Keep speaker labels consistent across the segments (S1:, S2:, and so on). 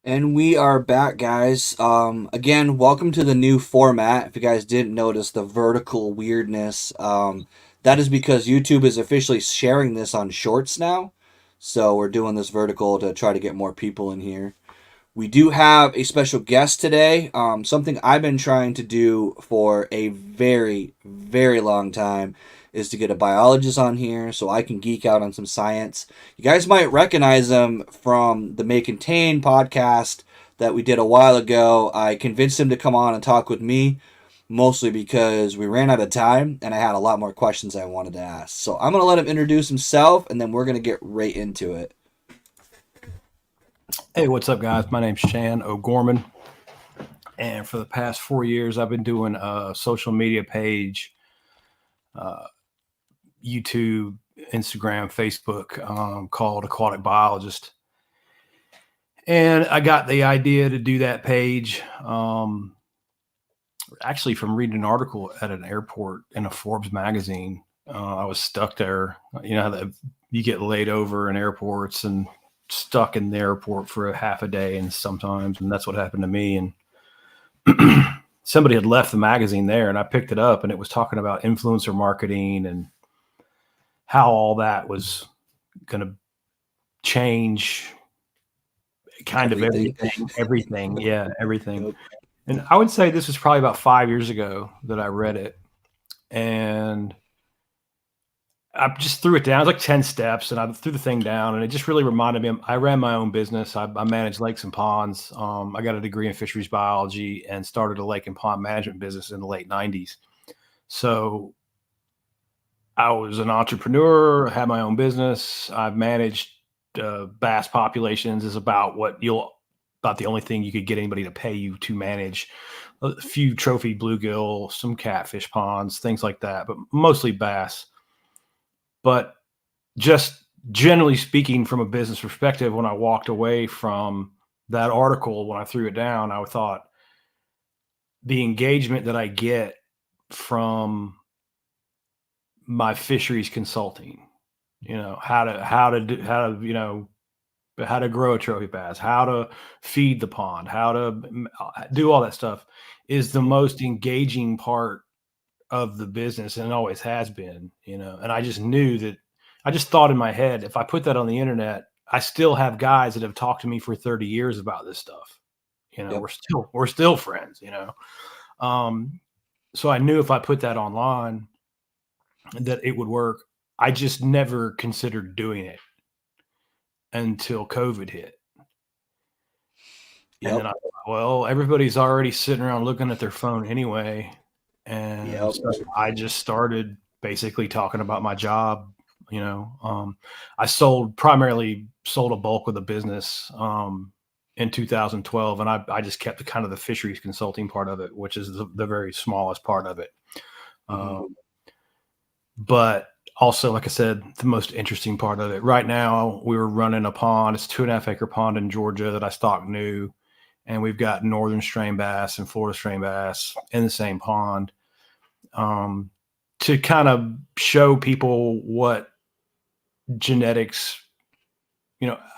S1: And we are back, guys. Again, welcome to the new format. If you guys didn't notice the vertical weirdness, that is because YouTube is officially sharing this on Shorts now. So we're doing this vertical to try to get more people in here. We do have a special guest today. Something I've been trying to do for a very, very long time is to get a biologist on here so I can geek out on some science. You guys might recognize him from the May Contain podcast that we did a while ago. I convinced him to come on and talk with me, mostly because we ran out of time and I had a lot more questions I wanted to ask. So I'm going to let him introduce himself and then we're going to get right into it.
S2: Hey, what's up, guys? My name's Shan O'Gorman, and for the past 4 years, I've been doing a social media page, YouTube, Instagram, Facebook, called Aquatic Biologist. And I got the idea to do that page actually from reading an article at an airport in a Forbes magazine. I was stuck there. You know how you get laid over in airports and stuck in the airport for a half a day and that's what happened to me. And somebody had left the magazine there and I picked it up and it was talking about influencer marketing and how all that was going to change kind of everything. Yeah, everything. Yep. And I would say this was probably about 5 years ago that I read it. And I just threw it down. It was like 10 steps and I threw the thing down and it just really reminded me. I ran my own business. I managed lakes and ponds. I got a degree in fisheries biology and started a lake and pond management business in the late 90s. So I was an entrepreneur, had my own business. I've managed bass populations is about the only thing you could get anybody to pay you to manage. A few trophy bluegill, some catfish ponds, things like that, but mostly bass. But just generally speaking, from a business perspective, when I walked away from that article, when I threw it down, I thought the engagement that I get from my fisheries consulting, how to grow a trophy bass, how to feed the pond, how to do all that stuff is the most engaging part of the business, and it always has been, and I just knew that. I just thought in my head, if I put that on the internet, I still have guys that have talked to me for 30 years about this stuff. Yep. We're still friends, so I knew if I put that online that it would work. I just never considered doing it until COVID hit. Yep. And then I thought, well, everybody's already sitting around looking at their phone anyway. And so I just started basically talking about my job. I primarily sold a bulk of the business in 2012, and I just kept the fisheries consulting part of it, which is the very smallest part of it. But also, like I said, the most interesting part of it. Right now, we were running a pond. It's a 2.5 acre pond in Georgia that I stocked new, and we've got northern strain bass and Florida strain bass in the same pond. To kind of show people what genetics,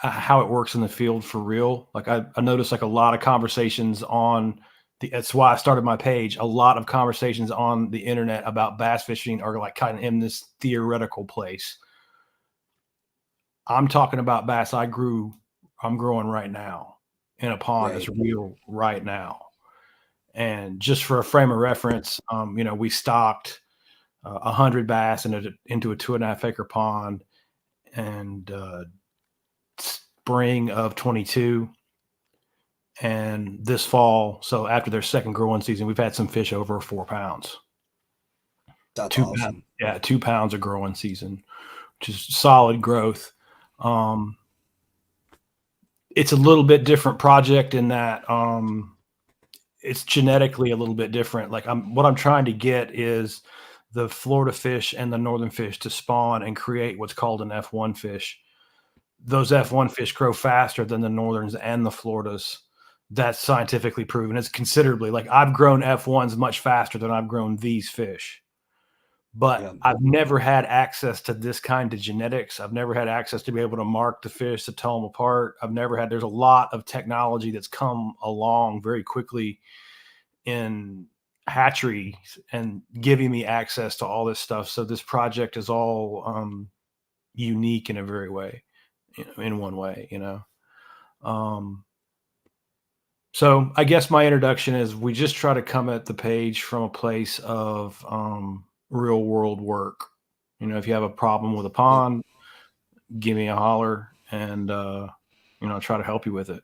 S2: how it works in the field for real. Like I noticed like a lot of conversations that's why I started my page. A lot of conversations on the internet about bass fishing are like kind of in this theoretical place. I'm talking about bass I'm growing right now in a pond that's real right now. And just for a frame of reference, we stocked 100 bass into a 2.5 acre pond and spring of 22. And this fall, so after their second growing season, we've had some fish over 4 pounds.
S1: That's awesome.
S2: 2 pounds of growing season, which is solid growth. It's a little bit different project in that it's genetically a little bit different. Like what I'm trying to get is the Florida fish and the northern fish to spawn and create what's called an F1 fish. Those F1 fish grow faster than the northerns and the Floridas. That's scientifically proven. It's considerably, like I've grown F1s much faster than I've grown these fish. but
S1: Yeah.
S2: I've never had access to this kind of genetics. I've never had access to be able to mark the fish to tell them apart. There's a lot of technology that's come along very quickly in hatcheries and giving me access to all this stuff. So this project is all unique in a very way, in one way, Um, so I guess my introduction is we just try to come at the page from a place of real world work. If you have a problem with a
S1: Yeah.
S2: pond, give me a holler and try to help you with it.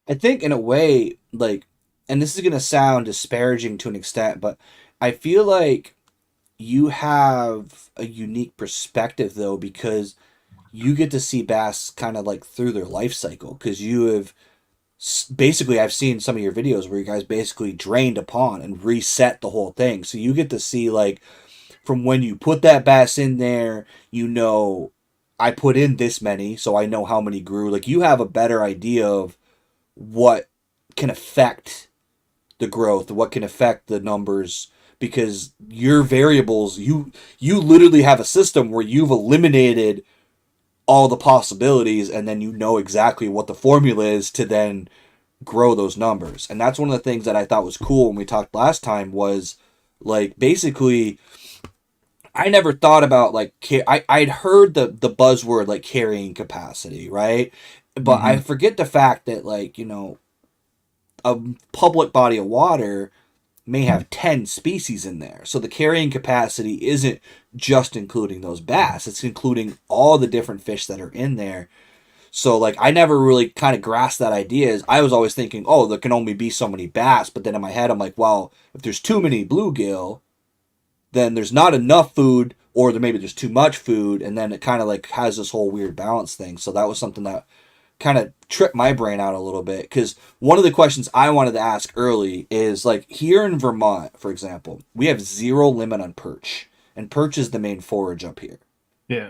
S1: I think in a way, like, and this is gonna sound disparaging to an extent, but I feel like you have a unique perspective though, because you get to see bass kind of like through their life cycle, because you have basically, I've seen some of your videos where you guys basically drained a pond and reset the whole thing, so you get to see like from when you put that bass in there, I put in this many, so I know how many grew. Like, you have a better idea of what can affect the growth, what can affect the numbers, because your variables, you literally have a system where you've eliminated all the possibilities, and then you know exactly what the formula is to then grow those numbers. And that's one of the things that I thought was cool when we talked last time, was like, basically, I never thought about like I'd heard the buzzword like carrying capacity, right? But I
S2: Mm-hmm.
S1: forget the fact that, like, a public body of water may have 10 species in there. So the carrying capacity isn't just including those bass, it's including all the different fish that are in there. So, like, I never really kind of grasped that idea. As I was always thinking, oh, there can only be so many bass. But then in my head, I'm like, well, if there's too many bluegill, then there's not enough food, or maybe there's too much food, and then it kind of like has this whole weird balance thing. So that was something that kind of tripped my brain out a little bit, because one of the questions I wanted to ask early is, like, here in Vermont, for example, we have zero limit on perch, and perch is the main forage up here.
S2: Yeah.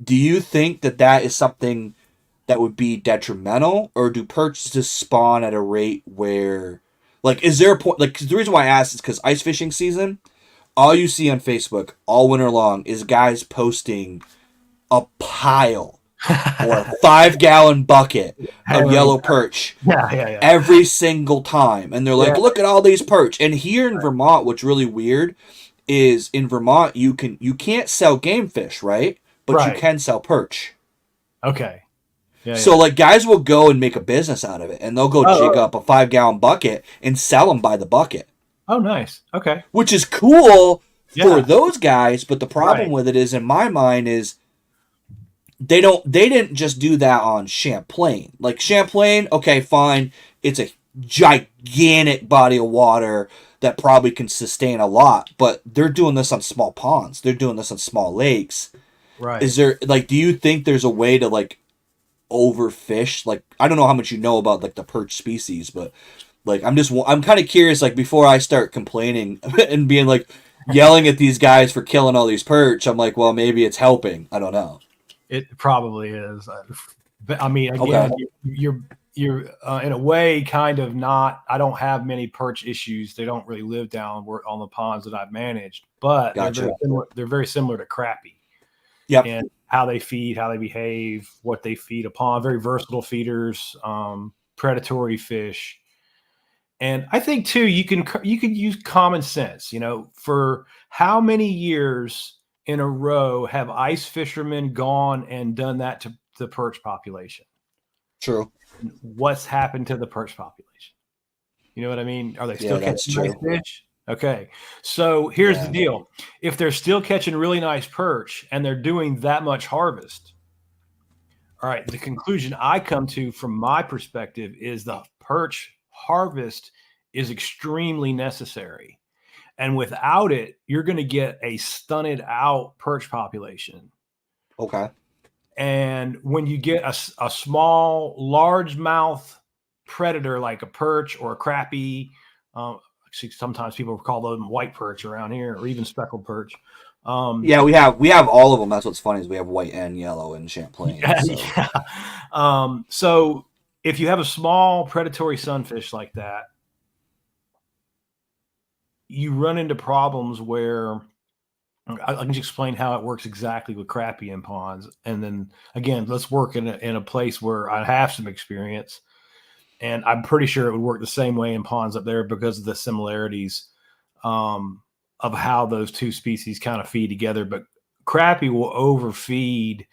S1: Do you think that that is something that would be detrimental, or do perch just spawn at a rate where, like, is there a point, like, 'cause the reason why I asked is because ice fishing season, all you see on Facebook all winter long is guys posting a pile or a 5 gallon bucket of
S2: Hammering.
S1: yellow perch
S2: Yeah, yeah, yeah.
S1: every single time. And they're like,
S2: Yeah.
S1: look at all these perch. And here in Vermont, what's really weird is, in Vermont you can't sell game fish, right? But you
S2: Right.
S1: can sell perch.
S2: Okay. Yeah,
S1: So,
S2: yeah.
S1: like, guys will go and make a business out of it, and they'll go jig
S2: Oh,
S1: up a 5 gallon bucket and sell them by the bucket,
S2: oh, nice. Okay.
S1: which is cool for
S2: Yeah.
S1: those guys. But the problem
S2: Right.
S1: with it is, in my mind, is they didn't just do that on Champlain. Like, Champlain, okay, fine, it's a gigantic body of water that probably can sustain a lot, but they're doing this on small ponds. They're doing this on small lakes. Is
S2: Right.
S1: there, like, do you think there's a way to, like, overfish? Like, I don't know how much you know about, like, the perch species, but, like, I'm kind of curious, like, before I start complaining and being like yelling at these guys for killing all these perch, I'm like, well, maybe it's helping. I don't know.
S2: It probably is. But I mean,
S1: Okay.
S2: again, you're in a way kind of not. I don't have many perch issues. They don't really live down on the ponds that I've managed, but they're very
S1: Gotcha.
S2: similar. They're very similar to crappie
S1: Yep.
S2: and how they feed, how they behave, what they feed upon. Very versatile feeders, predatory fish. And I think too, you can use common sense. For how many years in a row have ice fishermen gone and done that to the perch population?
S1: True.
S2: What's happened to the perch population? You know what I mean? Are they still
S1: Yeah,
S2: catching
S1: that's
S2: nice
S1: true.
S2: fish? Okay. So here's the
S1: Yeah.
S2: deal. If they're still catching really nice perch and they're doing that much harvest, all right, the conclusion I come to from my perspective is the perch harvest is extremely necessary. And without it, you're going to get a stunted out perch population.
S1: Okay.
S2: And when you get a small, largemouth predator like a perch or a crappie, actually, sometimes people call them white perch around here, or even speckled perch. Um,
S1: Yeah, we have all of them. That's what's funny, is we have white and yellow in Champlain.
S2: yeah,
S1: So
S2: yeah. So if you have a small predatory sunfish like that, you run into problems where I can just explain how it works exactly with crappie in ponds. And then again, let's work in a place where I have some experience. And I'm pretty sure it would work the same way in ponds up there because of the similarities of how those two species kind of feed together. But crappie will overfeed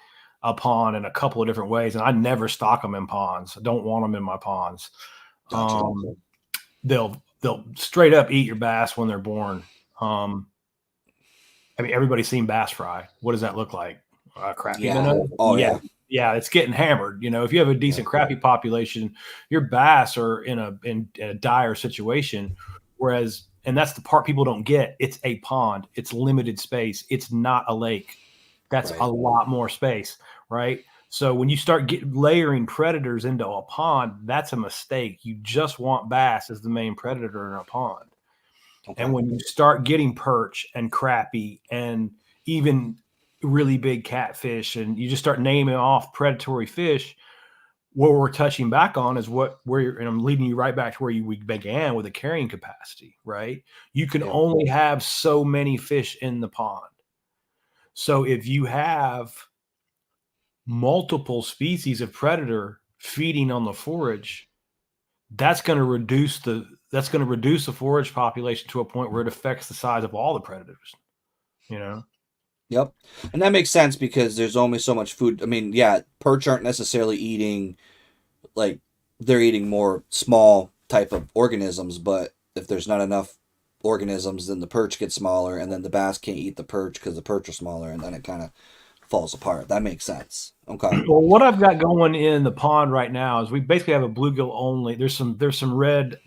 S2: a pond in a couple of different ways. And I never stock them in ponds. I don't want them in my ponds.
S1: Gotcha.
S2: They'll straight up eat your bass when they're born. I mean, everybody's seen bass fry. What does that look like? Crappie
S1: Yeah.
S2: minnow?
S1: Oh
S2: yeah.
S1: yeah.
S2: Yeah, it's getting hammered. You know, if you have a decent crappie population, your bass are in a dire situation. Whereas, and that's the part people don't get. It's a pond. It's limited space. It's not a lake. That's
S1: Right.
S2: a lot more space, right? So when you start layering predators into a pond, that's a mistake. You just want bass as the main predator in a pond.
S1: Okay.
S2: And when you start getting perch and crappie and even really big catfish, and you just start naming off predatory fish, what we're touching back on is and I'm leading you right back to where we began with the carrying capacity, right? You can only have so many fish in the pond. So if you have multiple species of predator feeding on the forage, that's going to reduce the forage population to a point where it affects the size of all the predators, you know?
S1: Yep. And that makes sense because there's only so much food. I mean, yeah, perch aren't necessarily eating, like, they're eating more small type of organisms, but if there's not enough organisms, then the perch gets smaller, and then the bass can't eat the perch because the perch are smaller, and then it kind of falls apart. That makes sense. Okay.
S2: Well, what I've got going in the pond right now is we basically have a bluegill only. There's some red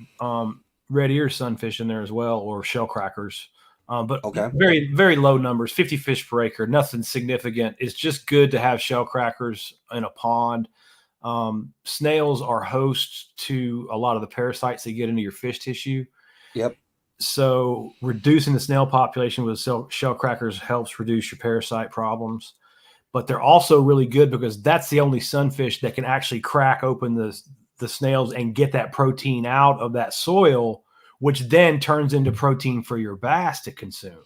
S2: ear sunfish in there as well, or shell crackers. But
S1: Okay.
S2: very, very low numbers, 50 fish per acre, nothing significant. It's just good to have shell crackers in a pond. Snails are hosts to a lot of the parasites that get into your fish tissue.
S1: Yep.
S2: So reducing the snail population with shell crackers helps reduce your parasite problems. But they're also really good because that's the only sunfish that can actually crack open the snails and get that protein out of that soil, which then turns into protein for your bass to consume,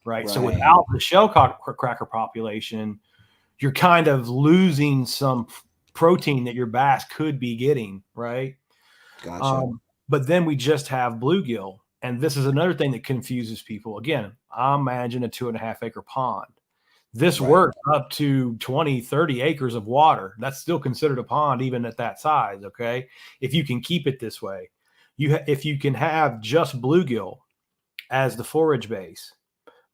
S2: right? So without the shell cracker population, you're kind of losing some protein that your bass could be getting, right?
S1: Gotcha.
S2: But then we just have bluegill. And this is another thing that confuses people. Again, I'm managing a 2.5 acre pond. This works up to 20, 30 acres of water. That's still considered a pond, even at that size. Okay. If you can keep it this way, if you can have just bluegill as the forage base,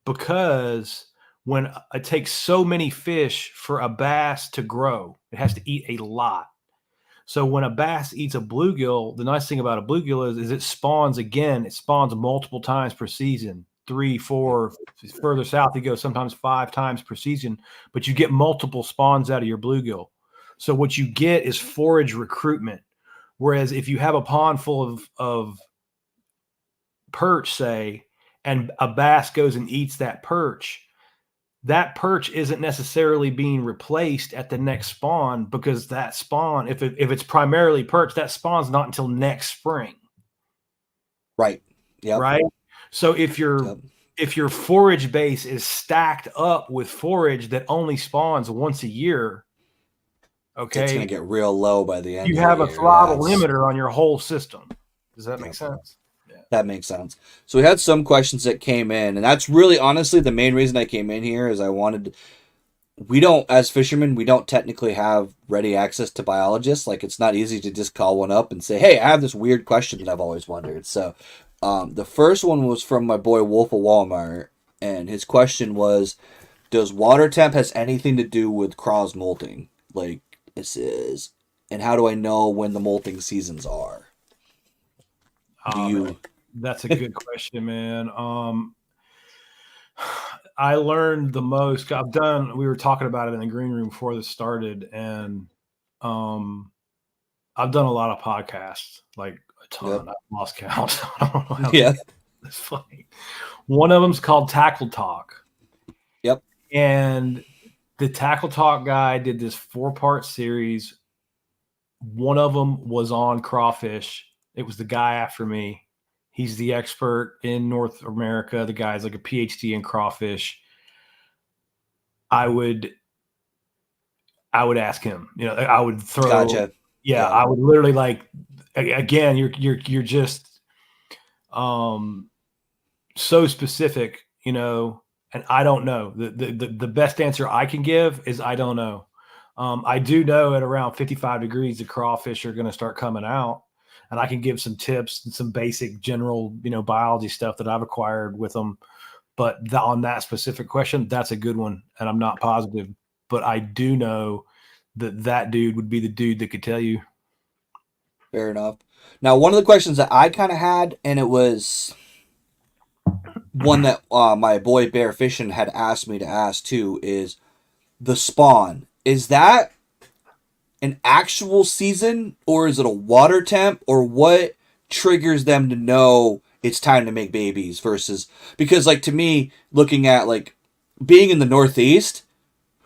S2: because when it takes so many fish for a bass to grow, it has to eat a lot. So when a bass eats a bluegill, the nice thing about a bluegill is it spawns again. It spawns multiple times per season. 3, 4, further south you go, sometimes 5 times per season, but you get multiple spawns out of your bluegill. So what you get is forage recruitment. Whereas if you have a pond full of perch, say, and a bass goes and eats that perch isn't necessarily being replaced at the next spawn, because that spawn, if it's primarily perch, that spawn's not until next spring.
S1: Right. Yep.
S2: Right. So if your forage base is stacked up with forage that only spawns once a year, okay,
S1: it's gonna get real low by the end.
S2: You have a throttle limiter on your whole system. Does that make sense?
S1: Yeah. That makes sense. So we had some questions that came in, and that's really honestly the main reason I came in here is we don't, as fishermen, we don't technically have ready access to biologists. Like, it's not easy to just call one up and say, hey, I have this weird question that I've always wondered. So the first one was from my boy Wolf of Walmart, and his question was, does water temp has anything to do with craws molting? Like, this is, and how do I know when the molting seasons are?
S2: That's a good question, man. I learned the most. We were talking about it in the green room before this started, and I've done a lot of podcasts, like a ton.
S1: Yep.
S2: I've lost count. I don't know how
S1: yeah.
S2: It's funny. One of them's called Tackle Talk.
S1: Yep.
S2: And the Tackle Talk guy did this 4-part series. One of them was on crawfish. It was the guy after me. He's the expert in North America. The guy's like a PhD in crawfish. I would ask him. I would throw.
S1: Gotcha.
S2: Yeah,
S1: Yeah.
S2: I would literally like. Again, you're just so specific, and I don't know. The best answer I can give is I don't know. I do know at around 55 degrees, the crawfish are going to start coming out, and I can give some tips and some basic general, biology stuff that I've acquired with them. But on that specific question, that's a good one, and I'm not positive, but I do know that dude would be the dude that could tell you.
S1: Fair enough. Now, one of the questions that I kind of had, and it was one that my boy Bear Fishing had asked me to ask too, is the spawn. Is that an actual season, or is it a water temp, or what triggers them to know it's time to make babies versus, because like to me, looking at like being in the Northeast,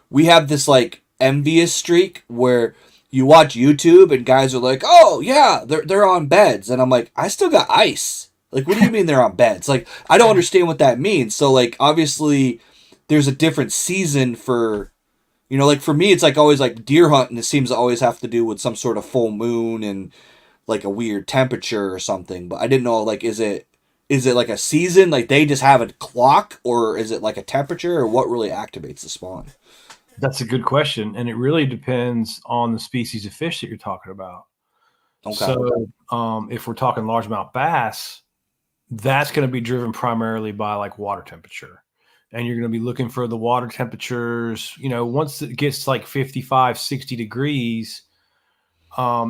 S1: we have this like envious streak where you watch YouTube and guys are like, "Oh yeah, they're on beds," and I'm like, "I still got ice." Like, what do you mean they're on beds? Like, I don't understand what that means. So like, obviously, there's a different season for, like for me, it's like always like deer hunting. It seems to always have to do with some sort of full moon and like a weird temperature or something. But I didn't know, like, is it like a season? Like they just have a clock, or is it like a temperature, or what really activates the spawn?
S2: That's a good question, and it really depends on the species of fish that you're talking about.
S1: Okay.
S2: So, if we're talking largemouth bass, that's going to be driven primarily by like water temperature. And you're going to be looking for the water temperatures, once it gets like 55, 60 degrees,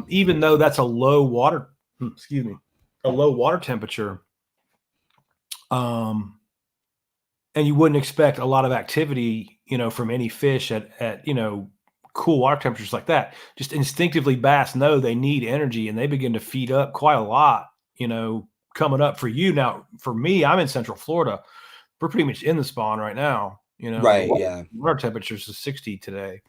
S2: even though that's a low water, excuse me, a low water temperature, and you wouldn't expect a lot of activity, from any fish at cool water temperatures like that. Just instinctively, bass know they need energy, and they begin to feed up quite a lot, coming up for you. Now, for me, I'm in Central Florida. We're pretty much in the spawn right now. The
S1: Right. Yeah.
S2: water temperatures is 60 today.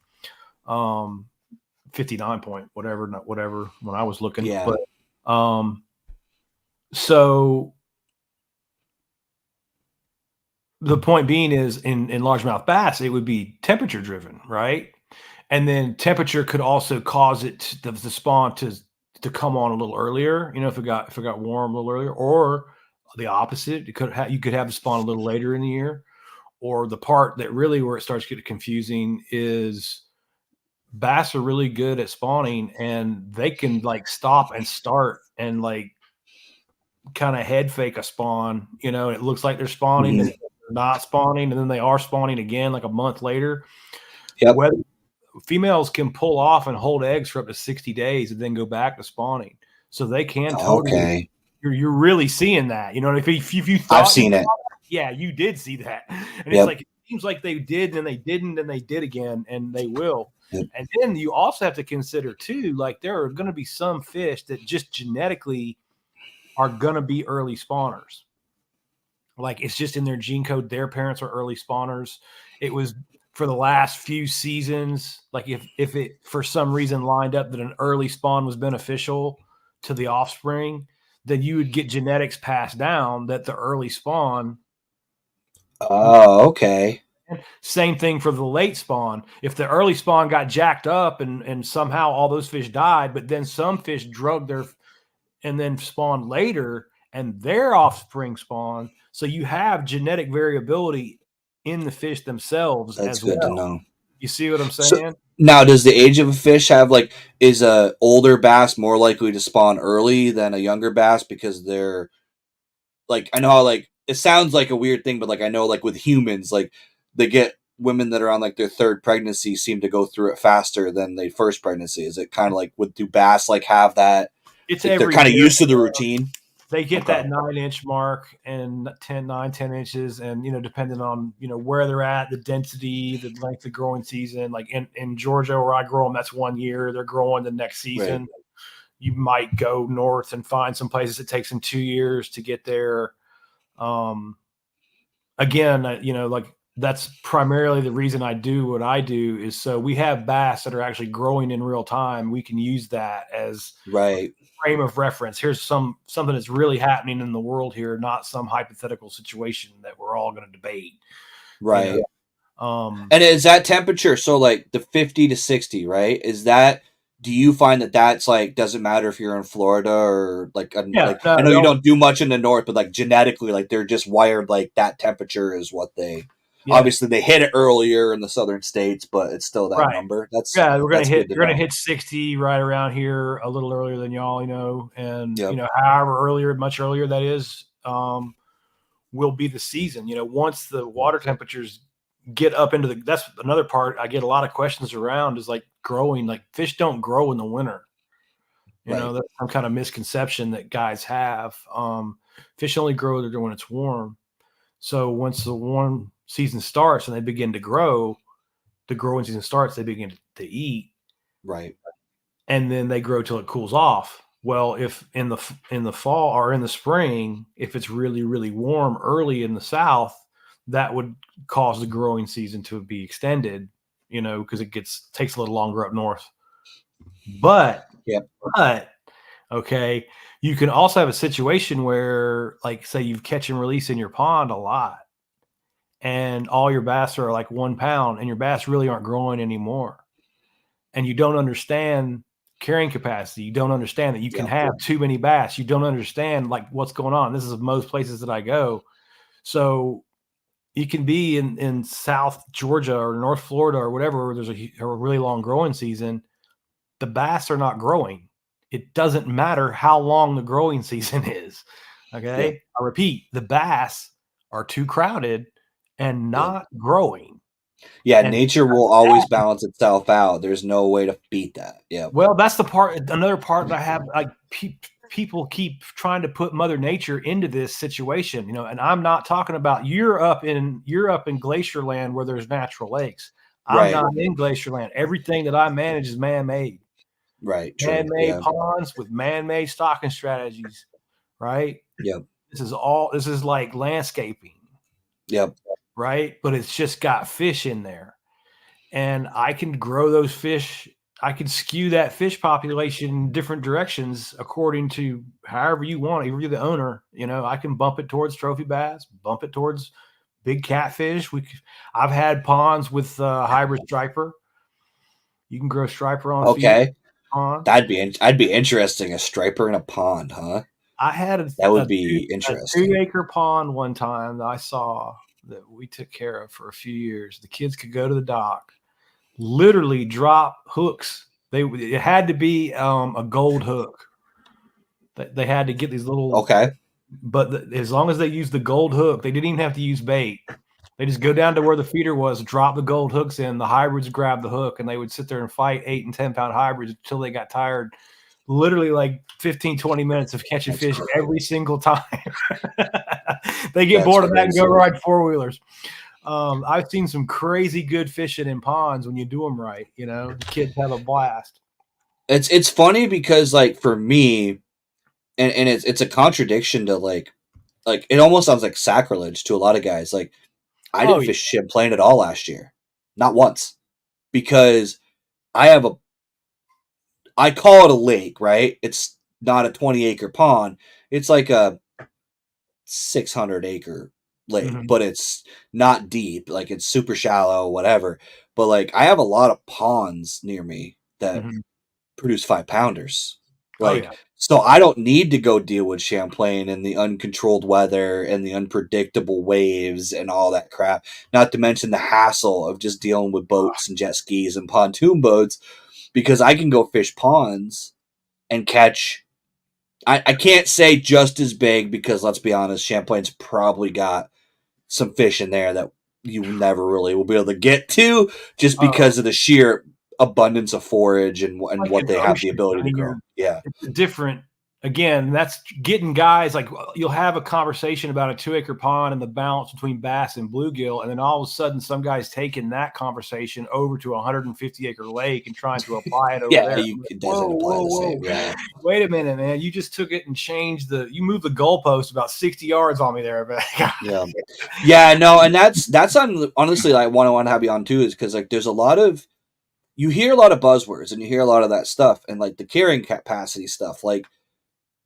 S2: 59 point whatever, not whatever when I was looking.
S1: Yeah.
S2: But so the point being is in largemouth bass, it would be temperature driven, right? And then temperature could also cause the spawn to come on a little earlier, if it got warm a little earlier, or the opposite. You could have the spawn a little later in the year. Or the part that really where it starts getting confusing is bass are really good at spawning, and they can like stop and start and like kind of head fake a spawn. It looks like they're spawning, and
S1: Mhm.
S2: they're not spawning, and then they are spawning again like a month later.
S1: Yep.
S2: Whether females can pull off and hold eggs for up to 60 days and then go back to spawning, so they can totally.
S1: Okay.
S2: You're really seeing that. If you
S1: I've
S2: thought you
S1: seen
S2: saw
S1: it.
S2: that, yeah, you did see that, and it's
S1: Yep.
S2: like it seems like they did and they didn't and they did again and they will.
S1: Yep.
S2: And then you also have to consider too, like there are going to be some fish that just genetically are going to be early spawners. Like it's just in their gene code. Their parents are early spawners. It was for the last few seasons. Like if it for some reason lined up that an early spawn was beneficial to the offspring, then you would get genetics passed down that the early spawn.
S1: Oh, okay.
S2: Same thing for the late spawn. If the early spawn got jacked up and somehow all those fish died, but then some fish drug their and then spawned later and their offspring spawn. So you have genetic variability in the fish themselves
S1: That's
S2: as
S1: good to
S2: well.
S1: know.
S2: You see what I'm
S1: So
S2: saying?
S1: now, does the age of a fish have like, is a older bass more likely to spawn early than a younger bass because they're like, I know how like it sounds like a weird thing, but like I know like with humans, like they get women that are on like their third pregnancy seem to go through it faster than their first pregnancy. Is it kind of like, would do bass like have that?
S2: It's
S1: Like they're
S2: every
S1: kind of
S2: year.
S1: used to the routine.
S2: They get
S1: Okay.
S2: that 9 inch mark and 10 inches. And, depending on, where they're at, the density, the length of growing season, like in Georgia where I grow them, that's 1 year. They're growing the next
S1: Right.
S2: season. You might go north and find some places it takes them 2 years to get there. Again, like that's primarily the reason I do what I do is so we have bass that are actually growing in real time. We can use that as a
S1: Right.
S2: frame of reference. Here's something that's really happening in the world here, not some hypothetical situation that we're all going to debate. You know,
S1: Right. And is that temperature, so like the 50 to 60, right? Is that, do you find that that's like, doesn't matter if you're in Florida or like,
S2: Yeah,
S1: like
S2: no,
S1: I know you
S2: no,
S1: don't do much in the north, but like genetically, like they're just wired like that temperature is what they,
S2: yeah,
S1: obviously they hit it earlier in the southern states, but it's still that
S2: right.
S1: number.
S2: Yeah, we're gonna
S1: That's
S2: hit
S1: good to
S2: we're gonna
S1: know.
S2: hit 60 right around here a little earlier than y'all, and
S1: Yep.
S2: however earlier, much earlier that is, will be the season. Once the water temperatures get up into that's another part I get a lot of questions around is like growing. Like fish don't grow in the winter.
S1: Right.
S2: That's some kind of misconception that guys have. Fish only grow when it's warm. So once the warm season starts and they begin to grow, the growing season starts, they begin to eat,
S1: Right.
S2: and then they grow till it cools off. Well, if in the fall or in the spring, if it's really really warm early in the south, that would cause the growing season to be extended, because it takes a little longer up north. But
S1: Yep.
S2: but okay, you can also have a situation where, like, say you catch and release in your pond a lot, and all your bass are like 1 pound, and your bass really aren't growing anymore, and you don't understand carrying capacity. You don't understand that you can
S1: Yep.
S2: have too many bass. You don't understand like what's going on. This is most places that I go. So you can be in South Georgia or North Florida or whatever, where there's a really long growing season. The bass are not growing. It doesn't matter how long the growing season is.
S1: Yep.
S2: Okay. I repeat, the bass are too crowded and
S1: Yep.
S2: not growing.
S1: Yeah,
S2: And
S1: nature will always balance itself out. There's no way to beat that. Yep.
S2: well, that's the part. Another part that I have, like, people keep trying to put Mother Nature into this situation, and I'm not talking about you're up in glacier land where there's natural lakes. I'm
S1: Right.
S2: not in glacier land. Everything that I manage is man-made,
S1: Right. True.
S2: man-made
S1: Yeah.
S2: ponds with man-made stocking strategies, right?
S1: Yep.
S2: This is like landscaping,
S1: Yep.
S2: right? But it's just got fish in there. And I can grow those fish. I can skew that fish population in different directions according to however you want. If you're the owner, I can bump it towards trophy bass, bump it towards big catfish. I've had ponds with hybrid striper. You can grow striper on feed
S1: Okay.
S2: pond.
S1: I'd be interesting. A striper in a pond, huh?
S2: I had
S1: That would
S2: a two,
S1: be
S2: a
S1: interesting.
S2: 2 acre pond one time that I saw that we took care of for a few years. The kids could go to the dock, literally drop hooks. It had to be a gold hook. They had to get these little,
S1: Okay.
S2: but as long as they used the gold hook, they didn't even have to use bait. They just go down to where the feeder was, drop the gold hooks in. The hybrids grab the hook, and they would sit there and fight 8 and 10 pound hybrids until they got tired. Literally like 15, 20 minutes of catching
S1: That's
S2: fish
S1: cr-
S2: every single time. They get
S1: that's
S2: bored of that and go
S1: crazy.
S2: ride four wheelers. I've seen some crazy good fishing in ponds when you do them right. The kids have a blast.
S1: It's funny because like for me, and it's a contradiction to like it almost sounds like sacrilege to a lot of guys. Like I
S2: Oh
S1: didn't
S2: yeah.
S1: fish Champlain at all last year, not once, because I have a I call it a lake, right? It's not a 20-acre pond. It's like a 600-acre lake,
S2: Mm-hmm.
S1: but it's not deep. Like it's super shallow, whatever. But like I have a lot of ponds near me that
S2: Mm-hmm.
S1: produce 5 pounders.
S2: Oh
S1: Like,
S2: yeah.
S1: so I don't need to go deal with Champlain and the uncontrolled weather and the unpredictable waves and all that crap. Not to mention the hassle of just dealing with boats and jet skis and pontoon boats, because I can go fish ponds and catch. I can't say just as big, because let's be honest, Champlain's probably got some fish in there that you never really will be able to get to, just
S2: Oh,
S1: because of the sheer abundance of forage and
S2: like
S1: what
S2: an
S1: they have the
S2: ocean. I
S1: ability to
S2: mean,
S1: grow. Yeah.
S2: it's a different. Again, that's getting guys like, you'll have a conversation about a 2 acre pond and the balance between bass and bluegill, and then all of a sudden, some guy's taking that conversation over to a 150-acre lake and trying to apply it over
S1: Yeah,
S2: there. I'm like,
S1: it
S2: whoa,
S1: doesn't apply
S2: whoa,
S1: the
S2: whoa!
S1: same. Yeah.
S2: Wait a minute, man! You just took it and you moved the goalpost about 60 yards on me there, but
S1: Yeah. Yeah, no, and that's honestly like one I want to have you on too, is because like there's a lot of, you hear a lot of buzzwords and you hear a lot of that stuff and like the carrying capacity stuff. Like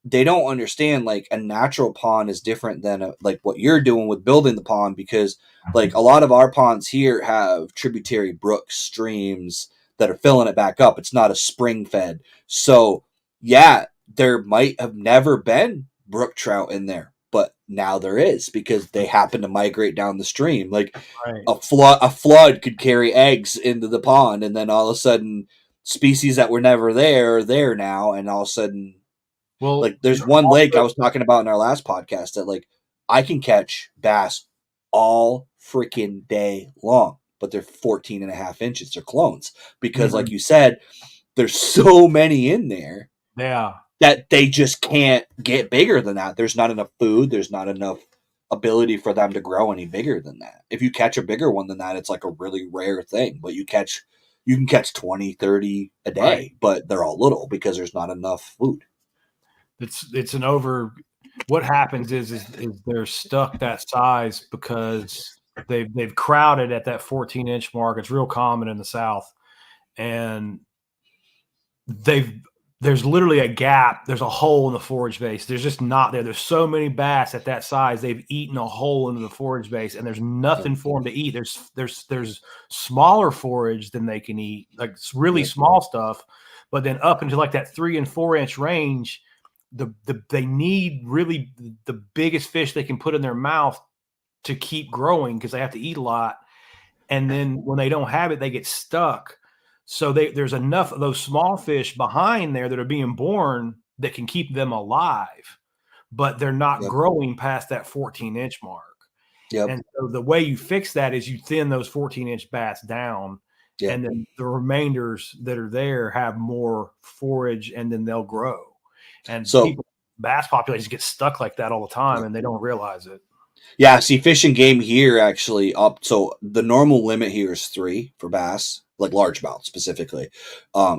S1: they don't understand like a natural pond is different than like what you're doing with building the pond, because like a lot of our ponds here have tributary brooks, streams that are filling it back up. It's not a spring fed. So yeah, there might have never been brook trout in there, but now there is because they happen to migrate down the stream. Like
S2: Right.
S1: a flood could carry eggs into the pond, and then all of a sudden species that were never there are there now, and all of a sudden,
S2: Well,
S1: like there's one lake I was talking about in our last podcast that like I can catch bass all freaking day long, but they're 14 and a half inches. They're clones because like
S2: mhm,
S1: you said, there's so many in there
S2: yeah.
S1: that they just can't get bigger than that. There's not enough food. There's not enough ability for them to grow any bigger than that. If you catch a bigger one than that, it's like a really rare thing, but you can catch 20, 30 a
S2: Right.
S1: day, but they're all little because there's not enough food.
S2: It's an over. What happens is they're stuck that size because they've crowded at that 14-inch mark. It's real common in the South, and they've there's literally a gap. There's a hole in the forage base. There's just not there. There's so many bass at that size. They've eaten a hole into the forage base, and there's nothing
S1: Yep.
S2: for them to eat. There's smaller forage than they can eat, like really
S1: Yep.
S2: small stuff. But then up into like that 3 and 4 inch range, they need really the biggest fish they can put in their mouth to keep growing because they have to eat a lot. And then when they don't have it, they get stuck. So there's enough of those small fish behind there that are being born that can keep them alive, but they're not
S1: Yep.
S2: growing past that 14-inch mark.
S1: Yep.
S2: And so the way you fix that is you thin those 14-inch bass down,
S1: Yep.
S2: and then the remainders that are there have more forage, and then they'll grow. And
S1: So
S2: people, bass populations get stuck like that all the time,
S1: yeah.
S2: and they don't realize it.
S1: Yeah, see, fish and game here actually up. So the normal limit here is 3 for bass, like largemouth specifically,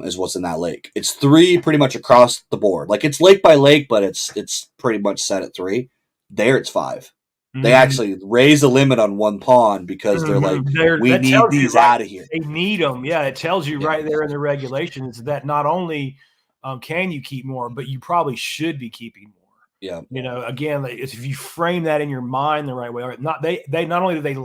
S1: is what's in that lake. It's 3 pretty much across the board. Like it's lake by lake, but it's pretty much set at 3. There, it's 5. They
S2: Mhm.
S1: actually raise the limit on one pond because they're like, we
S2: That
S1: need
S2: tells you
S1: these
S2: right.
S1: out of here.
S2: They need them. Yeah, it tells you
S1: Yeah,
S2: right there in the regulations that not only can you keep more, but you probably should be keeping more.
S1: yeah.
S2: Again, like, if you frame that in your mind the right way, or not they not only do they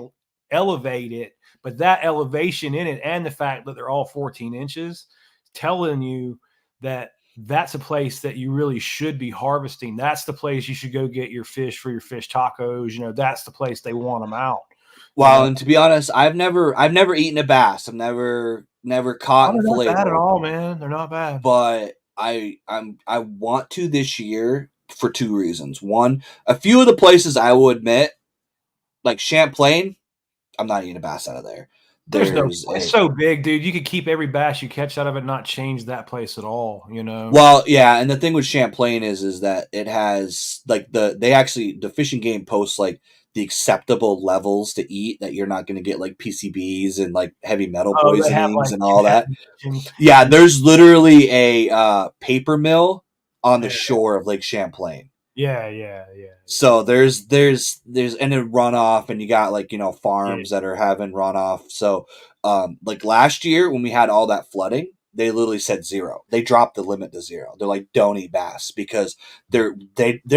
S2: elevate it, but that elevation in it and the fact that they're all 14 inches, telling you that that's a place that you really should be harvesting. That's the place you should go get your fish for your fish tacos. That's the place they want them out. You
S1: Well,
S2: know,
S1: and to be honest, I've never eaten a bass. I've never caught
S2: oh,
S1: and
S2: they're not
S1: filleted
S2: bad at
S1: one,
S2: all, man. They're not bad.
S1: but I want to this year for 2 reasons. One, a few of the places I will admit, like Champlain, I'm not eating a bass out of there.
S2: There's no.
S1: There's
S2: It's
S1: a
S2: so big, dude. You could keep every bass you catch out of it, not change that place at all.
S1: Well, yeah, and the thing with Champlain is that it has like the Fish and Game posts like the acceptable levels to eat that you're not going to get like PCBs and like heavy metal
S2: Oh, they have
S1: poisonings
S2: like
S1: and all that.
S2: genetic.
S1: Yeah, there's literally a paper mill on the
S2: Yeah,
S1: shore of Lake Champlain.
S2: yeah, yeah, yeah,
S1: So there's and then runoff, and you got like
S2: yeah.
S1: farms that are having runoff. So like last year when we had all that flooding, they literally said 0. They dropped the limit to 0. They're like, don't eat bass because there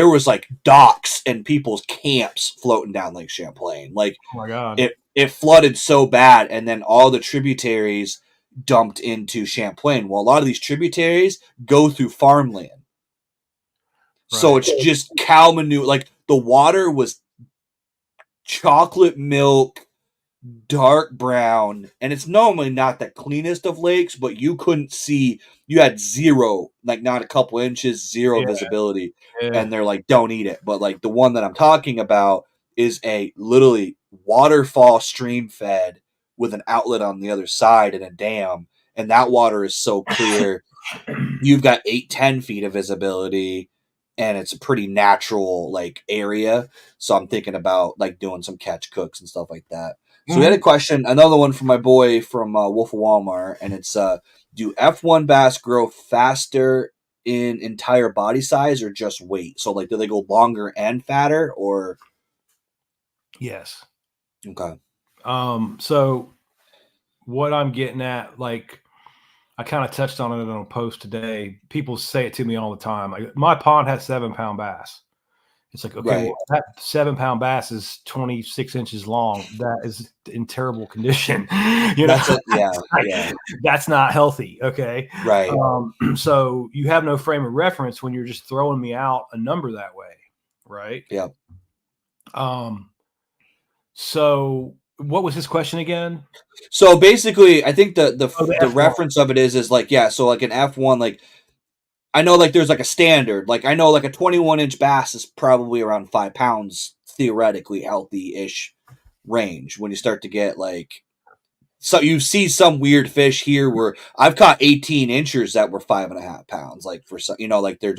S1: was like docks and people's camps floating down Lake Champlain. Like
S2: Oh my god.
S1: it flooded so bad, and then all the tributaries dumped into Champlain. Well, a lot of these tributaries go through farmland. So
S2: Right.
S1: it's just cow manure. Like the water was chocolate milk, dark brown, and it's normally not the cleanest of lakes, but you couldn't see. You had zero, like not a couple inches, zero
S2: Yeah,
S1: visibility,
S2: yeah.
S1: and they're like, "Don't eat it." But like the one that I'm talking about is a literally waterfall stream fed with an outlet on the other side and a dam, and that water is so clear you've got 8-10 feet of visibility, and it's a pretty natural like area. So I'm thinking about like doing some catch cooks and stuff like that. So we had a
S2: Mhm.
S1: question, another one from my boy from Wolf of Walmart, and it's do F1 bass grow faster in entire body size or just weight? So like do they go longer and fatter or
S2: Yes.
S1: okay.
S2: So what I'm getting at, like, I kind of touched on it on a post today. People say it to me all the time. My pond has 7-pound bass. It's like, okay, well,
S1: Right.
S2: that 7-pound bass is 26 inches long. That is in terrible condition.
S1: That's it. Yeah.
S2: Like,
S1: Yeah.
S2: that's not healthy. Okay.
S1: Right.
S2: So you have no frame of reference when you're just throwing me out a number that way. Right.
S1: Yep.
S2: So what was his question again?
S1: So basically, I think the
S2: Oh, the
S1: the
S2: F1.
S1: reference of it is like, yeah. So like an F1, like I know like there's like a standard. Like I know like a 21-inch bass is probably around 5 pounds, theoretically healthy ish range. When you start to get like, so you see some weird fish here where I've caught 18 inchers that were 5.5 pounds. Like for some, like they're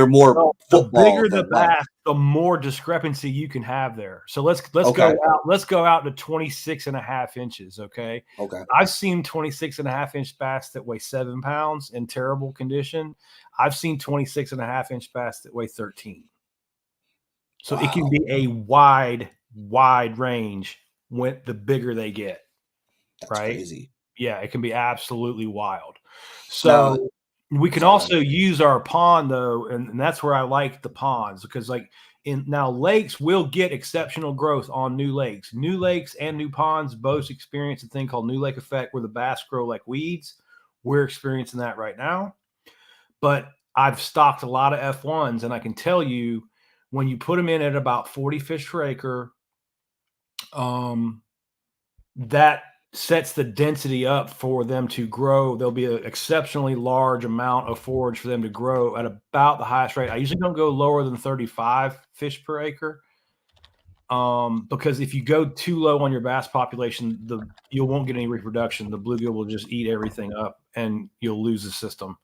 S1: more
S2: Well, the
S1: football
S2: bigger the
S1: than life.
S2: bass, the more discrepancy you can have there. So let's go
S1: Okay.
S2: out. Let's go out to 26.5 inches. Okay.
S1: Okay.
S2: I've seen 26.5-inch bass that weigh 7 pounds in terrible condition. I've seen 26.5-inch bass that weigh 13. So it can
S1: Wow.
S2: be a wide range when the bigger they get,
S1: That's
S2: right?
S1: crazy.
S2: Yeah, it can be absolutely wild.
S1: Now,
S2: So we can
S1: sorry, go ahead.
S2: also use our pond though, and that's where I like the ponds because like in now lakes will get exceptional growth on new lakes. New lakes and new ponds both experience a thing called new lake effect where the bass grow like weeds. We're experiencing that right now. But I've stocked a lot of F1s, and I can tell you when you put them in at about 40 fish per acre, that sets the density up for them to grow. There'll be an exceptionally large amount of forage for them to grow at about the highest rate. I usually don't go lower than 35 fish per acre. Because if you go too low on your bass population, you won't get any reproduction. The bluegill will just eat everything up and you'll lose the system.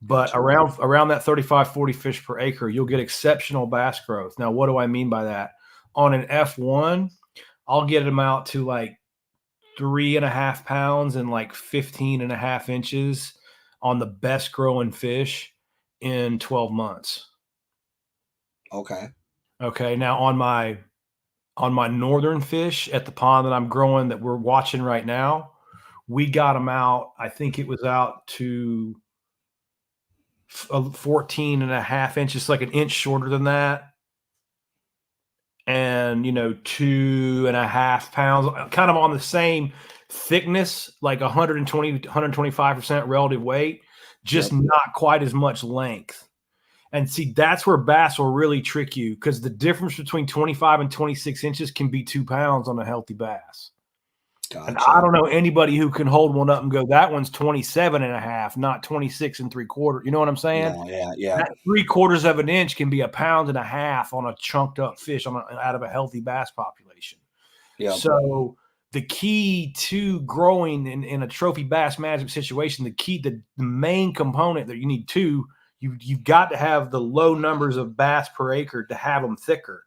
S2: But
S1: Gotcha.
S2: around that 35, 40 fish per acre, you'll get exceptional bass growth. Now, what do I mean by that? On an F1, I'll get them out to like 3.5 pounds and like 15.5 inches on the best growing fish in 12 months.
S1: Okay.
S2: Okay. Now on my northern fish at the pond that I'm growing that we're watching right now, we got them out. I think it was out to 14.5 inches, like an inch shorter than that. And 2.5 pounds, kind of on the same thickness, like 125% relative weight, just
S1: Yep.
S2: not quite as much length. And see, that's where bass will really trick you because the difference between 25 and 26 inches can be 2 pounds on a healthy bass. And I
S1: Gotcha.
S2: don't know anybody who can hold one up and go, that one's 27.5, not 26 3/4. You know what I'm saying?
S1: No. Yeah. Yeah.
S2: That 3/4 of an inch can be 1.5 pounds on a chunked up fish out of a healthy bass population.
S1: Yep.
S2: So the key to growing in a trophy bass management situation, the main component that you need you've got to have the low numbers of bass per acre to have them thicker,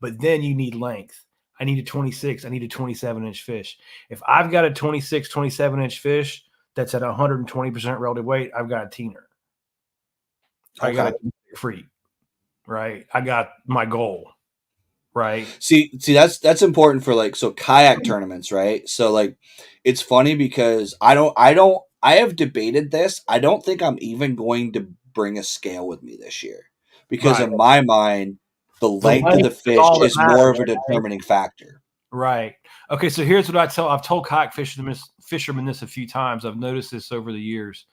S2: but then you need length. I need a 26, I need a 27-inch fish. If I've got a 26, 27-inch fish that's at 120% relative weight, I've got a teener. I got
S1: Okay.
S2: a freak, right? I got my goal, right?
S1: See, that's important for like so kayak tournaments, right? So like, it's funny because I have debated this. I don't think I'm even going to bring a scale with me this year because
S2: Right.
S1: in my mind, the
S2: The
S1: length of
S2: length
S1: the
S2: is
S1: fish
S2: all that
S1: is more
S2: matters,
S1: of a
S2: right?
S1: determining factor.
S2: Right. Okay, so here's what I've told kayak fishermen this a few times. I've noticed this over the years.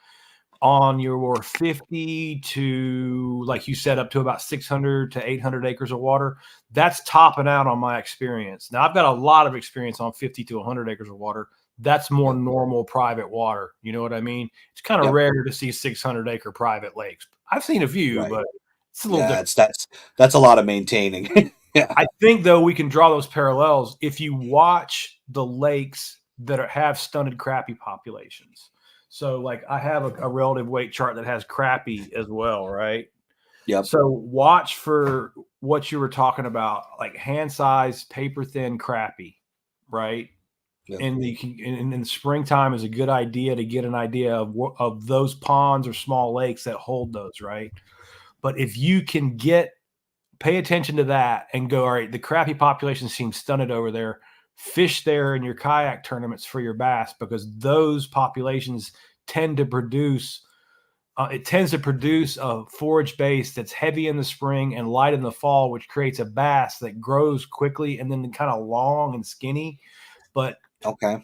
S2: On your 50 to, like you said, up to about 600 to 800 acres of water, that's topping out on my experience. Now, I've got a lot of experience on 50 to 100 acres of water. That's more
S1: Yep.
S2: normal private water. You know what I mean? It's kind of
S1: Yep.
S2: rare to see 600-acre private lakes. I've seen a few,
S1: Right.
S2: but it's a little
S1: Yeah.
S2: different.
S1: That's a lot of maintaining. Yeah.
S2: I think, though, we can draw those parallels if you watch the lakes that have stunted crappie populations. So, like, I have a relative weight chart that has crappie as well, right?
S1: Yep.
S2: So, watch for what you were talking about, like hand-sized, paper-thin crappie, right?
S1: Yep.
S2: And you can, in the springtime is a good idea to get an idea of those ponds or small lakes that hold those, right? But if you can pay attention to that and go, all right, the crappie population seems stunted over there. Fish there in your kayak tournaments for your bass because those populations tend to produce. It tends to produce a forage base that's heavy in the spring and light in the fall, which creates a bass that grows quickly and then kind of long and skinny. But
S1: Okay.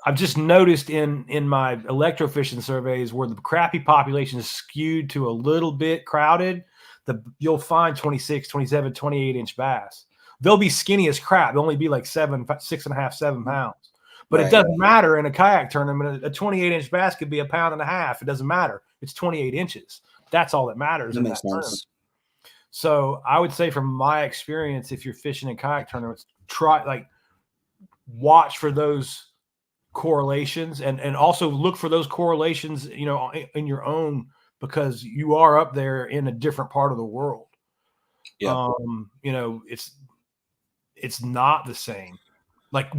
S2: I've just noticed in my electrofishing surveys where the crappie population is skewed to a little bit crowded, you'll find 26, 27, 28-inch bass. They'll be skinny as crap. They'll only be like 6.5, 7 pounds. But it
S1: Right.
S2: doesn't matter in a kayak tournament. A 28-inch bass could be 1.5 pounds. It doesn't matter. It's 28 inches. That's all that matters
S1: That
S2: in
S1: makes
S2: that tournament.
S1: sense.
S2: So I would say, from my experience, if you're fishing in kayak tournaments, watch for those correlations and also look for those correlations, in your own, because you are up there in a different part of the world.
S1: Yep.
S2: It's not the same. Like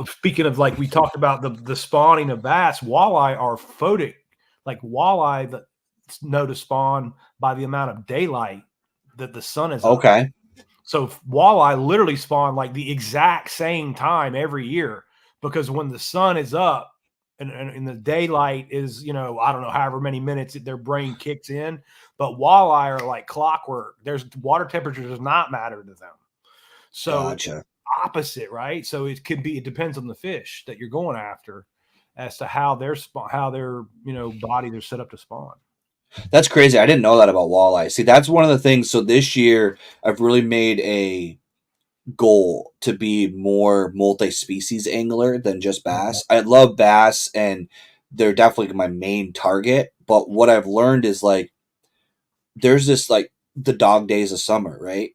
S2: speaking of, like we talked about the spawning of bass, walleye are photic. Like walleye that know to spawn by the amount of daylight that the sun is up.
S1: Okay.
S2: So walleye literally spawn like the exact same time every year, because when the sun is up and the daylight is, I don't know, however many minutes their brain kicks in, but walleye are like clockwork. There's water temperature does not matter to them. So
S1: Gotcha.
S2: opposite, right? So it depends on the fish that you're going after as to how their bodies are set up to spawn.
S1: That's crazy. I didn't know that about walleye. See, that's one of the things. So this year, I've really made a goal to be more multi-species angler than just bass. I love bass, and they're definitely my main target. But what I've learned is like there's this like the dog days of summer, right?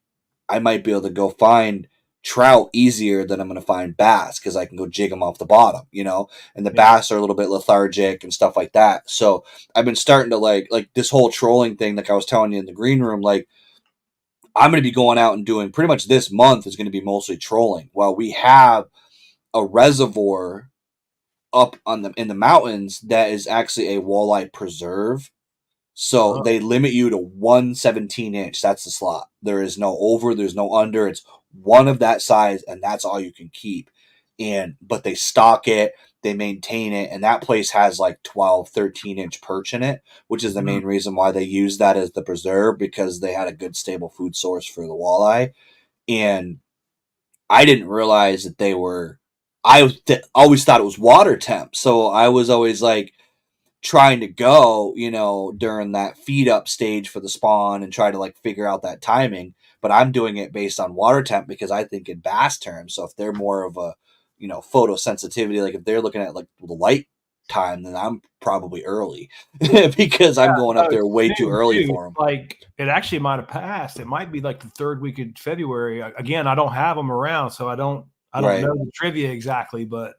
S1: I might be able to go find trout easier than I'm going to find bass because I can go jig them off the bottom, and the bass are a little bit lethargic and stuff like that. So I've been starting to like this whole trolling thing, like I was telling you in the green room, like I'm going to be going out and doing pretty much this month is going to be mostly trolling. While we have a reservoir up on in the mountains that is actually a walleye preserve. So they limit you to 1/17 inch. That's the slot. There is no over, there's no under. It's one of that size, and that's all you can keep. But they stock it, they maintain it, and that place has like 12, 13-inch perch in it, which is the main reason why they use that as the preserve, because they had a good stable food source for the walleye. And I didn't realize that they were. Always thought it was water temp, so I was always like trying to go, during that feed up stage for the spawn and try to like figure out that timing. But I'm doing it based on water temp because I think in bass terms. So if they're more of a, photosensitivity, like if they're looking at like the light time, then I'm probably early because I'm going up there way too early for them.
S2: Like it actually might have passed. It might be like the third week of February. Again, I don't have them around, so I don't
S1: Right.
S2: know the trivia exactly, but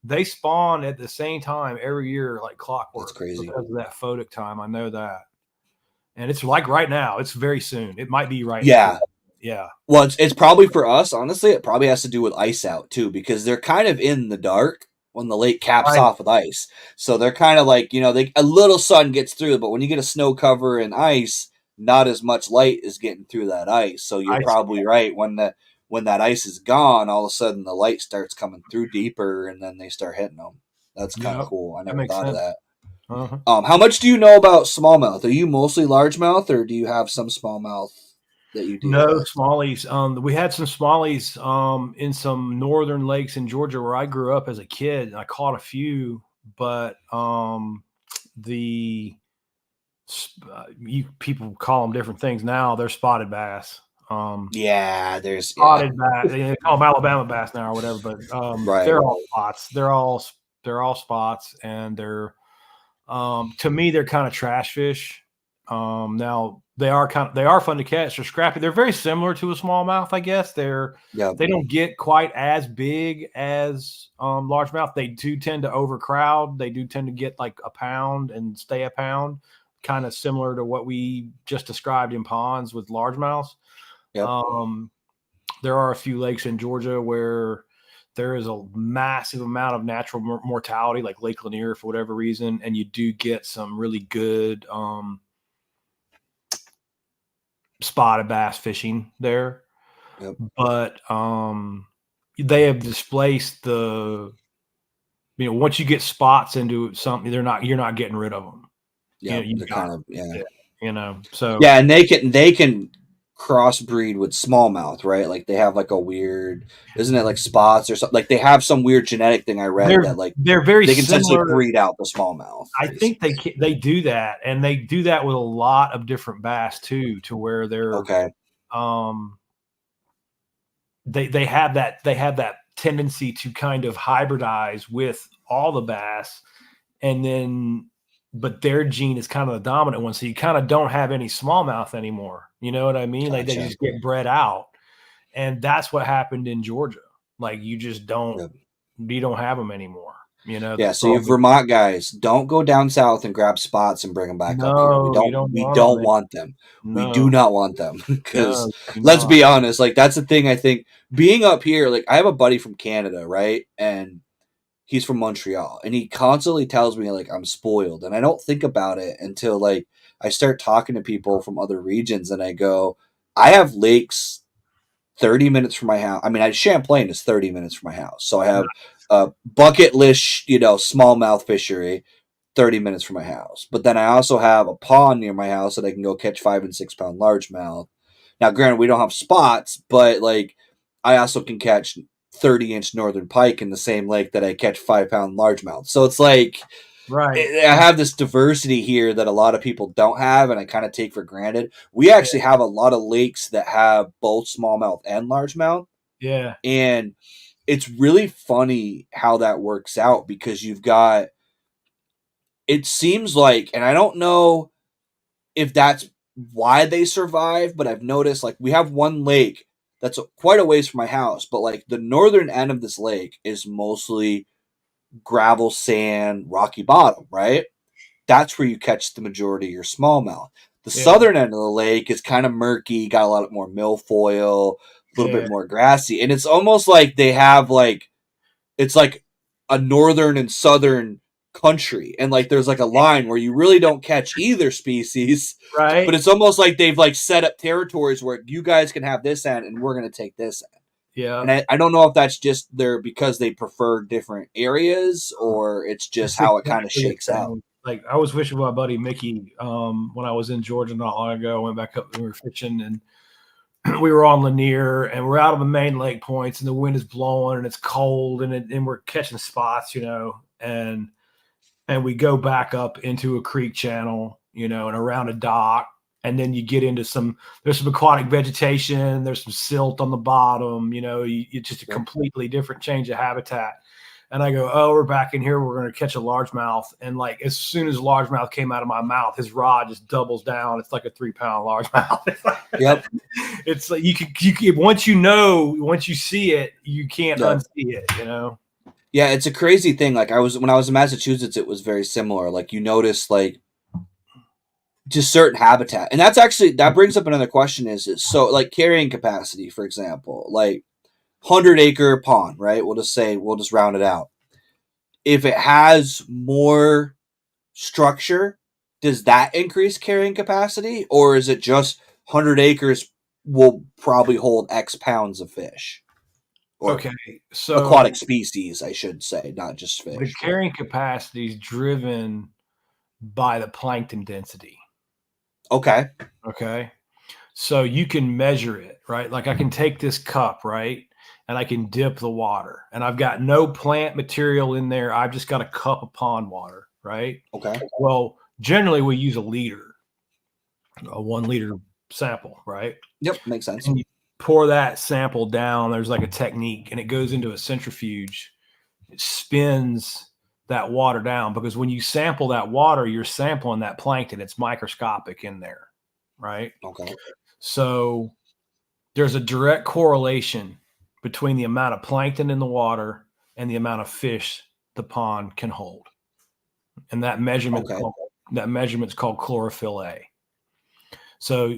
S2: they spawn at the same time every year, like clockwork.
S1: That's crazy.
S2: Because of that photic time. I know that. And it's like right now. It's very soon. It might be right.
S1: Yeah.
S2: Yeah.
S1: Well, it's probably for us, honestly, it probably has to do with ice out too, because they're kind of in the dark when the lake caps off with ice. So they're kind of like, a little sun gets through, but when you get a snow cover and ice, not as much light is getting through that ice. So you're probably right. When that ice is gone, all of a sudden the light starts coming through deeper, and then they start hitting them. That's kind of cool. I never thought of that. How much do you know about smallmouth? Are you mostly largemouth, or do you have some smallmouth that you deal with?
S2: Smallies. We had some smallies in some northern lakes in Georgia where I grew up as a kid. I caught a few, but people call them different things now. They're spotted bass.
S1: There's
S2: spotted bass. They call them Alabama bass now or whatever, but
S1: right.
S2: They're all spots. They're all spots, and they're to me they're kind of trash fish. Now they are fun to catch. They're scrappy. They're very similar to a smallmouth, I guess. They don't get quite as big as largemouth. They do tend to overcrowd. They do tend to get like a pound and stay a pound, kind of similar to what we just described in ponds with largemouths.
S1: Yep.
S2: There are a few lakes in Georgia where there is a massive amount of natural mortality, like Lake Lanier, for whatever reason, and you do get some really good spotted bass fishing there.
S1: Yep.
S2: But they have displaced the once you get spots into something, you're not getting rid of them.
S1: Yeah,
S2: You
S1: they're
S2: got
S1: kind of
S2: so
S1: yeah, and they can crossbreed with smallmouth, right? Like they have like a weird, isn't it like spots or something? Like they have some weird genetic thing I read that like
S2: they're very
S1: they can essentially
S2: similar.
S1: breed out the smallmouth.
S2: I think they do that, and they do that with a lot of different bass too, to where they're
S1: Okay,
S2: um they have that tendency to kind of hybridize with all the bass, and then but their gene is kind of the dominant one, so you kind of don't have any smallmouth anymore. You know what I mean? Like they
S1: gotcha.
S2: just get bred out, and that's what happened in Georgia. Like you just don't
S1: Yep.
S2: you don't have them anymore.
S1: Yeah, so
S2: So
S1: you Vermont guys, don't go down south and grab spots and bring them back up here. We
S2: no, you
S1: don't
S2: don't
S1: we
S2: want
S1: don't
S2: them.
S1: want them. We do
S2: No,
S1: not want them
S2: no,
S1: because
S2: you do
S1: let's
S2: not.
S1: be honest, like that's the thing I think being up here, like I have a buddy from Canada, right? And he's from Montreal and he constantly tells me like I'm spoiled and I don't think about it until like I start talking to people from other regions and I go, I have lakes 30 minutes from my house. I mean, Champlain is 30 minutes from my house. So I have a bucket list, smallmouth fishery 30 minutes from my house. But then I also have a pond near my house that I can go catch 5 and 6 pound largemouth. Now, granted, we don't have spots, but like I also can catch 30-inch northern pike in the same lake that I catch 5 pound largemouth. So it's like
S2: Right.
S1: I have this diversity here that a lot of people don't have, and I kind of take for granted. We
S2: Yeah.
S1: actually have a lot of lakes that have both smallmouth and largemouth,
S2: Yeah.
S1: and it's really funny how that works out because you've got. It seems like, and I don't know if that's why they survive, but I've noticed like we have one lake that's quite a ways from my house, but like the northern end of this lake is mostly gravel, sand, rocky bottom, right? That's where you catch the majority of your smallmouth. The
S2: Yeah.
S1: southern end of the lake is kind of murky, got a lot more milfoil, a little bit
S2: Yeah.
S1: more grassy, and it's almost like they have like it's like a northern and southern country, and like there's like a line where you really don't catch either species, but
S2: Right.
S1: it's almost like they've like set up territories where you guys can have this end and we're gonna take this end.
S2: Yeah.
S1: And I don't know if that's just there because they prefer different areas or it's just
S2: It's
S1: how it kind of
S2: exactly the
S1: shakes out.
S2: same. Like I was fishing with my buddy Mickey when I was in Georgia not long ago. I went back up and we were fishing, and we were on Lanier, and we're out of the main lake points, and the wind is blowing and it's cold, and we're catching spots, and we go back up into a creek channel, and around a dock. And then you get into there's some aquatic vegetation, there's some silt on the bottom, it's just a completely different change of habitat. And I go, oh, we're back in here. We're going to catch a largemouth. And like, as soon as largemouth came out of my mouth, his rod just doubles down. It's like a 3-pound largemouth.
S1: Yep.
S2: It's like you can, once you see it, you can't unsee it,
S1: Yeah, it's a crazy thing. Like when I was in Massachusetts, it was very similar. Like you notice like just certain habitat. And that brings up another question is so like carrying capacity, for example, like 100-acre pond, right? We'll just round it out. If it has more structure, does that increase carrying capacity or is it just 100 acres will probably hold X pounds of fish? Or
S2: Okay, so
S1: aquatic species, I should say, not just
S2: the
S1: fish.
S2: carrying capacity is driven by the plankton density.
S1: Okay.
S2: Okay. So you can measure it, right? Like I can take this cup, right? And I can dip the water, and I've got no plant material in there. I've just got a cup of pond water, right?
S1: Okay.
S2: Well, generally we use a 1 liter sample, right?
S1: Yep, makes sense.
S2: And you pour that sample down. There's like a technique, and it goes into a centrifuge. It spins that water down because when you sample that water, you're sampling that plankton. It's microscopic in there, right?
S1: Okay.
S2: So there's a direct correlation between the amount of plankton in the water and the amount of fish the pond can hold. And that measurement's called chlorophyll A. So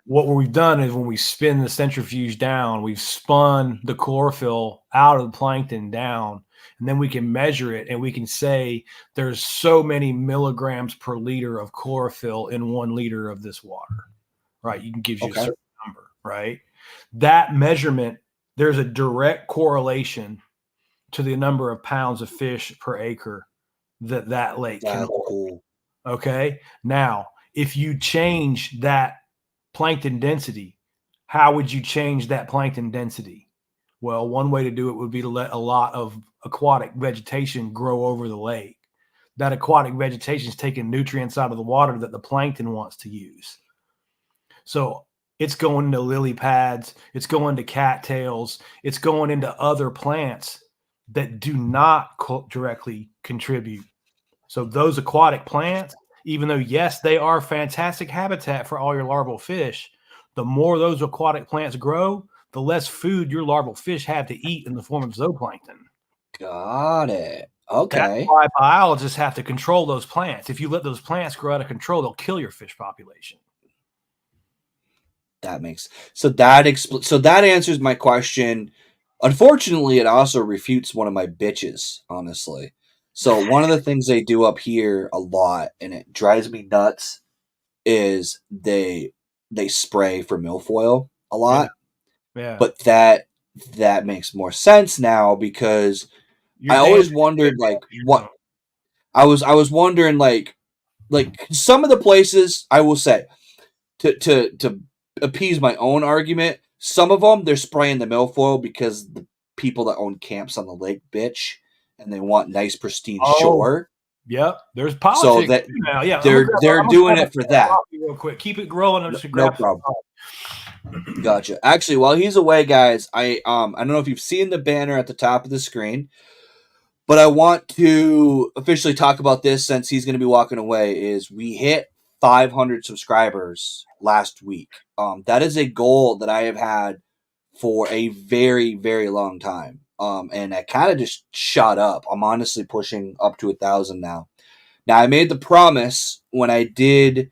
S2: what we've done is when we spin the centrifuge down, we've spun the chlorophyll out of the plankton down, and then we can measure it and we can say there's so many milligrams per liter of chlorophyll in 1 liter of this water, right? You can give you a certain number, right? That measurement, there's a direct correlation to the number of pounds of fish per acre that lake can
S1: That's
S2: hold.
S1: cool.
S2: Okay. Now, if you change that plankton density, how would you change that plankton density? Well, one way to do it would be to let a lot of aquatic vegetation grow over the lake. That aquatic vegetation is taking nutrients out of the water that the plankton wants to use. So it's going into lily pads, it's going to cattails, it's going into other plants that do not directly contribute. So those aquatic plants, even though, yes, they are fantastic habitat for all your larval fish, the more those aquatic plants grow, the less food your larval fish have to eat in the form of zooplankton.
S1: Got it.
S2: That's
S1: Okay.
S2: why biologists have to control those plants. If you let those plants grow out of control, they'll kill your fish population.
S1: That makes so that answers my question. Unfortunately, it also refutes one of my bitches, honestly. So one of the things they do up here a lot, and it drives me nuts, is they spray for milfoil a
S2: Yeah.
S1: lot.
S2: Yeah.
S1: But that makes more sense now because
S2: You're
S1: I always
S2: damaging
S1: wondered like
S2: you
S1: what
S2: don't.
S1: I was wondering like some of the places I will say to appease my own argument. Some of them they're spraying the milfoil because the people that own camps on the lake bitch and they want nice pristine
S2: Oh,
S1: shore.
S2: yep. There's
S1: So
S2: politics
S1: that
S2: too now. Yeah,
S1: they're
S2: I'm gonna
S1: doing
S2: grab a
S1: it for that.
S2: coffee real quick. Keep it growing. I'm
S1: No,
S2: just gonna
S1: no
S2: grab
S1: problem.
S2: some.
S1: Gotcha. Actually, while he's away, guys, I don't know if you've seen the banner at the top of the screen, but I want to officially talk about this since he's going to be walking away. Is we hit 500 subscribers last week. That is a goal that I have had for a very, very long time. And it kind of just shot up. I'm honestly pushing up to 1,000 now. Now I made the promise when I did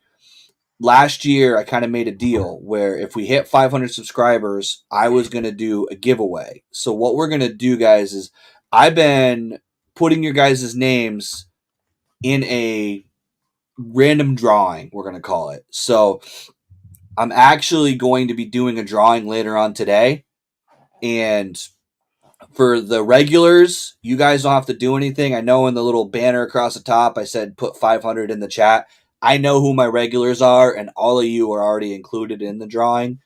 S1: last year. I kind of made a deal where if we hit 500 subscribers, I was going to do a giveaway. So what we're going to do, guys, is I've been putting your guys' names in a random drawing, we're going to call it. So I'm actually going to be doing a drawing later on today. And for the regulars, you guys don't have to do anything. I know in the little banner across the top, I said put 500 in the chat. I know who my regulars are, and all of you are already included in the drawing.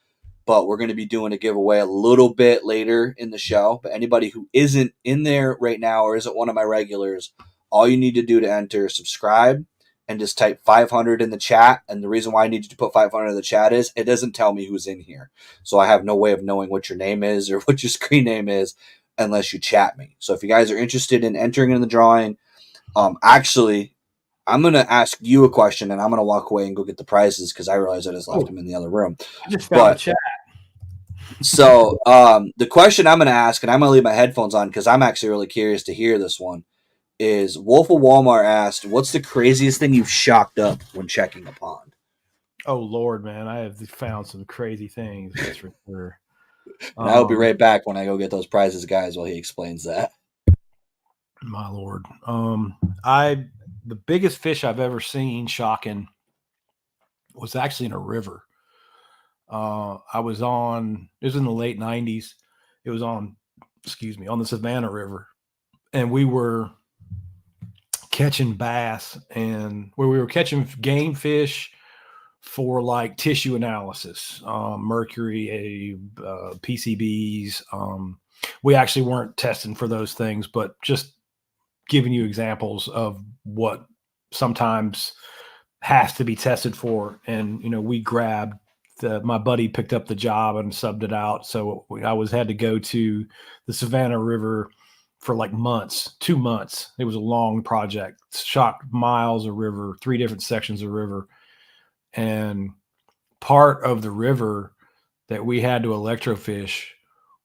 S1: But we're going to be doing a giveaway a little bit later in the show. But anybody who isn't in there right now or isn't one of my regulars, all you need to do to enter is subscribe and just type 500 in the chat. And the reason why I need you to put 500 in the chat is it doesn't tell me who's in here. So I have no way of knowing what your name is or what your screen name is unless you chat me. So if you guys are interested in entering in the drawing, actually, I'm going to ask you a question and I'm going to walk away and go get the prizes because I realize I just left them in the other room.
S2: I just found the
S1: But
S2: chat.
S1: so the question I'm going to ask, and I'm going to leave my headphones on because I'm actually really curious to hear this one, is Wolf of Walmart asked, what's the craziest thing you've shocked up when checking a pond?
S2: Oh Lord, man, I have found some crazy things. That's for sure.
S1: And I'll be right back when I go get those prizes, guys, while he explains that.
S2: My Lord. The biggest fish I've ever seen shocking was actually in a river. It was in the late 90s. It was on the Savannah River. And we were catching bass and where we were catching game fish for like tissue analysis, mercury, PCBs. We actually weren't testing for those things, but just giving you examples of what sometimes has to be tested for. And, we grabbed my buddy picked up the job and subbed it out. So I had to go to the Savannah River for like months, 2 months. It was a long project, shocked miles of river, 3 different sections of river. And part of the river that we had to electrofish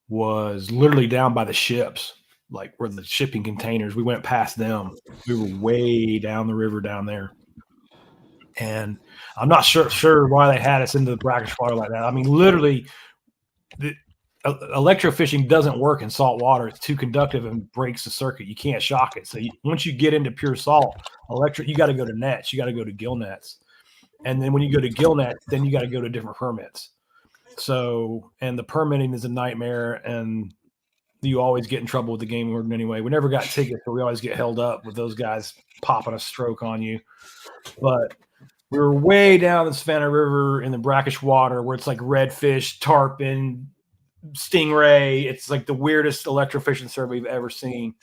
S2: was literally down by the ships, like where the shipping containers, we went past them. We were way down the river down there. And I'm not sure why they had us into the brackish water like that. I mean, literally, electrofishing doesn't work in salt water. It's too conductive and breaks the circuit. You can't shock it. So once you get into pure salt, you got to go to nets. You got to go to gill nets. And then when you go to gill nets, then you got to go to different permits. So, and the permitting is a nightmare. And you always get in trouble with the game warden anyway. We never got tickets, but we always get held up with those guys popping a stroke on you. But we were way down the Savannah River in the brackish water where it's like redfish, tarpon, stingray. It's like the weirdest electrofishing survey we've ever seen.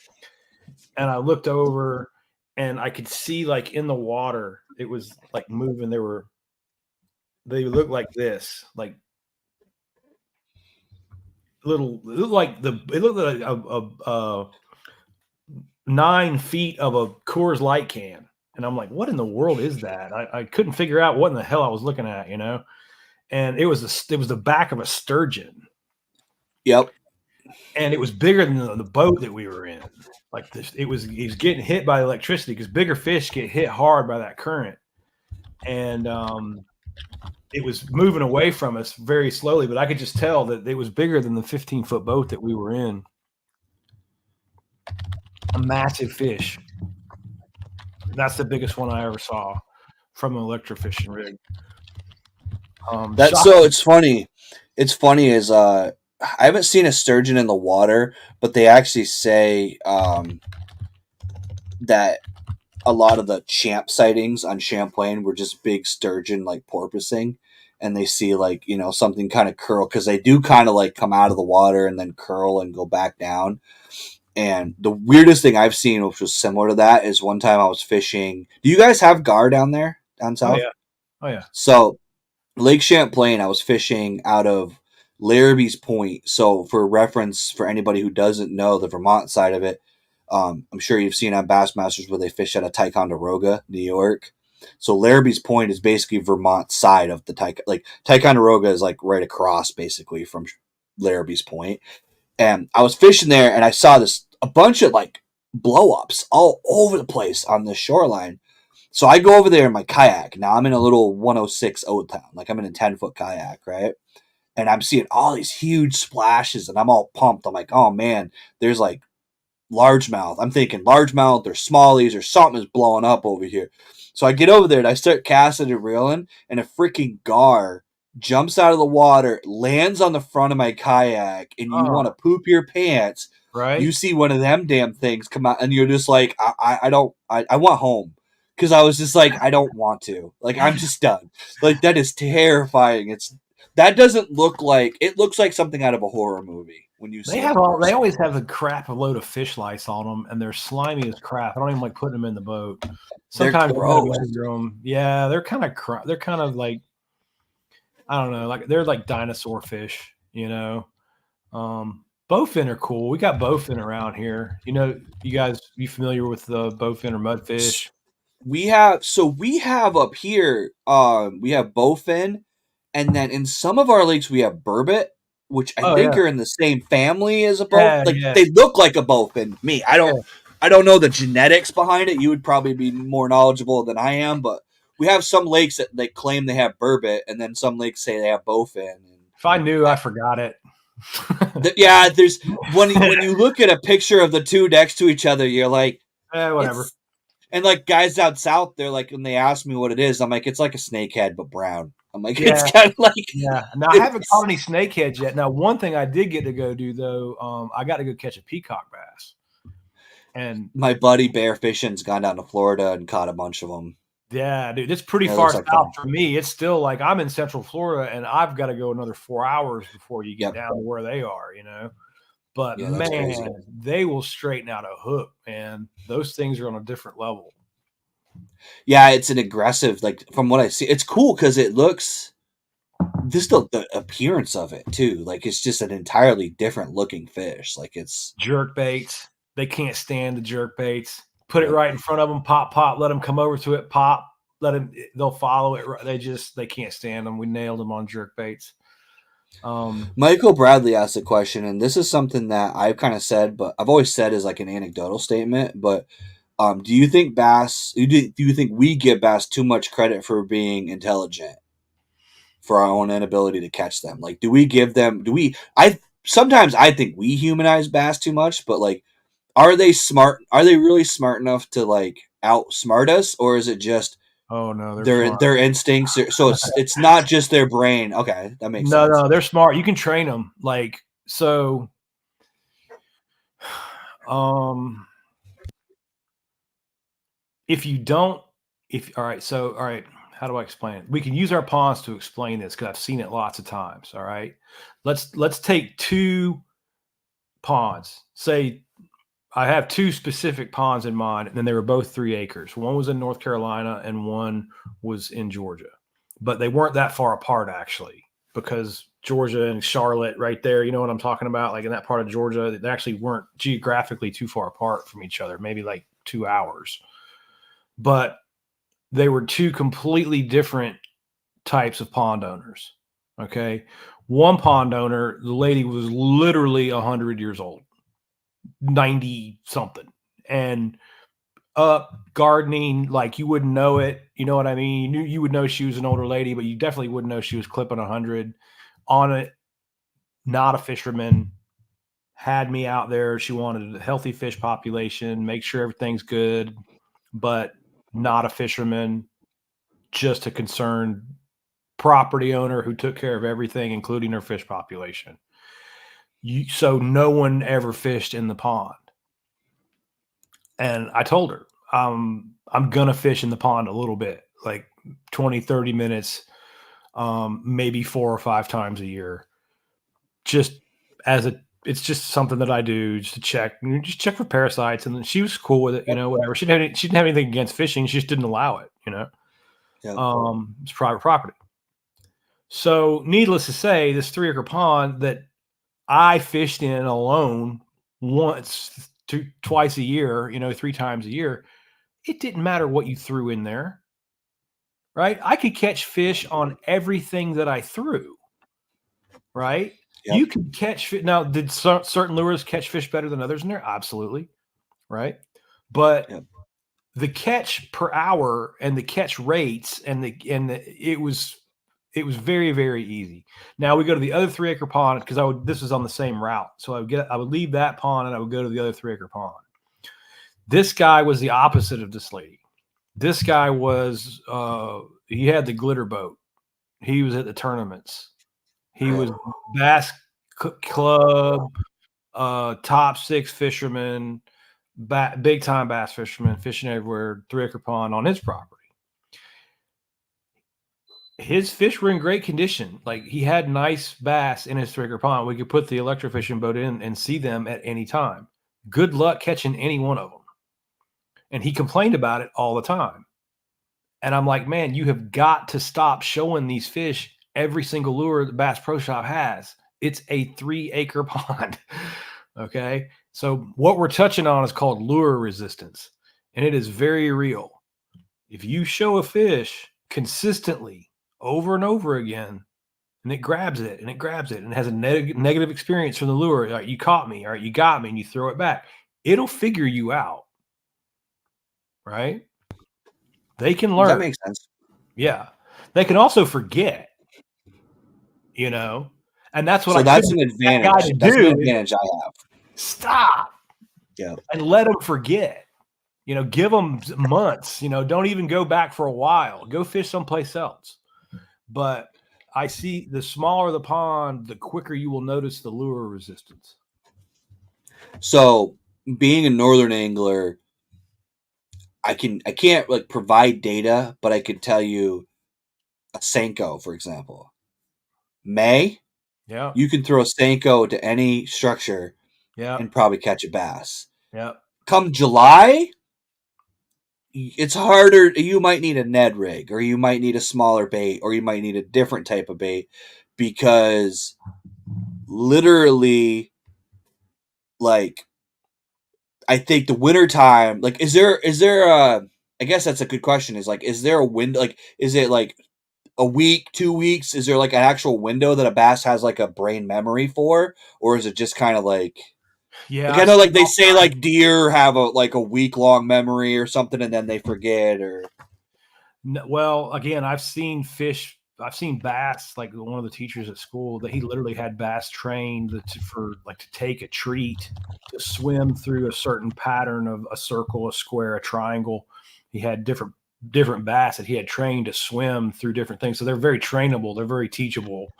S2: And I looked over and I could see like in the water, it was like moving. They looked like this, like little, it looked like a 9 feet of a Coors Light can. And I'm like, what in the world is that? I couldn't figure out what in the hell I was looking at, you know? And it was the back of a sturgeon.
S1: Yep.
S2: And it was bigger than the boat that we were in. Like this, he was getting hit by electricity because bigger fish get hit hard by that current. And it was moving away from us very slowly, but I could just tell that it was bigger than the 15-foot boat that we were in. A massive fish. That's the biggest one I ever saw from an electrofishing rig.
S1: It's funny. It's funny is I haven't seen a sturgeon in the water, but they actually say that a lot of the champ sightings on Champlain were just big sturgeon like porpoising, and they see like something kind of curl because they do kind of like come out of the water and then curl and go back down. And the weirdest thing I've seen, which was similar to that, is one time I was fishing. Do you guys have gar down there, down south?
S2: Oh yeah.
S1: So Lake Champlain, I was fishing out of Larrabee's Point. So for reference, for anybody who doesn't know the Vermont side of it, I'm sure you've seen on Bassmasters where they fish out of Ticonderoga, New York. So Larrabee's Point is basically Vermont side of the Ticonderoga is like right across basically from Larrabee's Point. And I was fishing there and I saw a bunch of like blow ups all over the place on the shoreline. So I go over there in my kayak. Now I'm in a little 106 Old Town. Like I'm in a 10-foot kayak, right? And I'm seeing all these huge splashes and I'm all pumped. I'm like, oh man, there's like largemouth. I'm thinking largemouth or smallies or something is blowing up over here. So I get over there and I start casting and reeling, and a freaking gar jumps out of the water, lands on the front of my kayak, and you want to poop your pants.
S2: Right.
S1: You see one of them damn things come out, and you're just like, I want home. Because I was just like, I don't want to. Like, I'm just done. Like, that is terrifying. That doesn't look like, it looks like something out of a horror movie. When you
S2: they always have a crap load of fish lice on them, and they're slimy as crap. I don't even like putting them in the boat. Sometimes
S1: they're gross.
S2: Yeah, they're kind of like, I don't know, like they're like dinosaur fish, you know. Bowfin are cool. We got bowfin around here. You familiar with the bowfin or mudfish?
S1: We have up here. We have bowfin, and then in some of our lakes we have burbot, which I think are in the same family as a bowfin. They look like a bowfin. I don't know the genetics behind it. You would probably be more knowledgeable than I am, but we have some lakes that they claim they have burbot, and then some lakes say they have bowfin.
S2: If I knew, I forgot it.
S1: Yeah, there's when you look at a picture of the two next to each other, you're like,
S2: whatever.
S1: And like guys out south, they're like, when they ask me what it is, I'm like, it's like a snakehead but brown. I'm like, it's kind of like,
S2: Now I haven't caught any snakeheads yet. Now, one thing I did get to go do though, I got to go catch a peacock bass. And
S1: my buddy Bear Fishing's gone down to Florida and caught a bunch of them.
S2: Yeah, dude, it's pretty far south for me. It's still like I'm in Central Florida, and I've got to go another 4 hours before you get down to where they are, you know. But man, they will straighten out a hook, and those things are on a different level.
S1: Yeah, it's an aggressive, like from what I see, it's cool because it looks just the appearance of it too. Like it's just an entirely different looking fish. Like it's
S2: jerk baits. They can't stand the jerk baits. Put it right in front of them, pop, let them come over to it, pop, they'll follow it. They can't stand them. We nailed them on jerk baits.
S1: Michael Bradley asked a question, and this is something that I've kind of said, but I've always said as like an anecdotal statement. But do you think do you think we give bass too much credit for being intelligent for our own inability to catch them? Like, sometimes I think we humanize bass too much, but like, are they smart? Are they really smart enough to like outsmart us, or is it just
S2: Oh no,
S1: their instincts? So it's not just their brain. Okay, that makes sense.
S2: No, they're smart. You can train them. Like so, Um, if you don't, if all right, so all right, how do I explain it? We can use our ponds to explain this because I've seen it lots of times. All right, let's take two ponds. Say I have two specific ponds in mind, and then they were both 3 acres. One was in North Carolina and one was in Georgia, but they weren't that far apart actually, because Georgia and Charlotte, right there, you know what I'm talking about? Like in that part of Georgia, they actually weren't geographically too far apart from each other, maybe like 2 hours. But they were two completely different types of pond owners. Okay. One pond owner, the lady was literally 100 years old, 90 something, and up gardening like you wouldn't know it. You know what I mean? You would know she was an older lady, but you definitely wouldn't know she was clipping 100 on it. Not a fisherman. Had me out there. She wanted a healthy fish population, make sure everything's good, but not a fisherman, just a concerned property owner who took care of everything, including her fish population. So no one ever fished in the pond. And I told her, I'm going to fish in the pond a little bit, like 20, 30 minutes, maybe 4 or 5 times a year. Just it's just something that I do just to just check for parasites. And then she was cool with it,
S1: Yep.
S2: whatever. She didn't have anything against fishing. She just didn't allow it.
S1: Yep.
S2: It's private property. So needless to say, this 3-acre pond that I fished in alone once, twice a year, 3 times a year, it didn't matter what you threw in there, right? I could catch fish on everything that I threw, right?
S1: Yep.
S2: You could catch fish. Now, did certain lures catch fish better than others in there? Absolutely, right? But
S1: Yep.
S2: the catch per hour and the catch rates it was very, very easy. Now we go to the other 3-acre pond because this was on the same route. So I would leave that pond and I would go to the other 3-acre pond. This guy was the opposite of this lady. This guy was he had the glitter boat. He was at the tournaments. He was bass club, top 6 fisherman, big time bass fisherman, fishing everywhere, 3-acre pond on his property. His fish were in great condition. Like he had nice bass in his 3-acre pond. We could put the electrofishing boat in and see them at any time. Good luck catching any one of them. And he complained about it all the time. And I'm like, man, you have got to stop showing these fish every single lure the Bass Pro Shop has. It's a 3-acre pond. Okay. So what we're touching on is called lure resistance. And it is very real. If you show a fish consistently over and over again, and it grabs it and it grabs it and it has a negative experience from the lure, all right, you caught me, all right, you got me, and you throw it back, it'll figure you out. Right? They can learn.
S1: That makes sense.
S2: Yeah. They can also forget, and that's what
S1: So
S2: I
S1: that's
S2: couldn't
S1: an
S2: get that guy
S1: advantage.
S2: to
S1: That's an
S2: do is
S1: advantage I have.
S2: stop
S1: Yeah.
S2: and let them forget. Give them months, don't even go back for a while. Go fish someplace else. But I see the smaller the pond, the quicker you will notice the lure resistance.
S1: So being a northern angler, I can't like provide data, but I could tell you a Senko, for example. May,
S2: Yeah.
S1: you can throw a Senko to any structure
S2: Yeah.
S1: and probably catch a bass.
S2: Yeah.
S1: Come July, it's harder. You might need a Ned rig, or you might need a smaller bait, or you might need a different type of bait, because literally, like, I think the winter time, like, is there a, I guess that's a good question, is like, is there a window, like, is it like a week, 2 weeks? Is there like an actual window that a bass has like a brain memory for, or is it just kind of like
S2: Yeah.
S1: I know like they say like deer have a week long memory or something, and then they forget, or
S2: Well, again, I've seen bass, like one of the teachers at school, that he literally had bass trained to take a treat, to swim through a certain pattern of a circle, a square, a triangle. He had different bass that he had trained to swim through different things. So they're very trainable. They're very teachable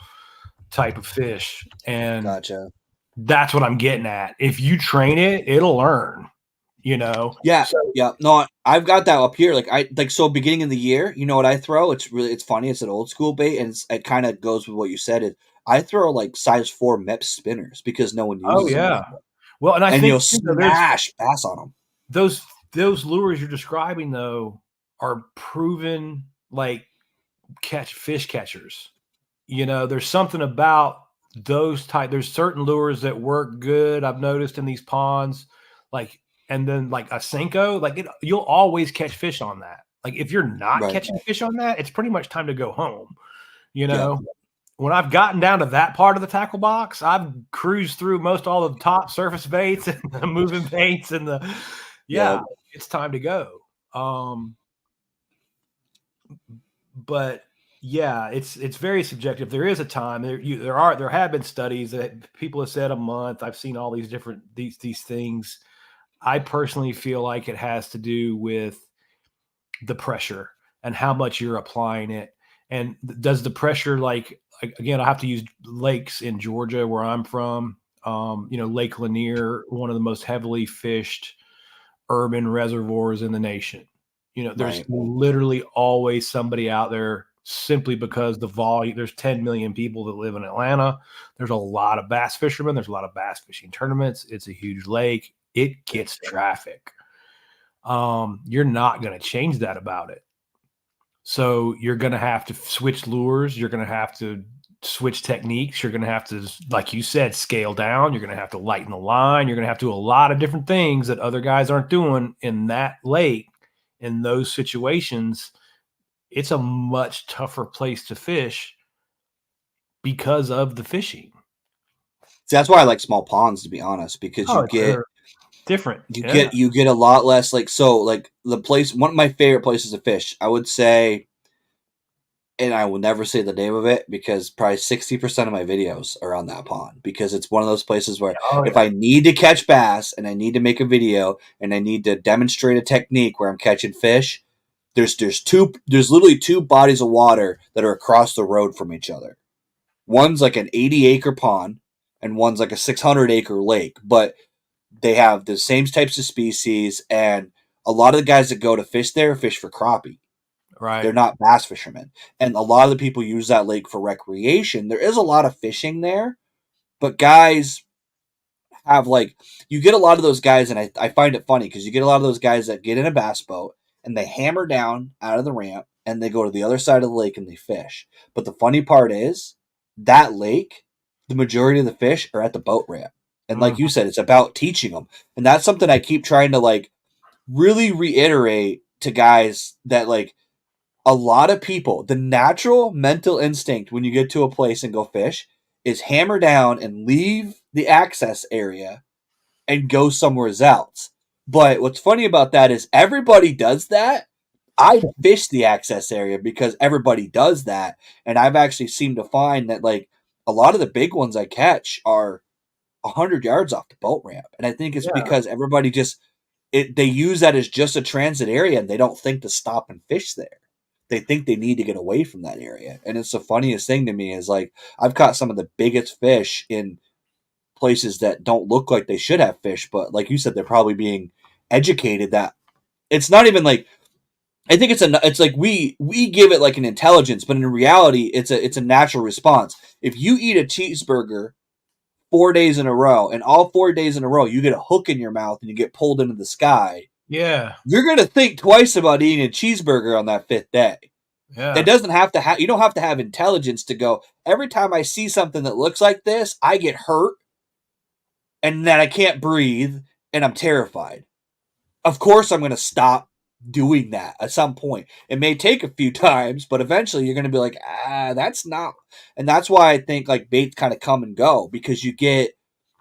S2: type of fish. And
S1: gotcha.
S2: That's what I'm getting at. If you train it, it'll learn, you know?
S1: Yeah,
S2: So,
S1: yeah. No, I've got that up here. So beginning of the year, you know what I throw? It's funny. It's an old school bait, and it kind of goes with what you said. I throw like size 4 MEP spinners because no one
S2: oh
S1: uses them
S2: yeah.
S1: anymore,
S2: Well, and I
S1: and
S2: think
S1: you'll
S2: you know, there's
S1: smash bass on them.
S2: those those lures you're describing though are proven like fish catchers. You know, there's something about those type. There's certain lures that work good. I've noticed in these ponds, like, and then like a Senko, like you'll always catch fish on that. Like if you're not
S1: Right.
S2: catching fish on that, it's pretty much time to go home. You
S1: Yep.
S2: know, when I've gotten down to that part of the tackle box, I've cruised through most all the top surface baits and the moving baits and yeah,
S1: Yep.
S2: it's time to go. But yeah, it's very subjective. There is a time there have been studies that people have said a month. I've seen all these different these things. I personally feel like it has to do with the pressure and how much you're applying it. And does the pressure again, I have to use lakes in Georgia where I'm from. You know, Lake Lanier, one of the most heavily fished urban reservoirs in the nation. You know, there's
S1: Right.
S2: literally always somebody out there simply because the volume, there's 10 million people that live in Atlanta. There's a lot of bass fishermen. There's a lot of bass fishing tournaments. It's a huge lake. It gets traffic. You're not going to change that about it. So you're going to have to switch lures. You're going to have to switch techniques. You're going to have to, like you said, scale down. You're going to have to lighten the line. You're going to have to do a lot of different things that other guys aren't doing in that lake. In those situations, it's a much tougher place to fish because of the fishing.
S1: See, that's why I like small ponds, to be honest, because
S2: Oh, they're different. Yeah.
S1: you get a lot less like the place. One of my favorite places to fish, I would say, and I will never say the name of it because probably 60% of my videos are on that pond because it's one of those places where
S2: Oh,
S1: if
S2: yeah.
S1: I need to catch bass and I need to make a video and I need to demonstrate a technique where I'm catching fish, there's literally two bodies of water that are across the road from each other. One's like an 80-acre pond and one's like a 600-acre lake, but they have the same types of species, and a lot of the guys that go to fish there fish for crappie. They're
S2: Right.
S1: not bass fishermen. And a lot of the people use that lake for recreation. There is a lot of fishing there, but guys have you get a lot of those guys, and I find it funny because you get a lot of those guys that get in a bass boat and they hammer down out of the ramp and they go to the other side of the lake and they fish. But the funny part is that lake, the majority of the fish are at the boat ramp. And like you
S2: Mhm.
S1: said, it's about teaching them. And that's something I keep trying to really reiterate to guys that a lot of people, the natural mental instinct when you get to a place and go fish is hammer down and leave the access area and go somewhere else. But what's funny about that is everybody does that. I fish the access area because everybody does that. And I've actually seemed to find that a lot of the big ones I catch are 100 yards off the boat ramp. And I think it's
S2: Yeah.
S1: because everybody they use that as just a transit area and they don't think to stop and fish there. They think they need to get away from that area. And it's the funniest thing to me is I've caught some of the biggest fish in places that don't look like they should have fish, but like you said, they're probably being educated that it's not even I think it's like we give it like an intelligence, but in reality it's a natural response. If you eat a cheeseburger 4 days in a row and all 4 days in a row you get a hook in your mouth and you get pulled into the sky,
S2: Yeah.
S1: you're gonna think twice about eating a cheeseburger on that fifth day. It
S2: Yeah.
S1: doesn't have to have you don't have to have intelligence to go, every time I see something that looks like this, I get hurt and then I can't breathe and I'm terrified. Of course I'm going to stop doing that at some point. It may take a few times, but eventually you're going to be like, that's not. And that's why I think baits kind of come and go because you get,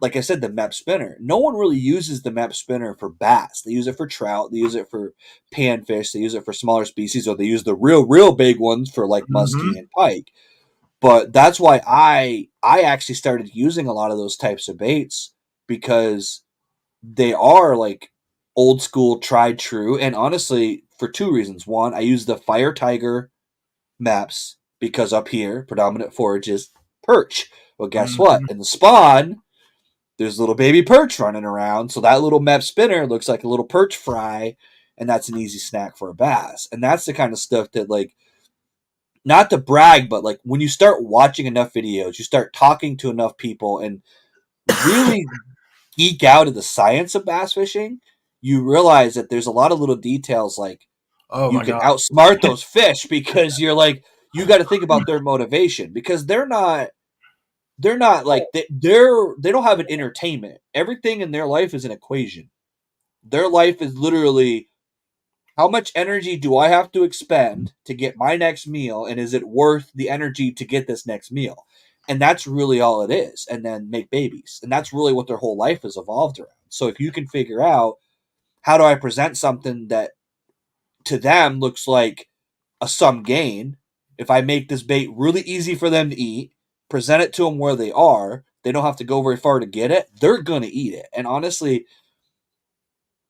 S1: like I said, the MEP spinner. No one really uses the MEP spinner for bass. They use it for trout. They use it for panfish. They use it for smaller species, or they use the real big ones for muskie
S2: Mhm.
S1: and pike. But that's why I actually started using a lot of those types of baits because they are old school, tried true, and honestly, for two reasons. One, I use the Fire Tiger maps because up here, predominant forage is perch. Well, guess what?
S2: Mhm.
S1: In the spawn, there's little baby perch running around. So that little map spinner looks like a little perch fry, and that's an easy snack for a bass. And that's the kind of stuff that, like, not to brag, but like when you start watching enough videos, you start talking to enough people and really geek out of the science of bass fishing, you realize that there's a lot of little details like
S2: Oh
S1: you
S2: my
S1: can
S2: God.
S1: outsmart those fish because you're like you got to think about their motivation because they're not like they don't have an entertainment. Everything in their life is an equation. Their life is literally how much energy do I have to expend to get my next meal, and is it worth the energy to get this next meal? And that's really all it is. And then make babies. And that's really what their whole life has evolved around. So if you can figure out how do I present something that to them looks like a sum gain, if I make this bait really easy for them to eat, present it to them where they are, they don't have to go very far to get it, they're going to eat it. And honestly,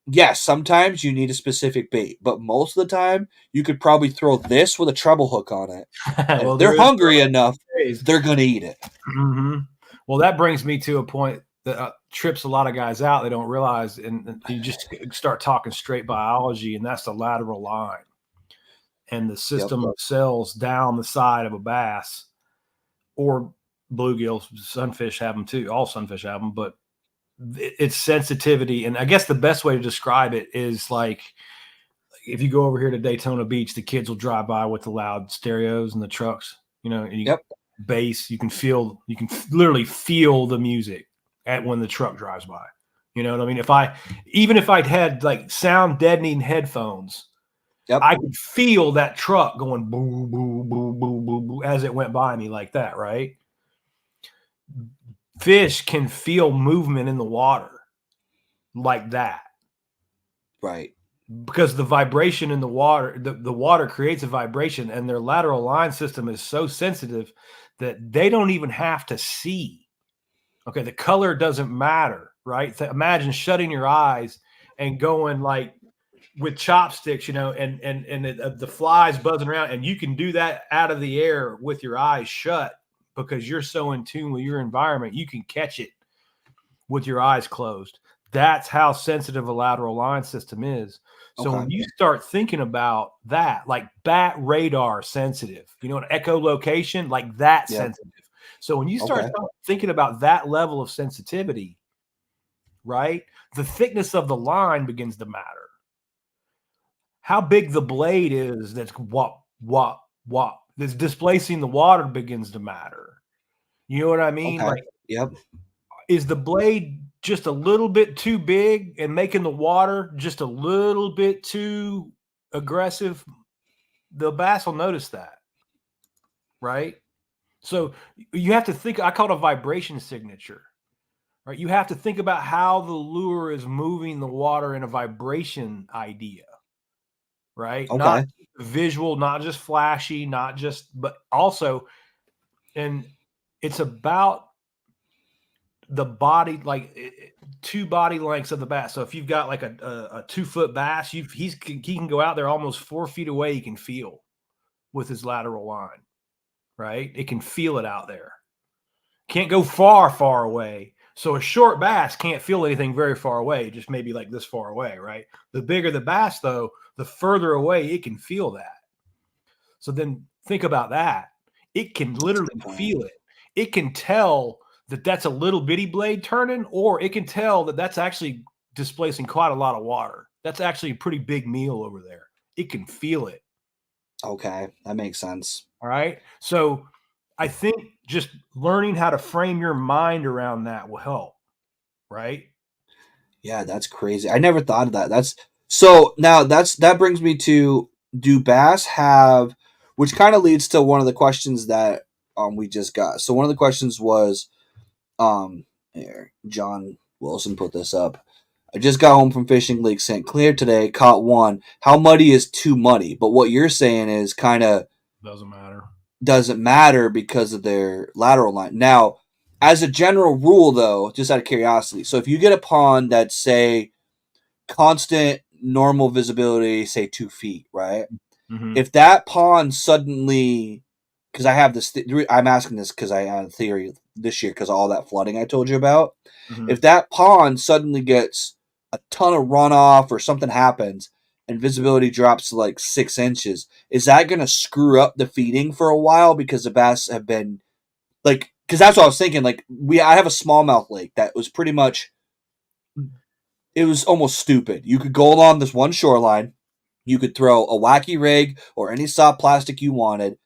S1: yes, sometimes you need a specific bait, but most of the time you could probably throw this with a treble hook on it. And if
S2: Well,
S1: they're
S2: there is
S1: hungry enough,
S2: days.
S1: they're going to eat it.
S2: Mm-hmm. Well, that brings me to a point that trips a lot of guys out. They don't realize, and you just start talking straight biology, and that's the lateral line and the
S1: Yep.
S2: system of cells down the side of a bass or bluegills. Sunfish have them too. All sunfish have them, but it's sensitivity. And I guess the best way to describe it is like if you go over here to Daytona Beach, the kids will drive by with the loud stereos and the trucks, and you
S1: Yep.
S2: bass, you can literally feel the music when the truck drives by. You know what I mean? Even if I'd had like sound deadening headphones,
S1: Yep.
S2: I could feel that truck going boo, boo, boo, boo, boo, boo as it went by me like that, right? Fish can feel movement in the water like that.
S1: Right.
S2: Because the vibration in the water, the water creates a vibration, and their lateral line system is so sensitive that they don't even have to see. Okay, the color doesn't matter, right? Imagine shutting your eyes and going like with chopsticks, and the flies buzzing around, and you can do that out of the air with your eyes shut because you're so in tune with your environment. You can catch it with your eyes closed. That's how sensitive a lateral line system is. So
S1: Okay.
S2: when you start thinking about that, like bat radar sensitive, an echolocation, like that
S1: Yep.
S2: sensitive. So when you start
S1: Okay.
S2: thinking about that level of sensitivity, right, the thickness of the line begins to matter. How big the blade is that's that's displacing the water begins to matter. You know what I mean?
S1: Okay.
S2: Like,
S1: Yep.
S2: is the blade just a little bit too big and making the water just a little bit too aggressive? The bass will notice that, right? So you have to think, I call it a vibration signature, right? You have to think about how the lure is moving the water in a vibration idea, right? Not
S1: Okay.
S2: visual, not just flashy, but also, and it's about the body, like two body lengths of the bass. So if you've got like a 2-foot bass, he can go out there almost 4 feet away. He can feel with his lateral line, right? It can feel it out there. Can't go far away. So a short bass can't feel anything very far away, just maybe like this far away, right? The bigger the bass, though, the further away it can feel that. So then think about that. It can literally feel it. It can tell that that's a little bitty blade turning, or it can tell that that's actually displacing quite a lot of water. That's actually a pretty big meal over there. It can feel it.
S1: Okay. That makes sense.
S2: All right. So I think just learning how to frame your mind around that will help. Right.
S1: Yeah, that's crazy. I never thought of that. That's so now that brings me to do bass have which kind of leads to one of the questions that we just got. So one of the questions was here, John Wilson put this up. I just got home from fishing Lake St. Clair today, caught one. How muddy is too muddy? But what you're saying is kind of
S2: Doesn't matter.
S1: doesn't matter because of their lateral line. Now, as a general rule though, just out of curiosity, so if you get a pond that's say constant normal visibility, say 2 feet, right?
S2: Mm-hmm.
S1: If that pond suddenly because I have this. I'm asking this because I had a theory this year because of all that flooding I told you about.
S2: Mhm.
S1: If that pond suddenly gets a ton of runoff or something happens and visibility drops to like 6 inches, is that going to screw up the feeding for a while because the bass have been like? Because that's what I was thinking. Like I have a smallmouth lake that was pretty much. It was almost stupid. You could go along this one shoreline. You could throw a wacky rig or any soft plastic you wanted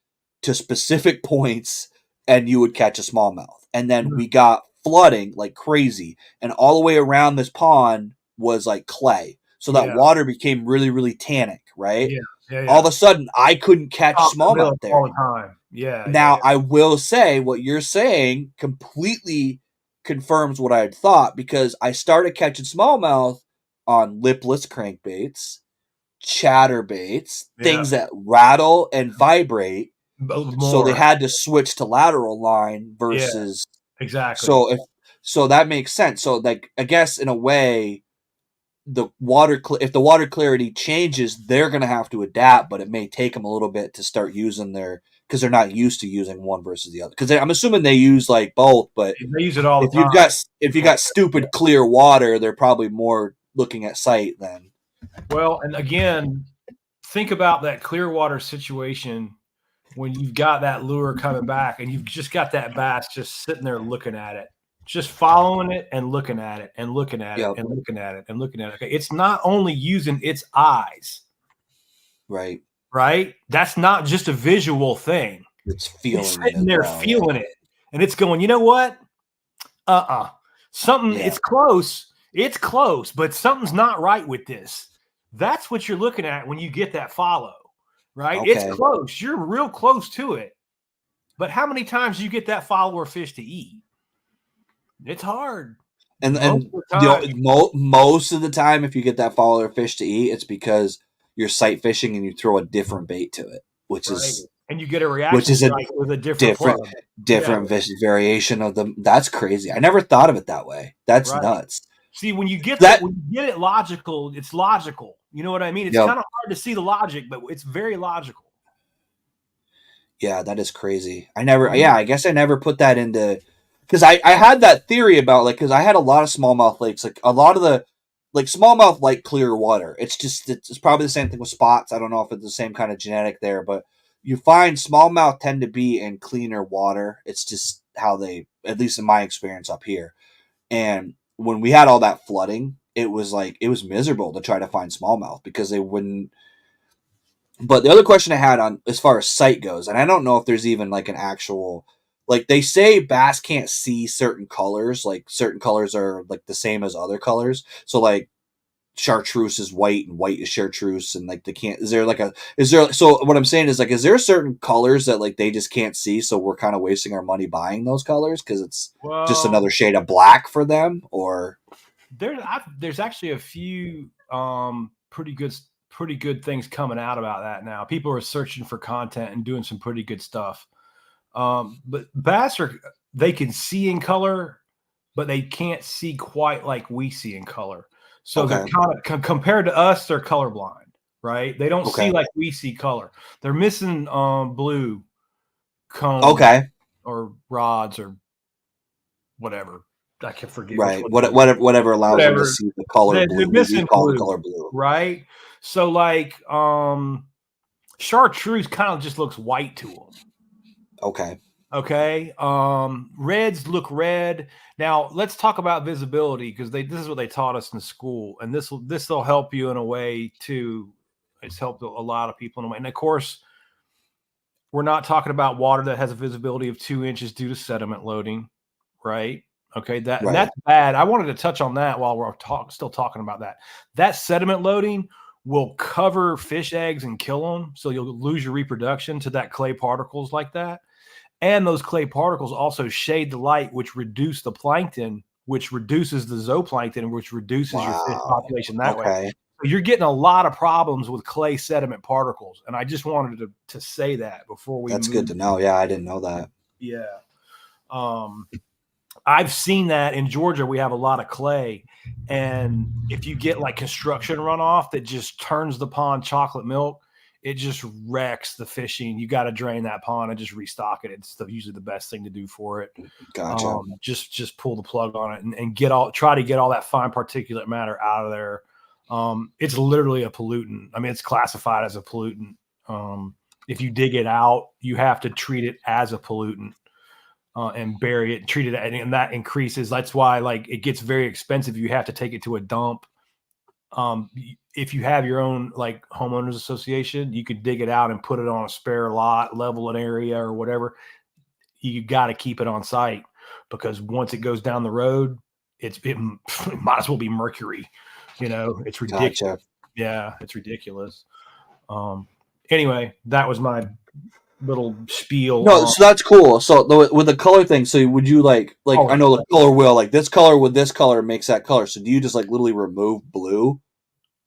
S1: to specific points, and you would catch a smallmouth. And then
S2: Mhm.
S1: we got flooding like crazy, and all the way around this pond was like clay. So that
S2: Yeah,
S1: water became really, really tannic, right?
S2: yeah, yeah,
S1: All of
S2: yeah.
S1: a sudden, I couldn't catch
S2: Chocolate
S1: smallmouth
S2: milk
S1: there
S2: all the
S1: anymore.
S2: time. Yeah, yeah,
S1: Now,
S2: yeah.
S1: I will say what you're saying completely confirms what I had thought because I started catching smallmouth on lipless crankbaits, chatterbaits,
S2: Yeah.
S1: things that rattle and vibrate. So they
S2: More.
S1: had to switch to lateral line
S2: Yeah,
S1: versus
S2: exactly.
S1: so if so that makes sense. So like I guess in a way if the water clarity changes, they're going to have to adapt, but it may take them a little bit to start using their because they're not used to using one versus the other. Because I'm assuming they use like both, but
S2: They use it all
S1: if
S2: the time.
S1: you got stupid clear water, they're probably more looking at sight then.
S2: Well, and again, think about that Clearwater situation when you've got that lure coming back and you've just got that bass just sitting there looking at it, just following it and looking at it and looking at it
S1: Yep.
S2: and looking at it and looking at it. Okay, it's not only using its eyes,
S1: Right.
S2: right? That's not just a visual thing.
S1: It's
S2: It's
S1: feeling it
S2: sitting
S1: as
S2: there
S1: well. Yeah.
S2: feeling it, and it's going, you know what? Something.
S1: Yeah.
S2: It's close, but something's not right with this. That's what you're looking at when you get that follow, right? It's
S1: Okay.
S2: close. You're real close to it. But how many times do you get that follower fish to eat? It's hard. Most
S1: And
S2: of the time,
S1: most of the time, if you get that follower fish to eat, it's because you're sight fishing and you throw a different bait to it,
S2: right? And you get a
S1: which
S2: reaction
S1: is a
S2: strike with a different
S1: different
S2: plug. Yeah,
S1: different variation of them. That's crazy. I never thought of it that way. That's
S2: right.
S1: nuts.
S2: See, when you get
S1: That
S2: when you get it logical, it's logical. You know what I mean? It's
S1: Yep.
S2: kind of hard to see the logic, but it's very logical.
S1: Yeah, that is crazy. I never.
S2: Mhm.
S1: Yeah, I guess I never put that into because I had that theory about like because I had a lot of smallmouth lakes, like a lot of the like smallmouth like clear water. It's probably the same thing with spots. I don't know if it's the same kind of genetic there, but you find smallmouth tend to be in cleaner water. It's just how they, at least in my experience up here. And when we had all that flooding, it was like it was miserable to try to find smallmouth because they wouldn't. But the other question I had on as far as sight goes, and I don't know if there's even like an actual like they say bass can't see certain colors, like certain colors are like the same as other colors. So like chartreuse is white and white is chartreuse and like they can't is there so what I'm saying is like is there certain colors that like they just can't see so we're kind of wasting our money buying those colors because it's just
S2: Well,
S1: another shade of black for them or
S2: there's actually a few pretty good things coming out about that now. People are searching for content and doing some pretty good stuff. But bass are they can see in color, but they can't see quite like we see in color. So they're
S1: okay
S2: kind of compared to us, they're colorblind, right? They don't see
S1: okay
S2: like we see color. They're missing blue cones
S1: okay
S2: or rods or whatever. I can forget which
S1: right
S2: one it is.
S1: whatever allows them to
S2: Whatever.
S1: see the color
S2: They're
S1: blue we
S2: missing
S1: call the
S2: blue,
S1: color blue
S2: right? So like chartreuse kind of just looks white to them.
S1: okay
S2: Okay. Reds look red. Now let's talk about visibility because this is what they taught us in school, and this will help you in a way too. It's helped a lot of people in a way. And of course, we're not talking about water that has a visibility of 2 inches due to sediment loading, right? Okay,
S1: right
S2: that's bad. I wanted to touch on that while we're still talking about that. That sediment loading will cover fish eggs and kill them, so you'll lose your reproduction to that clay particles like that. And those clay particles also shade the light, which reduce the plankton, which reduces the zooplankton, which reduces your fish
S1: wow
S2: population that way.
S1: okay
S2: So you're getting a lot of problems with clay sediment particles. And I just wanted to say that before we
S1: that's good
S2: move.
S1: to know yeah I didn't know that
S2: Yeah. I've seen that in Georgia. We have a lot of clay. And if you get like construction runoff that just turns the pond chocolate milk, it just wrecks the fishing. You got to drain that pond and just restock it. It's usually the best thing to do for it.
S1: Gotcha.
S2: Just pull the plug on it and try to get all that fine particulate matter out of there. It's literally a pollutant. I mean, it's classified as a pollutant. If you dig it out, you have to treat it as a pollutant and bury it, treat it, and that increases. That's why like it gets very expensive. You have to take it to a dump. If you have your own like homeowners association, you could dig it out and put it on a spare lot, level an area or whatever. You got to keep it on site because once it goes down the road, it might as well be mercury. You know, it's ridiculous.
S1: Gotcha.
S2: Yeah, it's ridiculous. Anyway, that was my little spiel.
S1: No, so that's cool. So with the color thing, so would you like I know the color wheel, like this color with this color makes that color. So do you just like literally remove blue?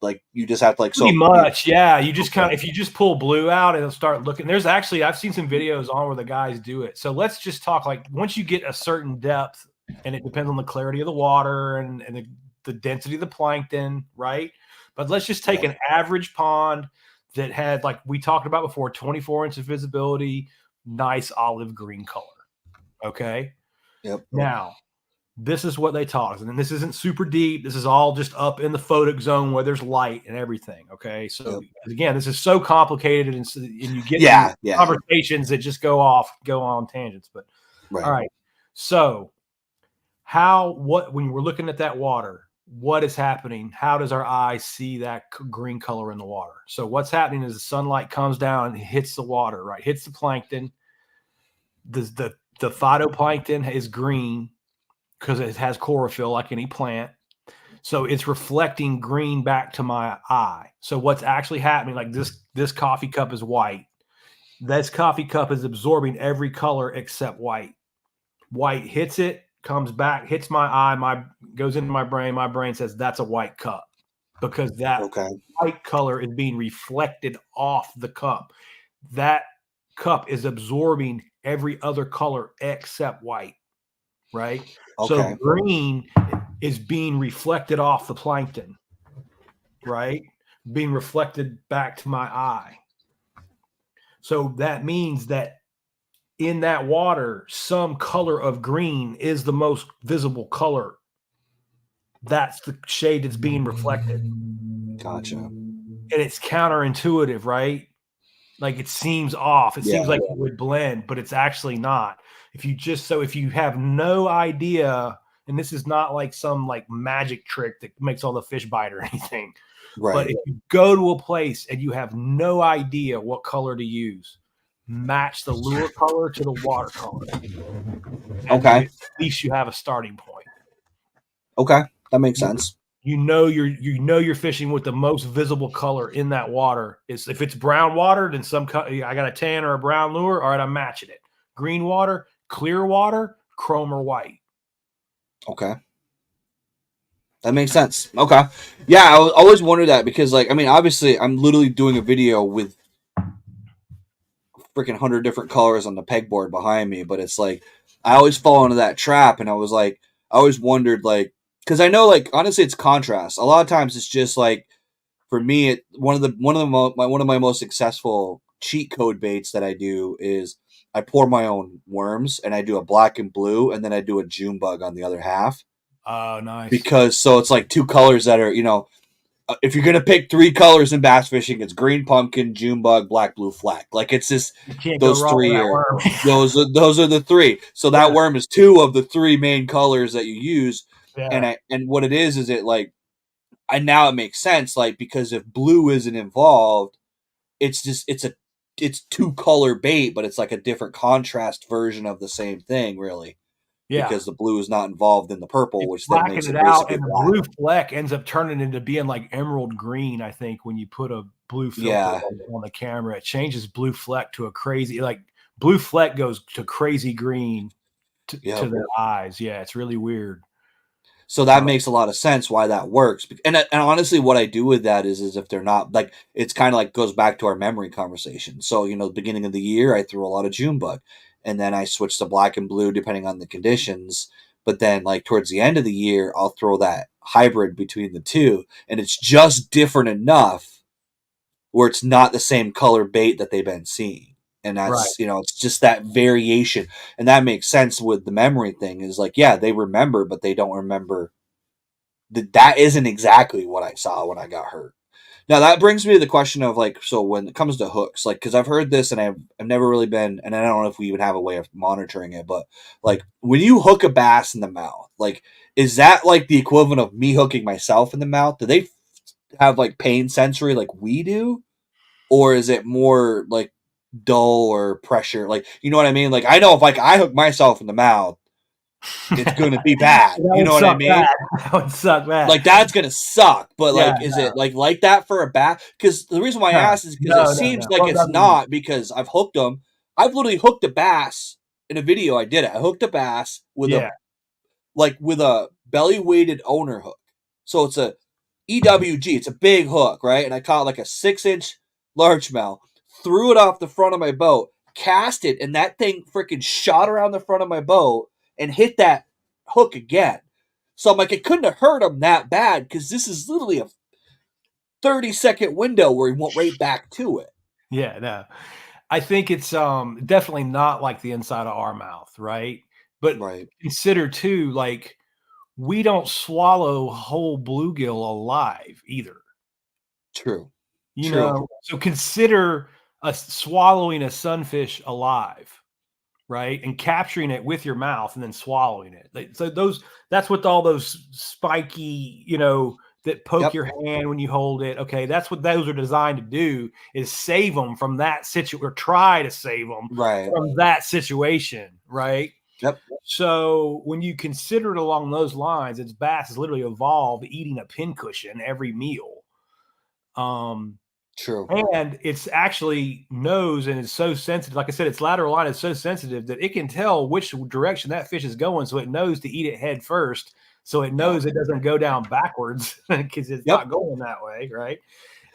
S1: Like you just have to like
S2: pretty much, yeah. You just kind of if you just pull blue out and start looking. There's actually I've seen some videos on where the guys do it. So let's just talk like once you get a certain depth, and it depends on the clarity of the water and the density of the plankton, right? But let's just take an average pond that had, like we talked about before, 24 inches visibility, nice olive green color. Okay.
S1: Yep.
S2: Now, this is what they taught us. And this isn't super deep. This is all just up in the photic zone where there's light and everything. Okay. So again, this is so complicated and you get conversations that just go on tangents. But all right. So when we're looking at that water, what is happening? How does our eye see that green color in the water? So what's happening is the sunlight comes down and hits the water, right? Hits the plankton. The phytoplankton is green because it has chlorophyll like any plant. So it's reflecting green back to my eye. So what's actually happening, like this coffee cup is white. This coffee cup is absorbing every color except white. White hits it, comes back, hits my eye, goes into my brain. My brain says that's a white cup because that white color is being reflected off the cup. That cup is absorbing every other color except white, right? So green is being reflected off the plankton, right? Being reflected back to my eye. So that means that in that water, some color of green is the most visible color. That's the shade that's being reflected.
S1: Gotcha.
S2: And it's counterintuitive, right? Like it seems off. It seems like it would blend, but it's actually not. If you have no idea, and this is not like some like magic trick that makes all the fish bite or anything. Right. But if you go to a place and you have no idea what color to use, match the lure color to the water color. At least you have a starting point.
S1: Okay, that makes sense.
S2: You know you're fishing with the most visible color in that water. If it's brown water, then I got a tan or a brown lure. All right, I'm matching it. Green water, clear water, chrome or white. Okay.
S1: That makes sense. Okay. Yeah, I always wondered that because, like, I mean, obviously, I'm literally doing a video with freaking 100 different colors on the pegboard behind me, but it's like I always fall into that trap, and I always wondered, like, because I know, like, honestly, it's contrast. A lot of times, it's just like, for me, one of my most successful cheat code baits that I do is I pour my own worms, and I do a black and blue, and then I do a June bug on the other half.
S2: Oh, nice.
S1: Because so it's like two colors that are, if you're gonna pick three colors in bass fishing, it's green pumpkin, June bug, black blue flag. Like it's just those three are those are the three. So that worm is two of the three main colors that you use. Yeah. And what it is it like now it makes sense, like, because if blue isn't involved, it's two color bait, but it's like a different contrast version of the same thing, really. Yeah. Because the blue is not involved in the purple, which then makes it out,
S2: and the blue fleck ends up turning into being like emerald green. I think when you put a blue filter on the camera, it changes blue fleck to a crazy, like blue fleck goes to crazy green to the eyes. Yeah, it's really weird.
S1: So that makes a lot of sense why that works. And honestly, what I do with that is if they're not, like, it's kind of like goes back to our memory conversation. So, the beginning of the year, I threw a lot of June bug. And then I switched to black and blue depending on the conditions. But then, like, towards the end of the year, I'll throw that hybrid between the two. And it's just different enough where it's not the same color bait that they've been seeing. And
S2: Right.
S1: that's, it's just that variation. And that makes sense with the memory thing is like, yeah, they remember, but they don't remember that isn't exactly what I saw when I got hurt. Now that brings me to the question of like, so when it comes to hooks, like, because I've heard this and I've never really been, and I don't know if we even have a way of monitoring it, but like when you hook a bass in the mouth, like, is that like the equivalent of me hooking myself in the mouth? Do they have like pain sensory like we do, or is it more like dull or pressure? Like, you know what I mean? Like, I know if like I hook myself in the mouth, it's going to be bad.
S2: That
S1: You
S2: would
S1: know what I
S2: suck
S1: mean?
S2: bad. That would suck bad.
S1: Like that's gonna suck, but
S2: Yeah,
S1: like, is it like that for a bat? Because the reason why I
S2: no,
S1: ask is because it
S2: no, no,
S1: seems
S2: no.
S1: like
S2: Well,
S1: it's
S2: nothing.
S1: not. Because I've hooked them. I've literally hooked a bass in a video. I did it. I hooked a bass with
S2: Yeah,
S1: a belly weighted owner hook. So it's a EWG. It's a big hook, right? And I caught like a 6-inch largemouth. Threw it off the front of my boat, cast it, and that thing freaking shot around the front of my boat and hit that hook again. So I'm like, it couldn't have hurt him that bad because this is literally a 30-second window where he went right back to it.
S2: yeah, no. I think it's definitely not like the inside of our mouth, right? But
S1: Right.
S2: consider too, like we don't swallow whole bluegill alive either.
S1: True.
S2: You
S1: True.
S2: know, so consider us swallowing a sunfish alive, right? And capturing it with your mouth and then swallowing it. So that's what all those spiky, that poke
S1: Yep.
S2: your hand when you hold it. Okay, that's what those are designed to do, is save them from that situation, or try to save them
S1: Right.
S2: from that situation, right?
S1: Yep.
S2: So when you consider it along those lines, its bass has literally evolved eating a pincushion every meal.
S1: True.
S2: And it's actually knows, and it's so sensitive. Like I said, its lateral line is so sensitive that it can tell which direction that fish is going. So it knows to eat it head first. So it knows
S1: Yep.
S2: it doesn't go down backwards because it's
S1: Yep.
S2: not going that way. Right.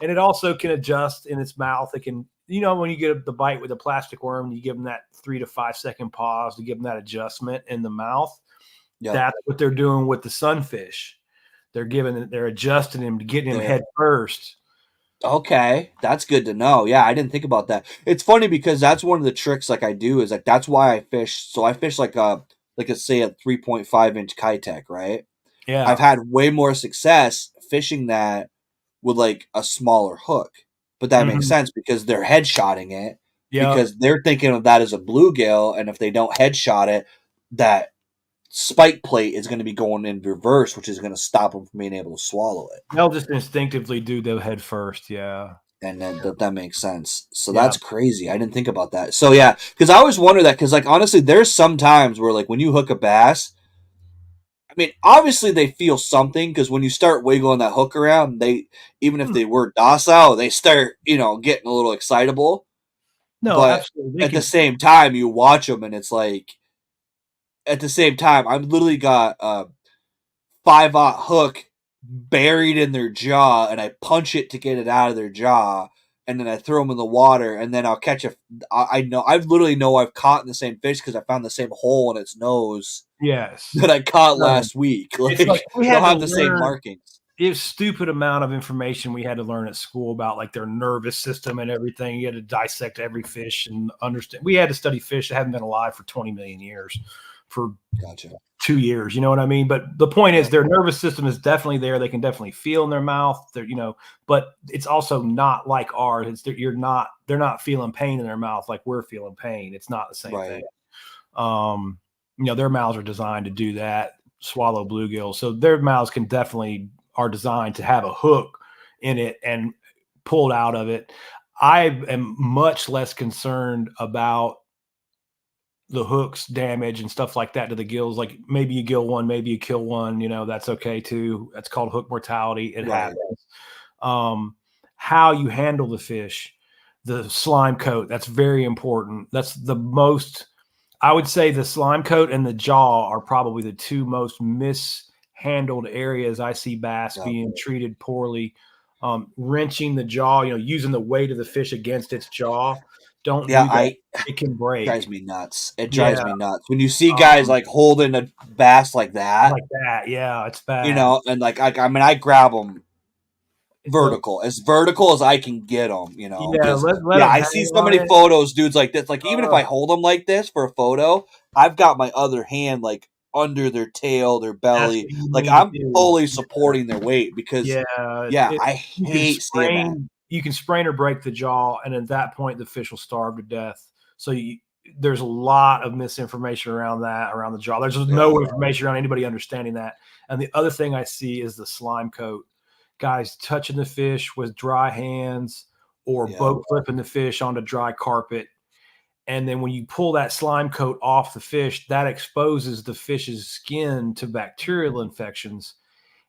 S2: And it also can adjust in its mouth. It can, when you get the bite with a plastic worm, you give them that 3 to 5 second pause to give them that adjustment in the mouth.
S1: Yep.
S2: That's what they're doing with the sunfish. They're adjusting him to getting him head first.
S1: Okay, that's good to know. Yeah, I didn't think about that. It's funny because that's one of the tricks like I do is like that's why I fish. So I fish like a say a 3.5-inch Kitech, right? I've
S2: Yeah.
S1: had way more success fishing that with like a smaller hook. But that makes
S2: Mhm.
S1: sense because they're headshotting it
S2: Yeah.
S1: because they're thinking of that as a bluegill, and if they don't headshot it, that spike plate is going to be going in reverse, which is going to stop them from being able to swallow it.
S2: They'll just instinctively do the head first. Yeah.
S1: And then that makes sense. So
S2: Yeah.
S1: that's crazy. I didn't think about that. So yeah, because I always wonder that because like honestly, there's some times where like when you hook a bass, I mean obviously they feel something because when you start wiggling that hook around, they even if
S2: Hmm.
S1: they were docile, they start getting a little excitable.
S2: No,
S1: But
S2: absolutely. They
S1: at the
S2: can.
S1: same time, you watch them and it's like at the same time, I've literally got a 5/0 hook buried in their jaw, and I punch it to get it out of their jaw, and then I throw them in the water, and then I'll catch a. I know I've literally know I've caught in the same fish because I found the same hole in its nose
S2: Yes.
S1: that I caught
S2: No.
S1: last week.
S2: It's like
S1: Like
S2: we
S1: they'll
S2: had to
S1: have the same
S2: learn.
S1: markings.
S2: It was stupid amount of information we had to learn at school about like their nervous system and everything. You had to dissect every fish and understand. We had to study fish that haven't been alive for 20 million years for
S1: Gotcha.
S2: 2 years. You know what I mean? But the point is
S1: Yep.
S2: their nervous system is definitely there. They can definitely feel in their mouth. But it's also not like ours. They're not feeling pain in their mouth like we're feeling pain. It's not the same
S1: Right.
S2: thing. Their mouths are designed to do that, swallow bluegill. So their mouths are designed to have a hook in it and pulled out of it. I am much less concerned about the hooks damage and stuff like that to the gills. Like maybe you gill one, maybe you kill one, that's okay too. That's called hook mortality. It
S1: Right.
S2: happens. How you handle the fish, the slime coat, that's very important. That's the most, I would say the slime coat and the jaw are probably the two most mishandled areas I see bass
S1: Yep.
S2: being treated poorly. Wrenching the jaw, using the weight of the fish against its jaw. Don't do that. It can break.
S1: Drives me nuts. It drives
S2: Yeah.
S1: me nuts when you see guys like holding a bass like that.
S2: Like that. Yeah, it's bad.
S1: And like I mean I grab them vertical as I can get them, you know,
S2: Yeah,
S1: because
S2: let
S1: yeah,
S2: them
S1: I
S2: hang
S1: see so
S2: on
S1: many
S2: it.
S1: photos, dudes like this. Like even if I hold them like this for a photo, I've got my other hand like under their tail, their
S2: That's
S1: belly.
S2: what you
S1: Like
S2: need to
S1: I'm
S2: do.
S1: fully supporting their weight because
S2: Yeah,
S1: yeah, I hate seeing that.
S2: you can sprain or break the jaw, and at that point, the fish will starve to death. So there's a lot of misinformation around that, around the jaw. There's
S1: Yeah,
S2: no information around anybody understanding that. And the other thing I see is the slime coat. Guys touching the fish with dry hands or
S1: yeah,
S2: boat flipping the fish onto dry carpet. And then when you pull that slime coat off the fish, that exposes the fish's skin to bacterial infections.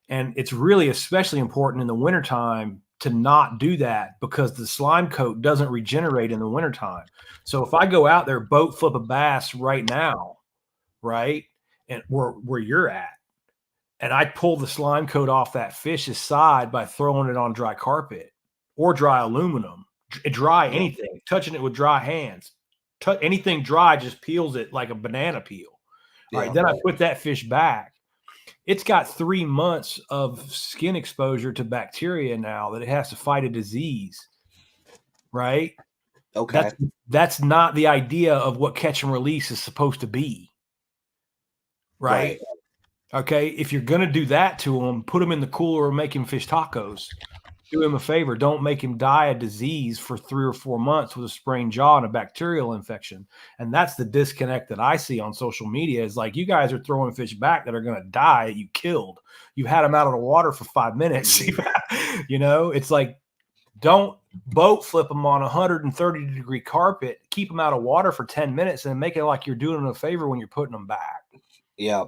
S2: And it's really especially important in the wintertime to not do that because the slime coat doesn't regenerate in the wintertime. So if I go out there, boat flip a bass right now, right, and where you're at, and I pull the slime coat off that fish's side by throwing it on dry carpet or dry aluminum, dry
S1: yeah,
S2: anything, touching it with dry hands, anything dry just peels it like a banana peel. All right,
S1: yeah,
S2: then I put that fish back. It's got 3 months of skin exposure to bacteria now that it has to fight a disease, right?
S1: okay,
S2: That's that's not the idea of what catch and release is supposed to be, right?
S1: right,
S2: Okay, if you're gonna do that to him, put him in the cooler and make him fish tacos. Do him a favor. Don't make him die of disease for 3 or 4 months with a sprained jaw and a bacterial infection. And that's the disconnect that I see on social media is like, you guys are throwing fish back that are going to die that you killed. You had them out of the water for 5 minutes. You know, it's like, don't boat flip them on 130-degree carpet, keep them out of water for 10 minutes and make it like you're doing them a favor when you're putting them back.
S1: yeah.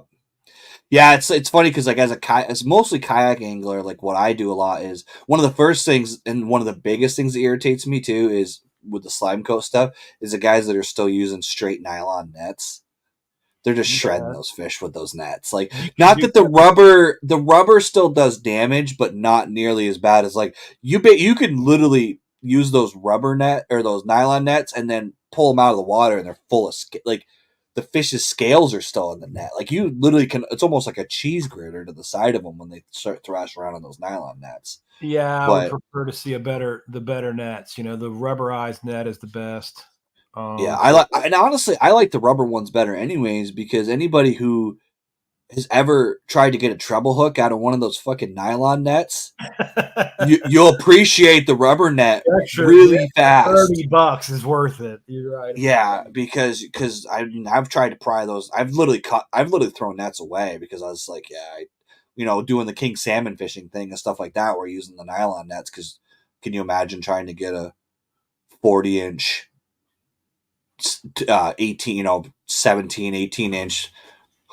S1: Yeah, it's funny because like as mostly kayak angler, like what I do a lot is one of the first things and one of the biggest things that irritates me too is with the slime coat stuff is the guys that are still using straight nylon nets. They're just shredding
S2: Yeah.
S1: those fish with those nets. Like
S2: You can
S1: not
S2: do
S1: that the rubber still does damage, but not nearly as bad as like you can literally use those rubber net or those nylon nets and then pull them out of the water and they're full of like the fish's scales are still in the net. Like you literally can. It's almost like a cheese grater to the side of them when they start thrash around on those nylon nets.
S2: Yeah, I would
S1: But
S2: prefer to see the better nets. You know, the rubberized net is the best.
S1: yeah, I
S2: For
S1: like and honestly I like the rubber ones better anyways because anybody who has ever tried to get a treble hook out of one of those fucking nylon nets, you'll appreciate the rubber net
S2: the
S1: really
S2: extra
S1: fast.
S2: $30 is worth it. You're right about
S1: Yeah, because I've tried to pry those. I've literally thrown nets away because I was like, yeah, doing the king salmon fishing thing and stuff like that. We're using the nylon nets because can you imagine trying to get a 40-inch, 18, 17, 18-inch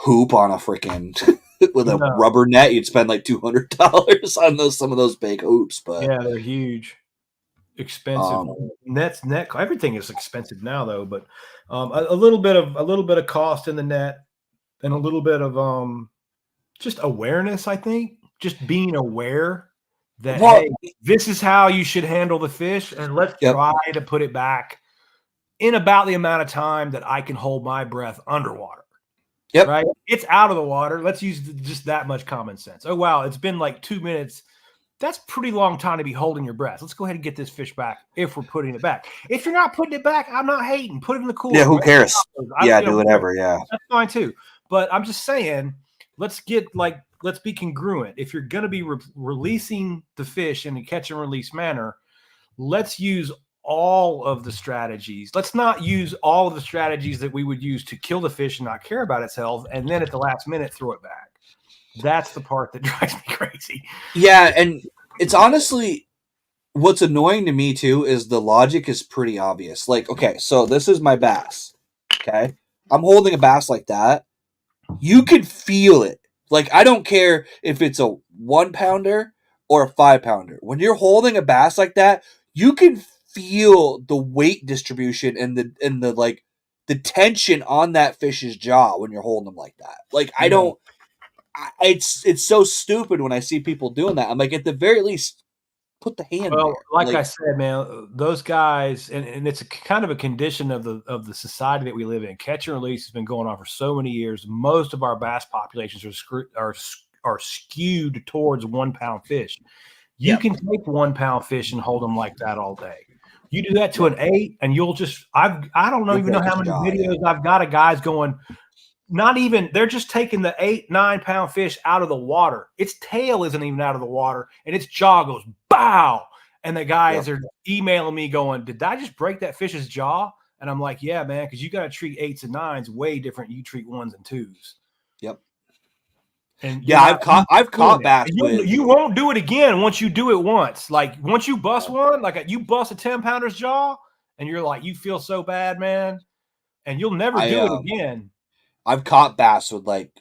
S1: hoop on a freaking with
S2: that.
S1: a
S2: No,
S1: rubber net? You'd spend like $200 on some of those big hoops, but
S2: yeah, they're huge, expensive.
S1: um,
S2: Net, everything is expensive now though, but a little bit of cost in the net and a little bit of just awareness. I think just being aware that
S1: well,
S2: hey, this is how you should handle the fish, and let's
S1: yep,
S2: try to put it back in about the amount of time that I can hold my breath underwater.
S1: yep,
S2: Right? It's out of the water. Let's use just that much common sense. Oh, wow. It's been like 2 minutes. That's pretty long time to be holding your breath. Let's go ahead and get this fish back if we're putting it back. If you're not putting it back, I'm not hating. Put it in the
S1: yeah.
S2: cooler.
S1: Who cares?
S2: I don't,
S1: Yeah, do whatever. Yeah,
S2: that's fine too. But I'm just saying, let's be congruent. If you're going to be releasing the fish in a catch and release manner, let's use all of the strategies. Let's not use all of the strategies that we would use to kill the fish and not care about its health, and then at the last minute throw it back. That's the part that drives me crazy.
S1: yeah, and it's honestly what's annoying to me too is the logic is pretty obvious. Like, okay, so this is my bass. Okay, I'm holding a bass like that. You can feel it. Like, I don't care if it's a 1 pounder or a 5 pounder. When you're holding a bass like that, you can feel the weight distribution and the like the tension on that fish's jaw when you're holding them like that. Like, I
S2: Yeah.
S1: don't. It's so stupid when I see people doing that. I'm like, at the very least, put the hand
S2: Well,
S1: there.
S2: like I
S1: Like,
S2: said, man, those guys, and it's a kind of a condition of the society that we live in. Catch and release has been going on for so many years. Most of our bass populations are skewed towards 1 pound fish. You can take 1 pound fish and hold them like that all day. You do that to
S1: Yep.
S2: an 8, and you'll just I don't know
S1: You'll
S2: even know
S1: break
S2: how
S1: his
S2: many
S1: jaw. Yeah.
S2: videos I've got of guys going. Not even they're just taking the 8-9 pound fish out of the water. Its tail isn't even out of the water, and its jaw goes bow. And the guys
S1: Yep.
S2: are emailing me going, "Did I just break that fish's jaw?" And I'm like, "Yeah, man, because you got to treat 8s and 9s way different. You treat 1s and 2s,
S1: Yep.
S2: and you're
S1: Yeah,
S2: not
S1: I've
S2: doing
S1: caught
S2: it.
S1: bass
S2: And
S1: with.
S2: you won't do it again once you do it once. Like once you bust
S1: Yeah.
S2: one, you bust a 10-pounder's jaw, and you're like, you feel so bad, man, and you'll never
S1: I
S2: do it again."
S1: I've caught bass with like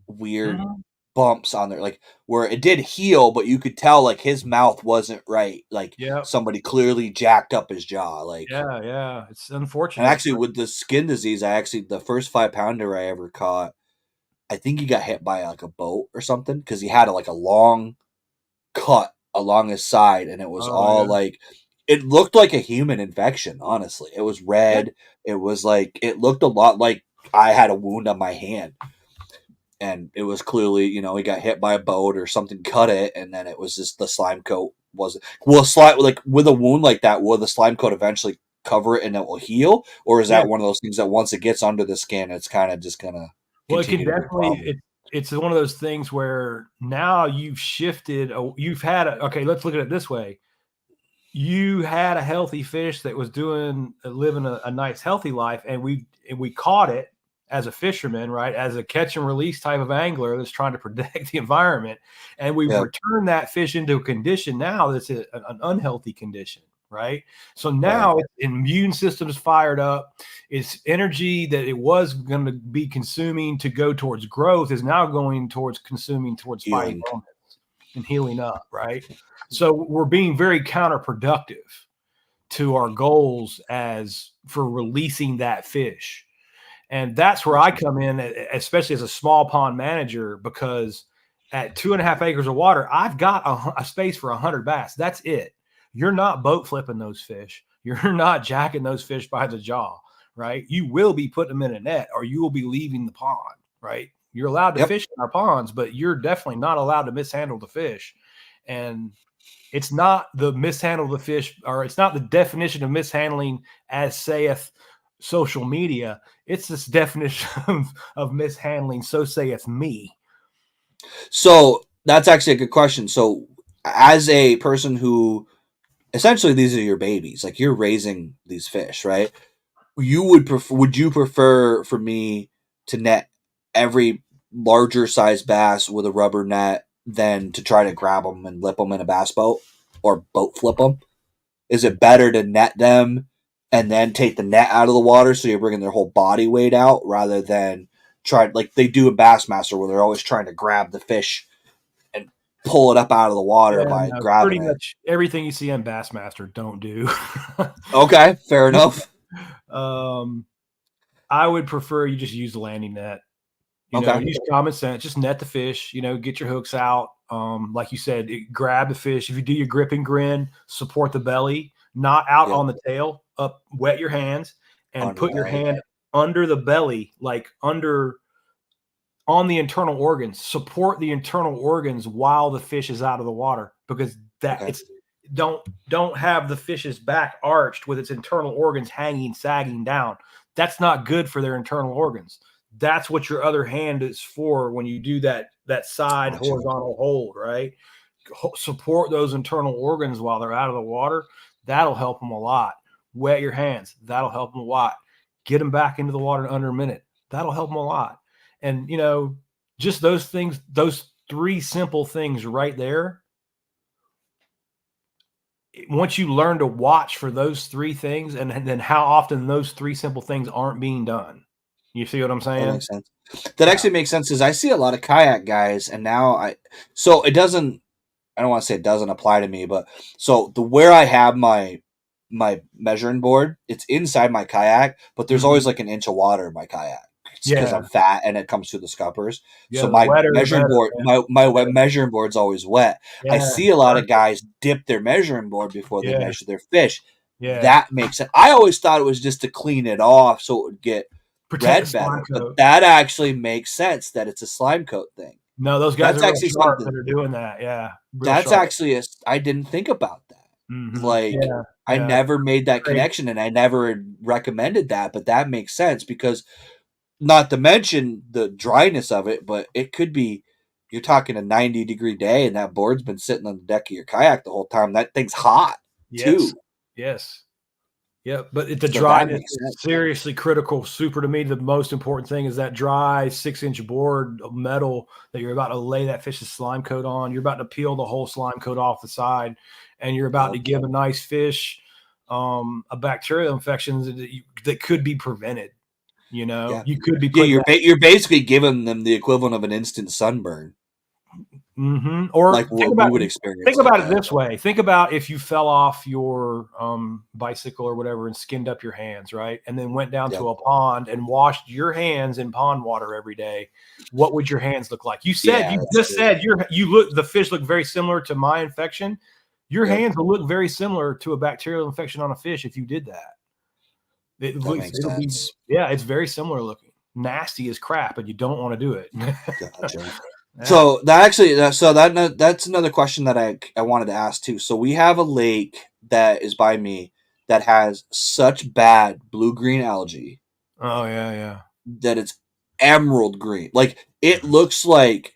S1: weird
S2: Mhm.
S1: bumps on there, like where it did heal, but you could tell like his mouth wasn't right. Like
S2: Yep.
S1: somebody clearly jacked up his jaw. Like,
S2: Yeah, yeah. It's
S1: and
S2: unfortunate,
S1: actually
S2: but
S1: with the skin disease, the first 5 pounder I ever caught, I think he got hit by like a boat or something because he had like a long cut along his side, and it was
S2: oh
S1: all
S2: yeah.
S1: like it looked like a human infection. Honestly, it was
S2: Yeah.
S1: red. It was like it looked a lot like I had a wound on my hand, and it was clearly, he got hit by a boat or something, cut it, and then it was just the slime coat wasn't. Will slime, like with a wound like that, will the slime coat eventually cover it and it will heal, or is
S2: Yeah.
S1: that one of those things that once it gets under the skin, it's kind of just gonna
S2: Well, it can
S1: continue to be a
S2: definitely
S1: problem?
S2: it's one of those things where now you've shifted you've had okay, let's look at it this way. You had a healthy fish that was doing living a nice healthy life, and we caught it as a fisherman, right? As a catch and release type of angler that's trying to protect the environment, and we've
S1: Yeah,
S2: returned that fish into a condition now that's an unhealthy condition, right? So
S1: right.
S2: now its immune system is fired up. Its energy that it was going to be consuming to go towards growth is now going towards consuming towards fighting
S1: Healing.
S2: illness and healing up, right? So we're being very counterproductive to our goals as for releasing that fish. And that's where I come in, especially as a small pond manager, because at 2.5 acres of water, I've got a space for 100 bass. That's it. You're not boat flipping those fish. You're not jacking those fish by the jaw, right? You will be putting them in a net, or you will be leaving the pond, right? You're allowed to
S1: Yep.
S2: fish in our ponds, but you're definitely not allowed to mishandle the fish. And it's not the mishandle the fish, or it's not the definition of mishandling as saith social media. It's this definition of mishandling, so saith me.
S1: So that's actually a good question. So, as a person who essentially these are your babies, like you're raising these fish, right? Would you prefer for me to net every larger size bass with a rubber net than to try to grab them and lip them in a bass boat or boat flip them? Is it better to net them and then take the net out of the water so you're bringing their whole body weight out rather than try like they do in Bassmaster where they're always trying to grab the fish and pull it up out of the water
S2: Yeah,
S1: by
S2: no,
S1: grabbing
S2: pretty
S1: it?
S2: much everything you see on Bassmaster, don't do.
S1: Okay, fair enough.
S2: um, I would prefer you just use the landing net.
S1: Okay.
S2: Use common sense. Just net the fish. Get your hooks out. Like you said, grab the fish. If you do your grip and grin, support the belly, not out
S1: Yep.
S2: on the tail. Up, wet your hands, and put your
S1: Underbelly.
S2: hand under the belly, like under on the internal organs. Support the internal organs while the fish is out of the water, because that
S1: Okay.
S2: it's don't have the fish's back arched with its internal organs hanging, sagging down. That's not good for their internal organs. That's what your other hand is for when you do that side
S1: Gotcha.
S2: horizontal hold, right? Support those internal organs while they're out of the water. That'll help them a lot. Wet your hands. That'll help them a lot. Get them back into the water in under a minute. That'll help them a lot. And just those things, those three simple things right there. Once you learn to watch for those three things, and then how often those three simple things aren't being done. You see what I'm
S1: That
S2: saying?
S1: makes sense. That
S2: Yeah.
S1: actually makes sense because I see a lot of kayak guys, and now so it doesn't. I don't want to say it doesn't apply to me, but so the where I have my measuring board, it's inside my kayak, but there's always
S2: Mhm.
S1: like an inch of water in my kayak because
S2: Yeah.
S1: I'm fat and it comes through the scuppers.
S2: Yeah.
S1: So
S2: The
S1: my
S2: wetter, the
S1: measuring
S2: better,
S1: board,
S2: man.
S1: my
S2: Yeah.
S1: measuring board's always wet. I
S2: Yeah.
S1: see a lot of guys dip their measuring board before they
S2: Yeah.
S1: measure their fish.
S2: Yeah.
S1: That makes sense. I always thought it was just to clean it off so it would get
S2: Protect the
S1: red
S2: slime
S1: better, but
S2: coat.
S1: that actually makes sense that it's a slime coat thing.
S2: No, those guys
S1: That's
S2: are real
S1: actually
S2: sharp
S1: something.
S2: that are doing that. Yeah, real
S1: That's
S2: sharp.
S1: actually I didn't think about that. Like,
S2: Yeah,
S1: I
S2: yeah.
S1: never made that
S2: Great.
S1: connection, and I never recommended that, but that makes sense because not to mention the dryness of it, but it could be you're talking a 90-degree day and that board's been sitting on the deck of your kayak the whole time. That thing's hot
S2: Yes,
S1: too.
S2: yes. Yeah, but the
S1: So that
S2: dryness
S1: makes
S2: is
S1: sense.
S2: seriously critical. Super to me, the most important thing is that dry 6-inch board of metal that you're about to lay that fish's slime coat on. You're about to peel the whole slime coat off the side, and you're about to
S1: Yep.
S2: give a nice fish a bacterial infection that could be prevented. You know,
S1: Yeah.
S2: you could be
S1: Yeah,
S2: putting that.
S1: you're basically giving them the equivalent of an instant sunburn, like
S2: Or
S1: what we would experience
S2: think
S1: like
S2: about it
S1: that.
S2: this way. Think about if you fell off your bicycle or whatever and skinned up your hands, right? And then went down
S1: Yep.
S2: to a pond and washed your hands in pond water every day. What would your hands look like? You
S1: Yeah,
S2: just said the fish look very similar to my infection. Your
S1: yep.
S2: hands will look very similar to a bacterial infection on a fish if you did that.
S1: That makes
S2: It'll be,
S1: sense.
S2: yeah, it's very similar looking. Nasty as crap, and you don't want to do it.
S1: Gotcha.
S2: Yeah.
S1: So that's another question that I wanted to ask too. So we have a lake that is by me that has such bad blue green algae
S2: Oh yeah, yeah.
S1: that it's emerald green. Like it looks like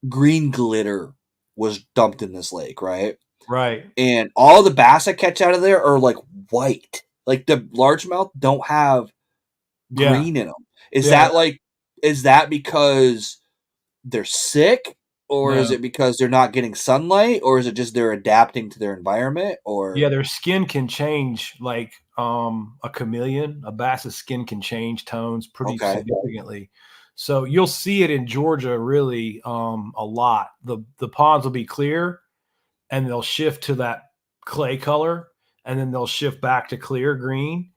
S1: green glitter was dumped in this lake, right?
S2: Right.
S1: And all the bass I catch out of there are like white. Like the largemouth don't have
S2: Yeah.
S1: green in them.
S2: Yeah.
S1: Is that because they're sick, or is
S2: No.
S1: it because they're not getting sunlight, or is it just they're adapting to their environment?
S2: Yeah,
S1: Or
S2: their skin can change like a chameleon. A bass's skin can change tones pretty
S1: okay,
S2: significantly. So you'll see it in Georgia really a lot. The ponds will be clear and they'll shift to that clay color and then they'll shift back to clear green.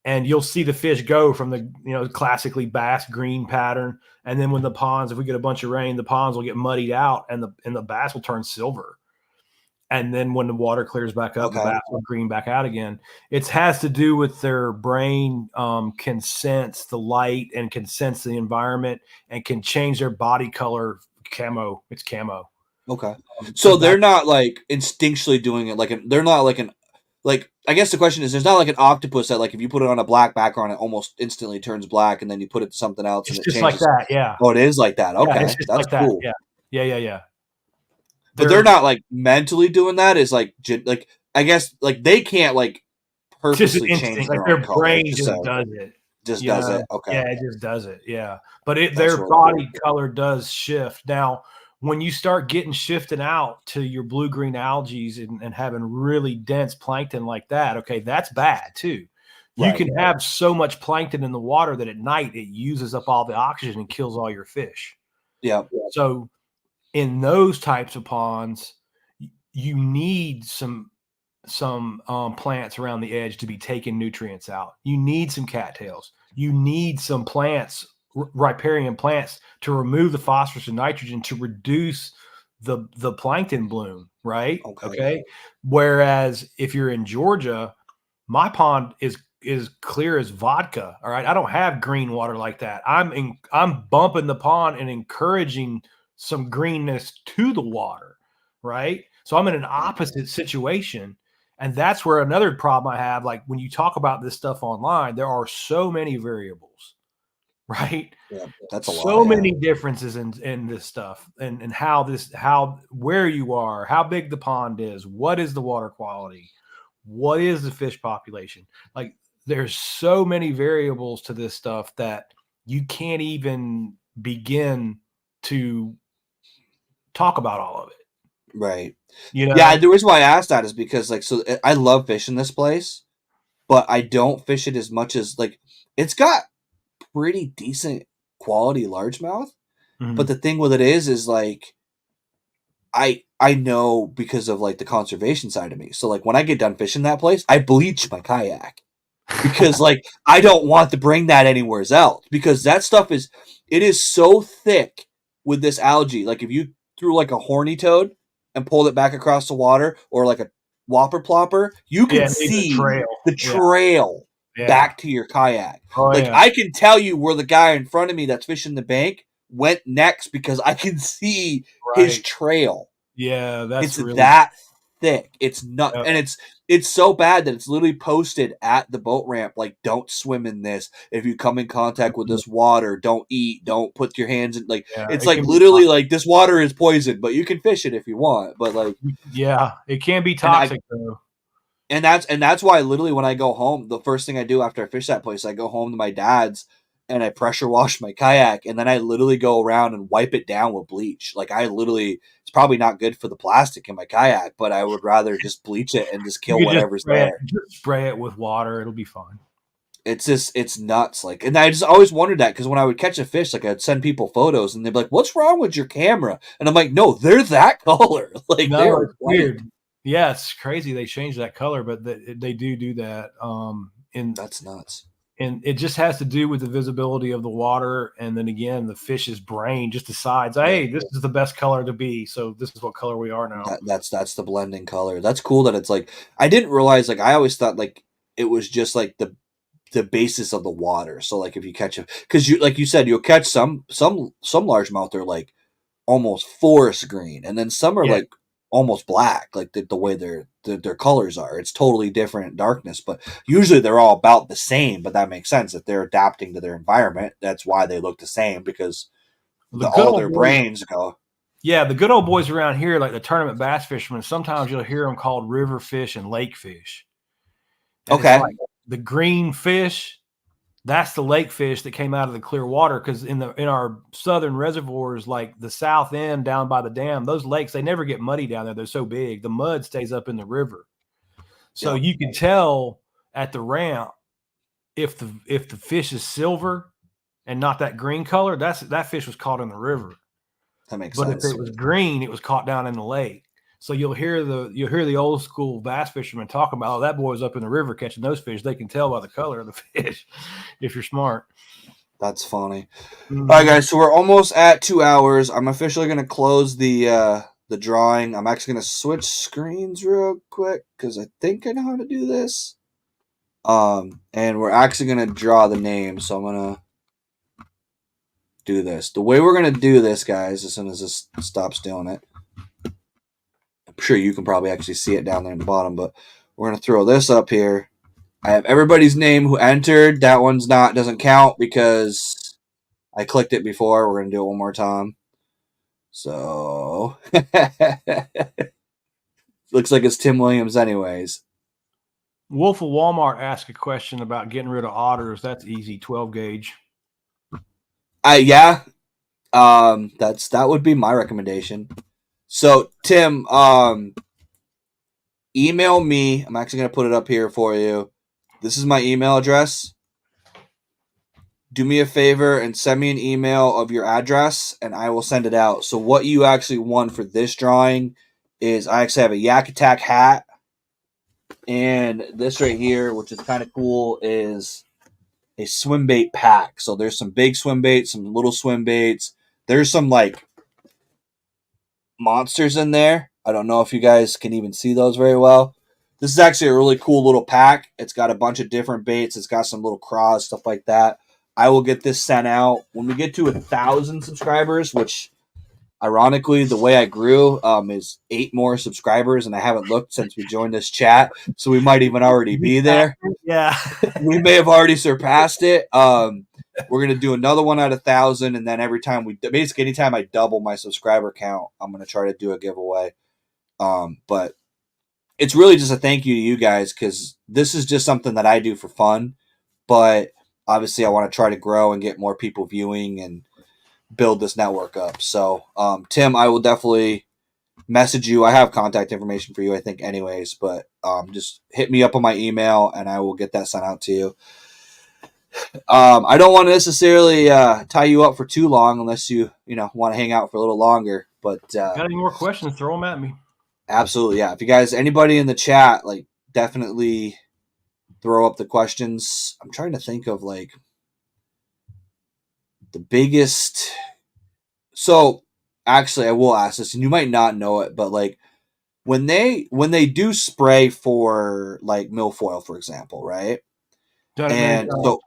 S2: And you'll see the fish go from the classically bass green pattern. And then when the ponds, if we get a bunch of rain, the ponds will get muddied out and the bass will turn silver. And then when the water clears back up, the
S1: okay,
S2: bass will green back out again. It has to do with their brain can sense the light and can sense the environment and can change their body color. Camo, it's camo.
S1: okay.
S2: So
S1: So
S2: that
S1: they're not like instinctually doing it. They're not like an like. I guess the question is, there's not like an octopus that like if you put it on a black background, it almost instantly turns black, and then you put it to something else and
S2: it's
S1: it
S2: just like
S1: changes.
S2: that. Yeah,
S1: Oh, it is like that.
S2: yeah, it's
S1: Okay,
S2: just
S1: that's
S2: like that.
S1: cool.
S2: Yeah, yeah, yeah, yeah.
S1: But they're
S2: They're
S1: not like mentally doing that. Is like I guess like they can't like
S2: just an
S1: purposely change
S2: instinct. Like
S1: their own
S2: their
S1: color.
S2: brain
S1: Just
S2: just
S1: so
S2: does it.
S1: just
S2: You
S1: does
S2: know?
S1: it. Okay,
S2: Yeah, it just does it. Yeah. But
S1: that's
S2: their
S1: really cool.
S2: body color does shift. Now, when you start getting shifted out to your blue green algae and having really dense plankton like that, okay, that's bad too. You
S1: Right.
S2: can have so much plankton in the water that at night it uses up all the oxygen and kills all your fish.
S1: Yeah.
S2: So in those types of ponds, you need some plants around the edge to be taking nutrients out. You need some cattails. You need some plants, riparian plants, to remove the phosphorus and nitrogen to reduce the plankton bloom. Right?
S1: Okay.
S2: Okay. Whereas if you're in Georgia, my pond is clear as vodka. All right. I don't have green water like that. I'm bumping the pond and encouraging some greenness to the water. Right. So I'm in an opposite situation. And that's where another problem I have. Like when you talk about this stuff online, there are so many variables, right?
S1: Yeah. That's a lot.
S2: So
S1: Yeah.
S2: many differences in this stuff and where you are, how big the pond is, what is the water quality, what is the fish population. Like there's so many variables to this stuff that you can't even begin to talk about all of it.
S1: Right.
S2: You know,
S1: Yeah. The reason why I asked that is because like so I love fishing this place, but I don't fish it as much as like it's got pretty decent quality largemouth. But the thing with it is like I know because of like the conservation side of me. So like when I get done fishing that place, I bleach my kayak because like I don't want to bring that anywhere else because that stuff it is so thick with this algae. Like if you threw like a horny toad and pulled it back across the water or like a whopper plopper, you
S2: yeah,
S1: can
S2: it needs a
S1: see
S2: trail.
S1: the trail
S2: Yeah.
S1: back to your kayak.
S2: Oh
S1: Like
S2: yeah.
S1: I can tell you where the guy in front of me that's fishing the bank went next because I can see his
S2: Right.
S1: trail.
S2: Yeah,
S1: It's
S2: that's really
S1: that thick. It's not,
S2: uh,
S1: and it's so bad that it's literally posted at the boat ramp like, don't swim in this. If you come in contact with this water, don't eat, don't put your hands in. Like,
S2: yeah,
S1: it's
S2: it
S1: like
S2: can be
S1: literally like, this water is poison, but you can fish it if you want. But like,
S2: yeah, it can be
S1: and I
S2: toxic though.
S1: and that's why literally when I go home, the first thing I do after I fish that place, I go home to my dad's and I pressure wash my kayak, and then I literally go around and wipe it down with bleach. Like, I literally, it's probably not good for the plastic in my kayak, but I would rather just bleach it and just
S2: You
S1: kill
S2: could
S1: whatever's there.
S2: just spray it with water, it'll be fine.
S1: It's just, it's nuts. Like, and I just always wondered that because when I would catch a fish, like, I'd send people photos and they'd be like, "What's wrong with your camera?" And I'm like, "No, they're that color. Like,
S2: No,
S1: they're
S2: it's
S1: white."
S2: weird. Yeah, it's crazy they changed that color, but they do that.
S1: That's nuts.
S2: And it just has to do with the visibility of the water, and then again, the fish's brain just decides,
S1: Yeah.
S2: hey, this is the best color to be, so this is what color we are now.
S1: That's the blending color. That's cool that it's like, I didn't realize, like, I always thought like it was just like the basis of the water. So like if you catch a, because you, like you said, you'll catch some largemouth are like almost forest green, and then some are
S2: Yeah,
S1: like almost black, like the way their colors are. It's totally different darkness, but usually they're all about the same. But that makes sense if they're adapting to their environment. That's why they look the same, because
S2: the good
S1: all
S2: old
S1: their
S2: boys.
S1: brains go.
S2: Yeah, the good old boys around here, like the tournament bass fishermen, sometimes you'll hear them called river fish and lake fish, and it's
S1: Okay,
S2: like the green fish. That's the lake fish that came out of the clear water, because in our southern reservoirs, like the south end down by the dam, those lakes, they never get muddy down there. They're so big, the mud stays up in the river. So
S1: yeah,
S2: you can tell at the ramp if the fish is silver and not that green color, that fish was caught in the river.
S1: that makes
S2: But if
S1: sense.
S2: it was green, it was caught down in the lake. So you'll hear the old school bass fishermen talk about, oh, that boy's up in the river catching those fish. They can tell by the color of the fish if you're smart.
S1: That's funny. All right,
S2: Mm-hmm.
S1: guys. So we're almost at 2 hours. I'm officially gonna close the drawing. I'm actually gonna switch screens real quick because I think I know how to do this. And we're actually gonna draw the name. So I'm gonna do this. The way we're gonna do this, guys, as soon as this stops doing it, I'm sure you can probably actually see it down there in the bottom. But we're gonna throw this up here. I have everybody's name who entered. That one's not, doesn't count because I clicked it before. We're gonna do it one more time. So looks like it's Tim Williams, anyways.
S2: Wolf of Walmart asked a question about getting rid of otters. That's easy, 12 gauge.
S1: Yeah, that would be my recommendation. So Tim, email me. I'm actually gonna put it up here for you. This is my email address. Do me a favor and send me an email of your address, and I will send it out. So what you actually won for this drawing is, I actually have a Yak Attack hat, and this right here, which is kind of cool, is a swim bait pack. So there's some big swim baits, some little swim baits. There's some like monsters in there. I don't know if you guys can even see those very well. This is actually a really cool little pack. It's got a bunch of different baits. It's got some little craws, stuff like that. I will get this sent out when we get to 1,000 subscribers, which ironically, the way I grew is 8 more subscribers, and I haven't looked since we joined this chat. So we might even already be there.
S2: Yeah.
S1: We may have already surpassed it. We're gonna do another one at 1,000, and then every time basically anytime I double my subscriber count, I'm gonna try to do a giveaway. But it's really just a thank you to you guys, because this is just something that I do for fun. But obviously, I want to try to grow and get more people viewing and build this network up. So, Tim, I will definitely message you. I have contact information for you, I think, anyways. But just hit me up on my email, and I will get that sent out to you. I don't want to necessarily tie you up for too long, unless you want to hang out for a little longer. But
S2: Got any more questions? Throw them at me.
S1: absolutely, yeah. If you guys, anybody in the chat, like, definitely throw up the questions. I'm trying to think of like the biggest. So actually, I will ask this, and you might not know it, but like when they do spray for like milfoil, for example, right?
S2: Done it many
S1: And
S2: times.
S1: so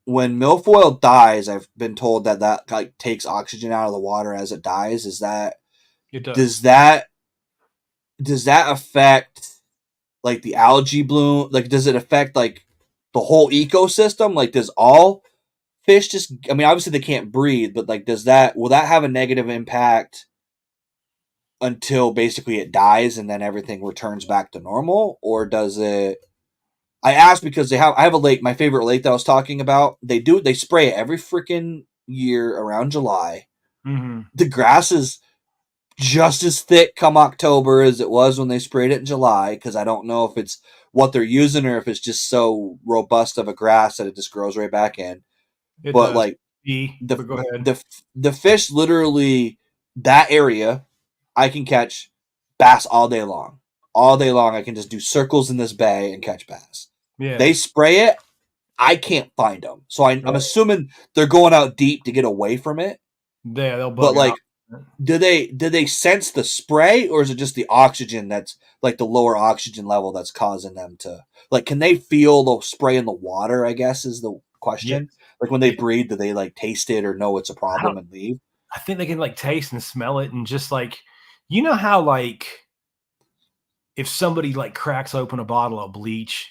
S1: when milfoil dies, I've been told that like takes oxygen out of the water as it dies. Is that
S2: It does.
S1: does that affect like the algae bloom? Like, does it affect like the whole ecosystem? Like, does all fish just? I mean, obviously they can't breathe, but like, will that have a negative impact until basically it dies and then everything returns back to normal, or does it? I asked because I have a lake, my favorite lake that I was talking about. They spray it every freaking year around July.
S2: Mm-hmm.
S1: The grass is just as thick come October as it was when they sprayed it in July, because I don't know if it's what they're using or if it's just so robust of a grass that it just grows right back in.
S2: It
S1: But
S2: does.
S1: like the
S2: But go ahead.
S1: the fish literally, that area, I can catch bass all day long. All day long I can just do circles in this bay and catch bass.
S2: Yeah.
S1: They spray it, I can't find them. So I'm
S2: Right.
S1: assuming they're going out deep to get away from it.
S2: Yeah, they'll
S1: But
S2: bug out.
S1: like, do they sense the spray, or is it just the oxygen that's like the lower oxygen level that's causing them to, like, can they feel the spray in the water, I guess is the
S2: Yes.
S1: question. Like when they breathe, do they like taste it or know it's a
S2: I
S1: problem
S2: don't
S1: and leave?
S2: I think they can like taste and smell it and just like you know how like if somebody like cracks open a bottle of bleach,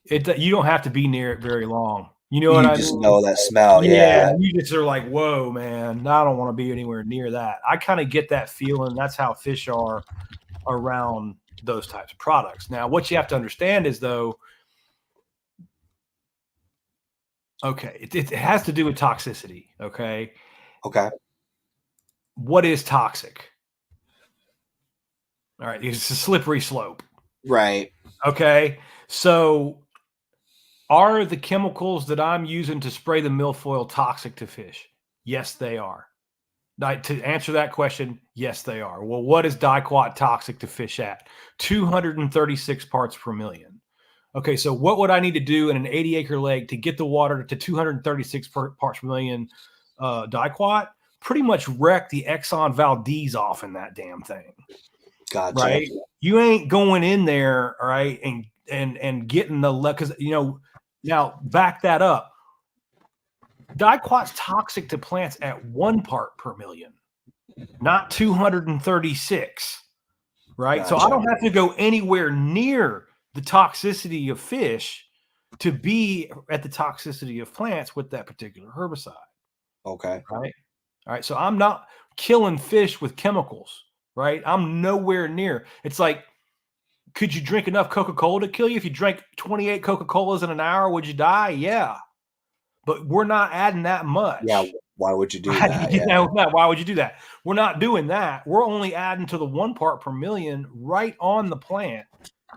S2: you don't have to be near it very long. You know what
S1: You
S2: I
S1: just
S2: mean?
S1: know that smell,
S2: Yeah,
S1: yeah.
S2: you just are like, whoa, man, I don't want to be anywhere near that. I kind of get that feeling. That's how fish are around those types of products. Now, what you have to understand is though, okay, it has to do with toxicity. Okay.
S1: Okay.
S2: What is toxic? All right. It's a slippery slope.
S1: Right.
S2: Okay. So are the chemicals that I'm using to spray the milfoil toxic to fish? Yes, they are. To answer that question, yes, they are. Well, what is diquat toxic to fish at? 236 parts per million. Okay, so what would I need to do in an 80-acre lake to get the water to 236 parts per million diquat? Pretty much wreck the Exxon Valdez off in that damn thing,
S1: Gotcha.
S2: right? You ain't going in there, all right, and getting the because now back that up. Diquat's toxic to plants at 1 part per million, not 236, right? So I
S1: Gotcha.
S2: don't have to go anywhere near the toxicity of fish to be at the toxicity of plants with that particular herbicide,
S1: Okay.
S2: right? All right. So I'm not killing fish with chemicals, right? I'm nowhere near. It's like, could you drink enough Coca-Cola to kill you? If you drank 28 Coca-Colas in an hour, would you die? Yeah. But we're not adding that
S1: Yeah,
S2: much.
S1: why would you do
S2: Right?
S1: that? Yeah.
S2: Why would you do that? We're not doing that. We're only adding to the 1 part per million right on the plant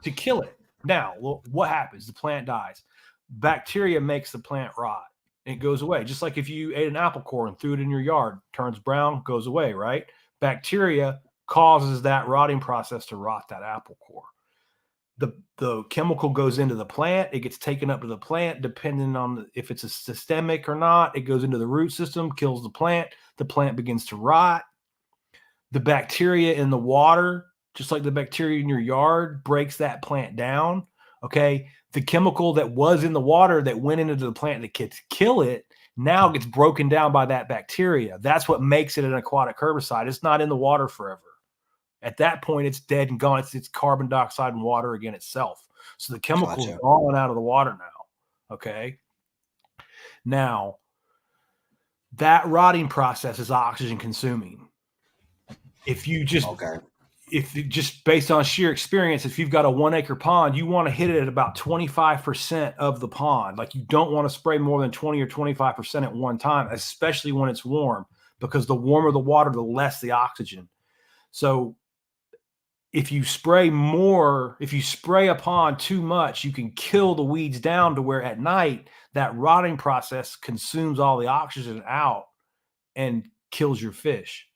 S2: to kill it. Now, what happens? The plant dies. Bacteria makes the plant rot. It goes away. Just like if you ate an apple core and threw it in your yard, turns brown, goes away, right? Bacteria causes that rotting process to rot that apple core. The chemical goes into the plant. It gets taken up to the plant, depending on if it's a systemic or not. It goes into the root system, kills the plant. The plant begins to rot. The bacteria in the water, just like the bacteria in your yard, breaks that plant down. Okay. The chemical that was in the water that went into the plant that could kill it now gets broken down by that bacteria. That's what makes it an aquatic herbicide. It's not in the water forever. At that point, it's dead and gone. It's carbon dioxide and water again itself. So the chemical's
S1: Gotcha.
S2: gone out of the water now. Okay. Now, that rotting process is oxygen consuming. If just based on sheer experience, if you've got a 1 acre pond, you want to hit it at about 25% of the pond. Like you don't want to spray more than 20 or 25% at one time, especially when it's warm, because the warmer the water, the less the oxygen. So if you spray a pond too much, you can kill the weeds down to where at night that rotting process consumes all the oxygen out and kills your fish.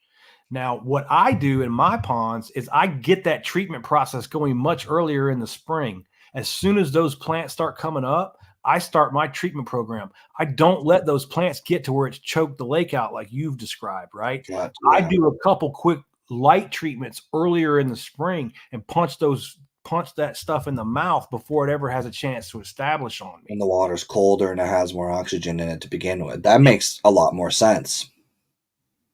S2: Now, what I do in my ponds is I get that treatment process going much earlier in the spring. As soon as those plants start coming up, I start my treatment program. I don't let those plants get to where it's choked the lake out like you've described, right?
S1: Gotcha.
S2: I do a couple quick light treatments earlier in the spring and punch those punch that stuff in the mouth before it ever has a chance to establish on me.
S1: And the water's colder and it has more oxygen in it to begin with. That makes a lot more sense.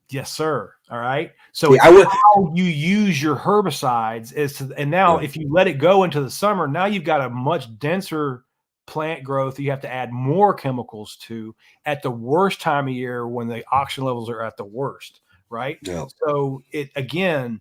S2: Yes, sir. All right. So
S1: Yeah,
S2: it's how you use your herbicides and now
S1: Yeah.
S2: if you let it go into the summer, now you've got a much denser plant growth that you have to add more chemicals to at the worst time of year when the oxygen levels are at the worst. Right.
S1: Yeah.
S2: So it, again,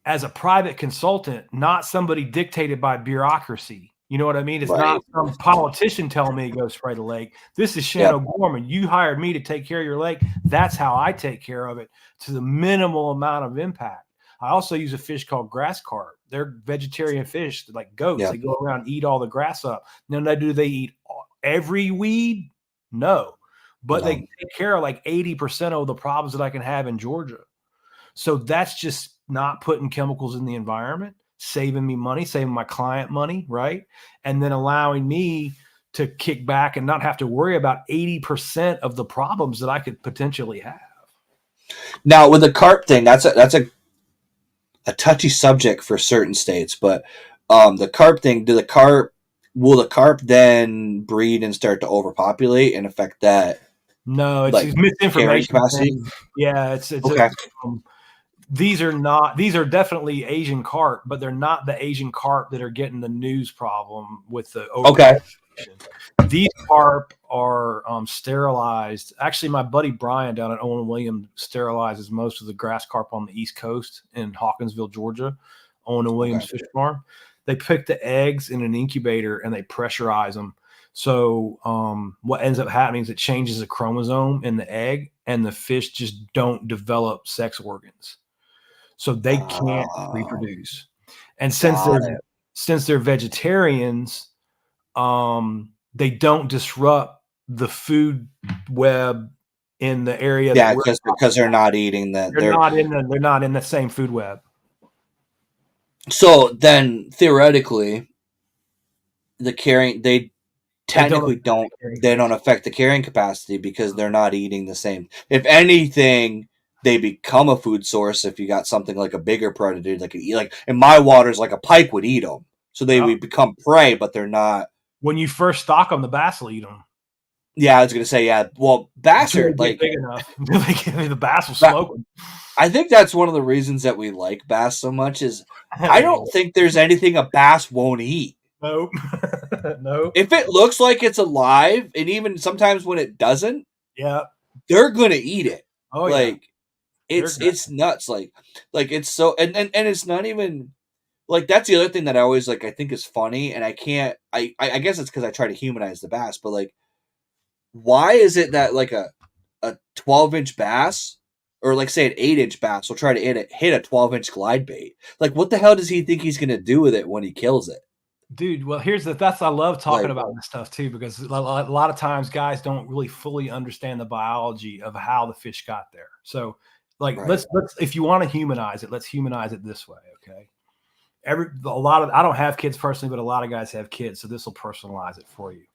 S2: as a private consultant, not somebody dictated by bureaucracy. You know what I mean? It's not some politician telling me to go spray the lake. This is Shan O'Gorman. You hired me to take care of your lake. That's how I take care of it to the minimal amount of impact. I also use a fish called grass carp. They're vegetarian fish, like goats.
S1: Yeah.
S2: They go around and eat all the grass up. Now, do they eat every weed? No. But they take care of like 80% of the problems that I can have in Georgia. So that's just not putting chemicals in the environment, saving me money, saving my client money, right? And then allowing me to kick back and not have to worry about 80% of the problems that I could potentially have.
S1: Now, with the carp thing, that's a touchy subject for certain states, but the carp thing, will the carp then breed and start to overpopulate and affect that?
S2: No, it's misinformation. Yeah, it's
S1: okay.
S2: These are definitely Asian carp, but they're not the Asian carp that are getting the news problem with the These carp are sterilized. Actually, my buddy Brian down at Owen Williams sterilizes most of the grass carp on the East Coast in Hawkinsville, Georgia. Owen Williams Fish Farm. They pick the eggs in an incubator and they pressurize them. So what ends up happening is it changes the chromosome in the egg, and the fish just don't develop sex organs. So they can't reproduce. And since they're vegetarians, they don't disrupt the food web in the area.
S1: Yeah, because they're not eating that.
S2: They're not in the same food web.
S1: So then theoretically, they don't affect the carrying capacity because they're not eating the same. If anything, they become a food source if you got something like a bigger predator that could eat. Like in my waters, like a pike would eat them, so they would become prey, but they're not.
S2: When you first stock them, the bass will eat them.
S1: Yeah, I was gonna say Well, bass are like
S2: big enough. The bass will smoke them.
S1: I think that's one of the reasons that we like bass so much is I don't think there's anything a bass won't eat.
S2: Nope. Nope.
S1: If it looks like it's alive, and even sometimes when it doesn't, they're gonna eat it.
S2: Oh,
S1: like it's nuts. Like it's so and it's not even like that's the other thing that I always I think is funny, and I can't I guess it's because I try to humanize the bass, but like why is it that like a 12-inch bass or like say an 8-inch bass will try to hit a 12-inch glide bait? Like what the hell does he think he's gonna do with it when he kills it?
S2: Dude, well, I love talking about this stuff too, because a lot of times guys don't really fully understand the biology of how the fish got there. So let's if you want to humanize it, let's humanize it this way. Okay. I don't have kids personally, but a lot of guys have kids. So this will personalize it for you.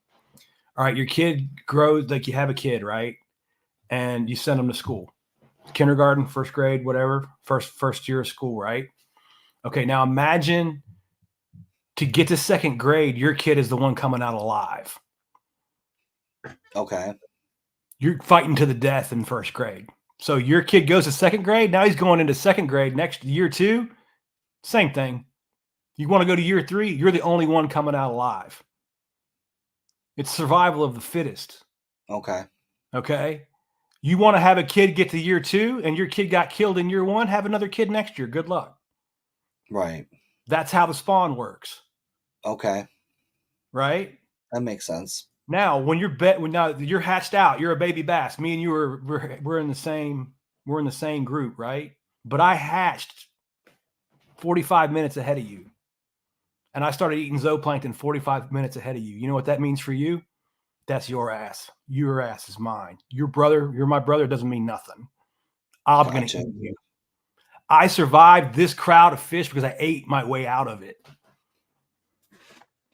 S2: All right. Your kid grows, like you have a kid, right? And you send them to school, kindergarten, first grade, whatever, first year of school. Right. Okay. Now imagine, to get to second grade, your kid is the one coming out alive.
S1: Okay.
S2: You're fighting to the death in first grade. So your kid goes to second grade. Now he's going into second grade next year 2. Same thing. You want to go to year 3, you're the only one coming out alive. It's survival of the fittest.
S1: Okay.
S2: Okay. You want to have a kid get to year 2 and your kid got killed in year 1, have another kid next year. Good luck.
S1: Right.
S2: That's how the spawn works.
S1: Okay.
S2: Right?
S1: That makes sense.
S2: Now, when you're hatched out, you're a baby bass. Me and you we're in the same group, right? But I hatched 45 minutes ahead of you. And I started eating zooplankton 45 minutes ahead of you. You know what that means for you? That's your ass. Your ass is mine. You're my brother doesn't mean nothing. I'm going to eat you. I survived this crowd of fish because I ate my way out of it.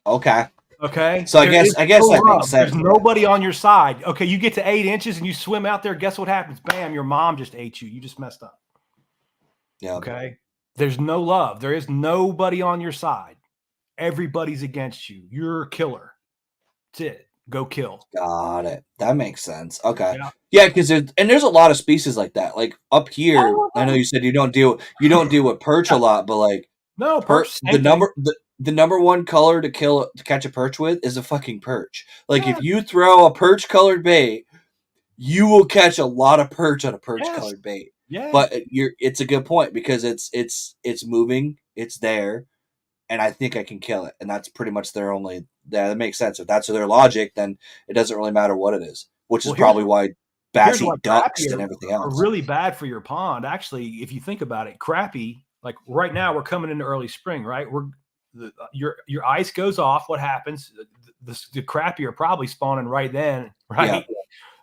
S1: Okay.
S2: Okay.
S1: So I guess that makes sense.
S2: There's nobody on your side. Okay. You get to 8 inches and you swim out there. Guess what happens? Bam, your mom just ate you. You just messed up.
S1: Yeah.
S2: Okay. There's no love. There is nobody on your side. Everybody's against you. You're a killer. That's it. Go kill.
S1: Got it. That makes sense. Okay.
S2: Yeah.
S1: Yeah, because there's a lot of species like that. Like up here, I know
S2: Oh,
S1: you said you don't deal with perch a
S2: yeah.
S1: lot, but like
S2: No, perch,
S1: the
S2: same thing.
S1: number one color to catch a perch with is a fucking perch. Like if
S2: Yeah.
S1: you throw a perch colored bait, you will catch a lot of perch on a perch
S2: Yes.
S1: colored bait.
S2: Yeah.
S1: But it's a good point because it's moving, it's there, and I think I can kill it. And that's pretty much their only. Yeah, that makes sense. If that's their logic, then it doesn't really matter what it is, which is
S2: Well,
S1: probably why bass
S2: here's why
S1: eat ducks
S2: crappie
S1: and everything
S2: are
S1: else.
S2: really bad for your pond. Actually, if you think about it, crappie, like right now, we're coming into early spring, right? Your ice goes off. What happens? The crappie are probably spawning right then,
S1: Yeah,
S2: right?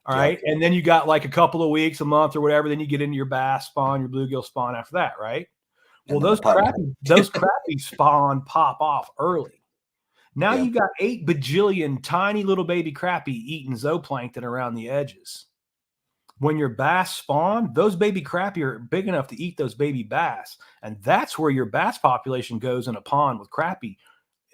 S2: All
S1: yeah,
S2: right. And then you got like a couple of weeks, a month or whatever. Then you get into your bass spawn, your bluegill spawn after that, right? Well,
S1: and then the pike.
S2: those crappie spawn pop off early. Now
S1: Yeah,
S2: you got 8 bajillion tiny little baby crappie eating zooplankton around the edges. When your bass spawn, those baby crappie are big enough to eat those baby bass. And that's where your bass population goes in a pond with crappie.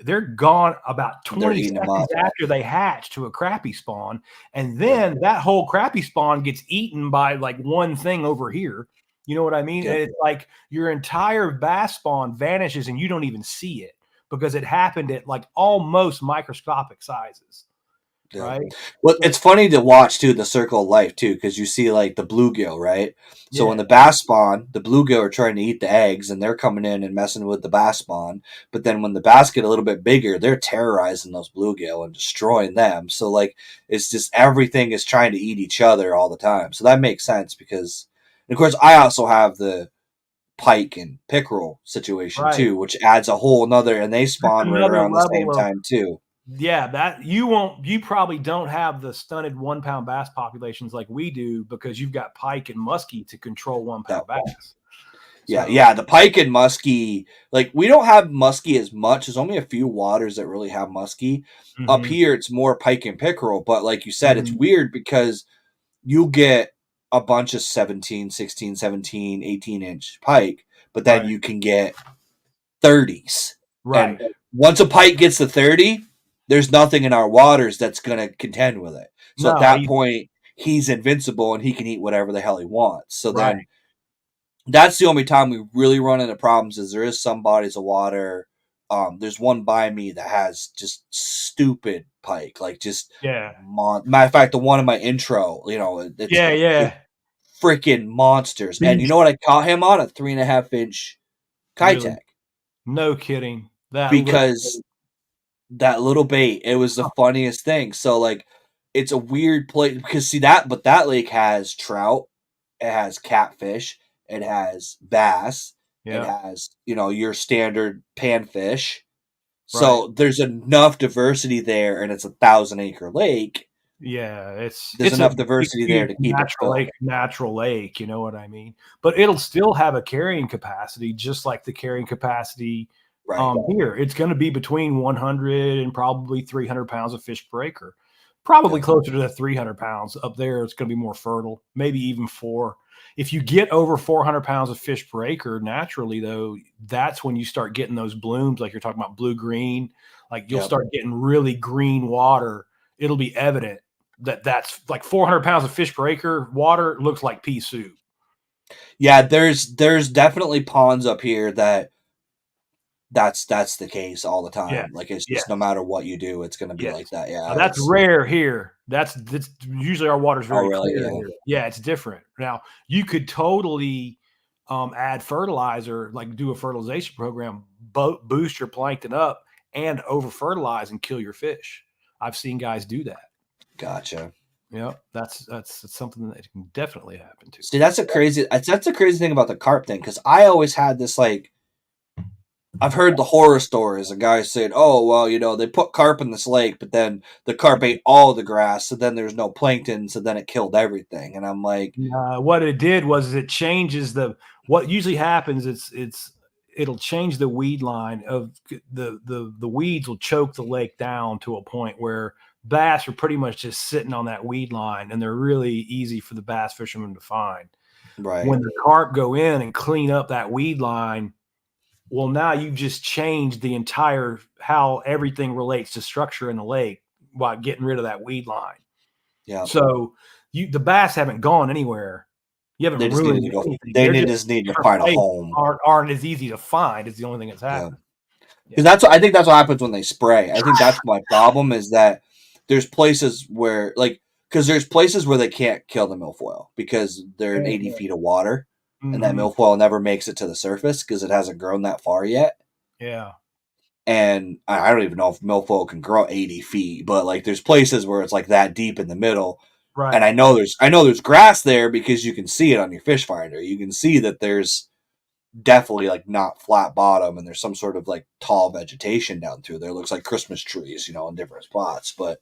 S2: They're gone about
S1: they're
S2: 20
S1: eating them
S2: seconds
S1: up.
S2: after they hatch to a crappie spawn. And
S1: Yep,
S2: then that whole crappie spawn gets eaten by like one thing over here. You know what I mean? And
S1: yep,
S2: it's like your entire bass spawn vanishes and you don't even see it because it happened at like almost microscopic sizes,
S1: yep.
S2: right?
S1: Well,
S2: So,
S1: it's funny to watch too the circle of life too, because you see like the bluegill, right? So when
S2: yeah,
S1: the bass spawn, the bluegill are trying to eat the eggs, and they're coming in and messing with the bass spawn. But then when the bass get a little bit bigger, they're terrorizing those bluegill and destroying them. So like it's just everything is trying to eat each other all the time. So that makes sense because, and of course, I also have the pike and pickerel situation
S2: right.
S1: too, which adds a whole another, and they
S2: That's
S1: spawn right
S2: another
S1: around the same
S2: level of
S1: time too.
S2: yeah, that you probably don't have the stunted 1 pound bass populations like we do because you've got pike and muskie to control 1 pound
S1: That
S2: bass.
S1: Yeah,
S2: So
S1: yeah, the pike and muskie, like we don't have muskie as much. There's only a few waters that really have muskie. Up
S2: mhm,
S1: here, it's more pike and pickerel, but like you said, it's
S2: mhm,
S1: weird because you get a bunch of 17, 16, 17, 18-inch pike, but then
S2: right,
S1: you can get 30s.
S2: right.
S1: And once a pike gets to 30, there's nothing in our waters that's going to contend with it. So at
S2: No,
S1: that point, he's invincible and he can eat whatever the hell he wants. So
S2: right.
S1: then that's the only time we really run into problems is there is some bodies of water. There's one by me that has just stupid pike, like just
S2: Yeah.
S1: matter of fact, the one in my intro,
S2: Yeah,
S1: it's
S2: yeah.
S1: freaking monsters. And you
S2: Beast.
S1: know what I caught him on? A 3.5-inch
S2: Really.
S1: Kitech
S2: No kidding. That little
S1: because that little bait. It was the funniest thing. So like, it's a weird place because see that, but that lake has trout, it has catfish, it has bass, it
S2: yeah,
S1: has your standard panfish.
S2: right.
S1: So there's enough diversity there, and it's 1,000-acre lake.
S2: Yeah,
S1: There's
S2: it's a
S1: enough
S2: big,
S1: diversity there
S2: huge
S1: to keep it filled.
S2: natural lake, you know what I mean? But it'll still have a carrying capacity, just like the carrying capacity
S1: Right.
S2: here. It's going to be between 100 and probably 300 pounds of fish per acre. Probably
S1: Yep.
S2: closer to the 300 pounds. Up there, it's going to be more fertile, maybe even four. If you get over 400 pounds of fish per acre naturally, though, that's when you start getting those blooms, like you're talking about blue green. Like you'll
S1: Yep.
S2: start getting really green water. It'll be evident that's like 400 pounds of fish per acre. Water looks like pea soup.
S1: Yeah. There's definitely ponds up here that's the case all the
S2: Yes,
S1: time. Like it's just no
S2: yes,
S1: matter what you do, it's going to be
S2: yes.
S1: like that.
S2: Now
S1: Yeah.
S2: that's
S1: It's
S2: rare here. That's usually our water's
S1: Oh
S2: very
S1: really?
S2: clear
S1: Yeah.
S2: here. Yeah, it's different. Now you could totally add fertilizer, like do a fertilization program, boost your plankton up, and over fertilize and kill your fish. I've seen guys do that.
S1: Gotcha.
S2: Yeah, that's something that can definitely happen too.
S1: See, that's a crazy thing about the carp thing because I always had this like I've heard the horror stories. A guy said, "Oh well, they put carp in this lake, but then the carp ate all the grass, so then there's no plankton, so then it killed everything." And I'm like,
S2: What it did was it changes what usually happens. It'll change the weed line of the weeds will choke the lake down to a point where bass are pretty much just sitting on that weed line, and they're really easy for the bass fishermen to find.
S1: right,
S2: When the carp go in and clean up that weed line, Well, now you've just changed the entire how everything relates to structure in the lake by getting rid of that weed line.
S1: Yeah.
S2: So the bass haven't gone anywhere. You haven't
S1: They just needed
S2: ruined
S1: to go.
S2: anything.
S1: They
S2: They're just
S1: just need to
S2: in a
S1: find a
S2: place
S1: home.
S2: aren't as easy to find. Is the only thing that's
S1: Yeah.
S2: happened.
S1: Because
S2: Yeah.
S1: that's what I think. That's what happens when they spray. I think that's my problem is that there's places where because there's places where they can't kill the milfoil because they're in 80 feet of water, and that
S2: Mm-hmm.
S1: milfoil never makes it to the surface because it hasn't grown that far yet.
S2: Yeah.
S1: And I don't even know if milfoil can grow 80 feet, but there's places where it's that deep in the middle. And
S2: Right.
S1: I know there's grass there because you can see it on your fish finder. You can see that there's definitely not flat bottom, and there's some sort of tall vegetation down through there. It looks like Christmas trees, in different spots. But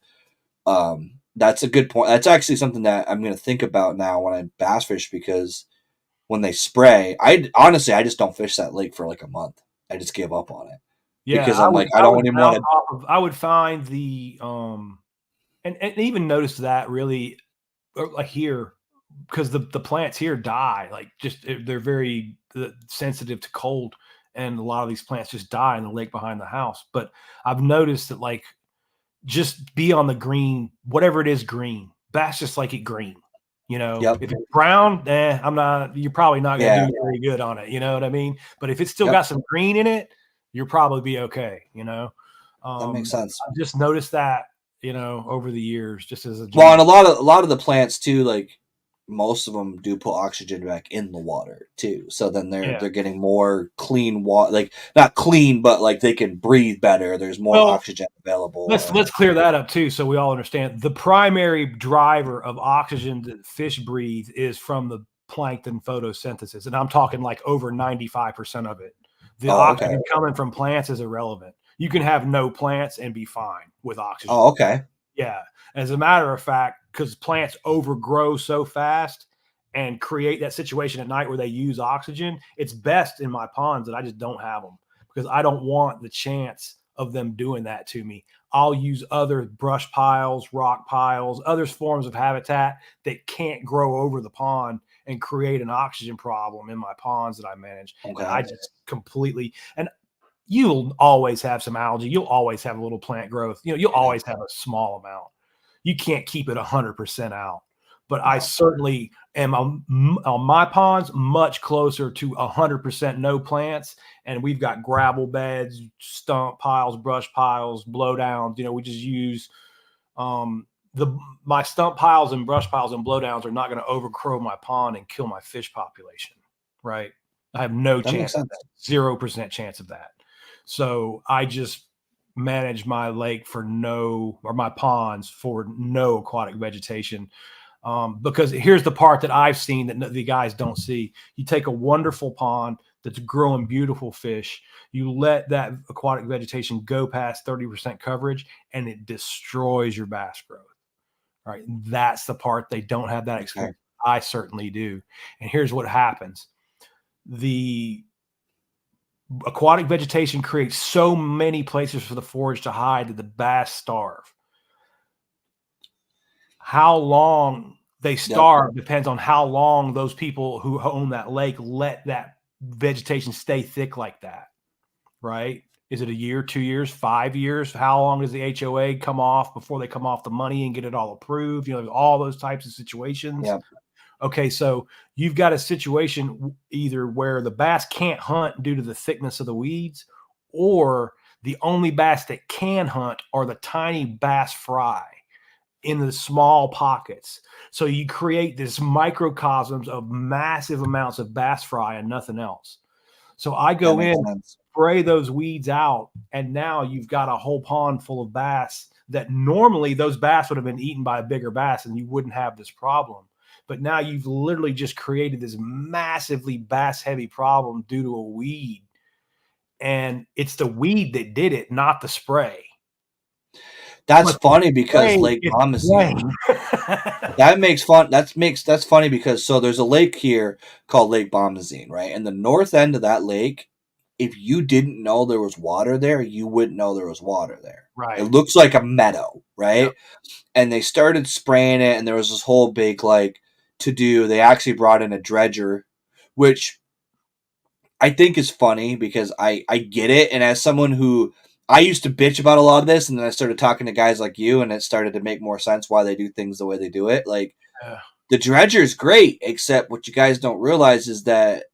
S1: that's a good point. That's actually something that I'm going to think about now when I bass fish, because when they spray, I just don't fish that lake for a month. I just give up on it
S2: Yeah.
S1: because I'm I
S2: I would
S1: don't even want
S2: bounce
S1: to.
S2: off of. I would find the and even notice that really like here because the plants here die they're very sensitive to cold, and a lot of these plants just die in the lake behind the house. But I've noticed that just be on the green, whatever it is, green bass just like it green.
S1: Yep.
S2: If it's brown, you're probably not going to
S1: Yeah.
S2: do very good on it. You know what I mean? But if it's still
S1: Yep.
S2: got some green in it, you'll probably be okay.
S1: That makes sense.
S2: I've just noticed that, over the years, just as a
S1: Well, and
S2: general.
S1: a lot of the plants too, most of them do put oxygen back in the water too. So then
S2: Yeah.
S1: they're getting more clean water, not clean, but they can breathe better. There's more
S2: Well,
S1: oxygen available,
S2: let's
S1: and
S2: clear that up too, so we all understand. The primary driver of oxygen that fish breathe is from the plankton photosynthesis, and I'm talking over 95% of it. The
S1: oh, okay,
S2: oxygen coming from plants is irrelevant. You can have no plants and be fine with oxygen.
S1: oh, okay,
S2: Yeah. As a matter of fact, because plants overgrow so fast and create that situation at night where they use oxygen, it's best in my ponds that I just don't have them because I don't want the chance of them doing that to me. I'll use other brush piles, rock piles, other forms of habitat that can't grow over the pond and create an oxygen problem in my ponds that I manage. And I
S1: okay.
S2: just completely, and you'll always have some algae. You'll always have a little plant growth. You'll
S1: Yeah,
S2: always have a small amount. You can't keep it 100% out. But I
S1: no,
S2: certainly am on my ponds much closer to 100% no plants. And we've got gravel beds, stump piles, brush piles, blowdowns. We just use my stump piles and brush piles and blowdowns are not going to overgrow my pond and kill my fish population. Right. I have no
S1: that makes
S2: chance of
S1: sense.
S2: that. 0% chance of that. So I just manage my lake or my ponds for no aquatic vegetation. Because here's the part that I've seen that the guys don't see. You take a wonderful pond that's growing beautiful fish, you let that aquatic vegetation go past 30% coverage, and it destroys your bass growth. Right. That's the part they don't have that
S1: Okay,
S2: experience. I certainly do. And here's what happens. The aquatic vegetation creates so many places for the forage to hide that the bass starve. How long they
S1: yep,
S2: starve depends on how long those people who own that lake let that vegetation stay thick like that, right? Is it a year, 2 years, 5 years? How long does the HOA come off before they come off the money and get it all approved? All those types of situations.
S1: yep,
S2: Okay, so you've got a situation either where the bass can't hunt due to the thickness of the weeds, or the only bass that can hunt are the tiny bass fry in the small pockets. So you create this microcosms of massive amounts of bass fry and nothing else. So I
S1: that
S2: go
S1: makes
S2: in,
S1: sense.
S2: spray those weeds out, and now you've got a whole pond full of bass that normally those bass would have been eaten by a bigger bass and you wouldn't have this problem. But now you've literally just created this massively bass heavy problem due to a weed. And it's the weed that did it, not the spray.
S1: That's
S2: But the
S1: funny because
S2: spray
S1: Lake
S2: is
S1: Bombazine.
S2: blame.
S1: That's funny because there's a lake here called Lake Bombazine, right? And the north end of that lake, if you didn't know there was water there, you wouldn't know there was water there. It
S2: Right.
S1: looks like a meadow,
S2: Yep.
S1: right? And they started spraying it, and there was this whole big to do. They actually brought in a dredger, which I think is funny because I get it. And as someone who I used to bitch about a lot of this, and then I started talking to guys like you, and it started to make more sense why they do things the way they do it. Like
S2: Yeah.
S1: the dredger is great, except what you guys don't realize is that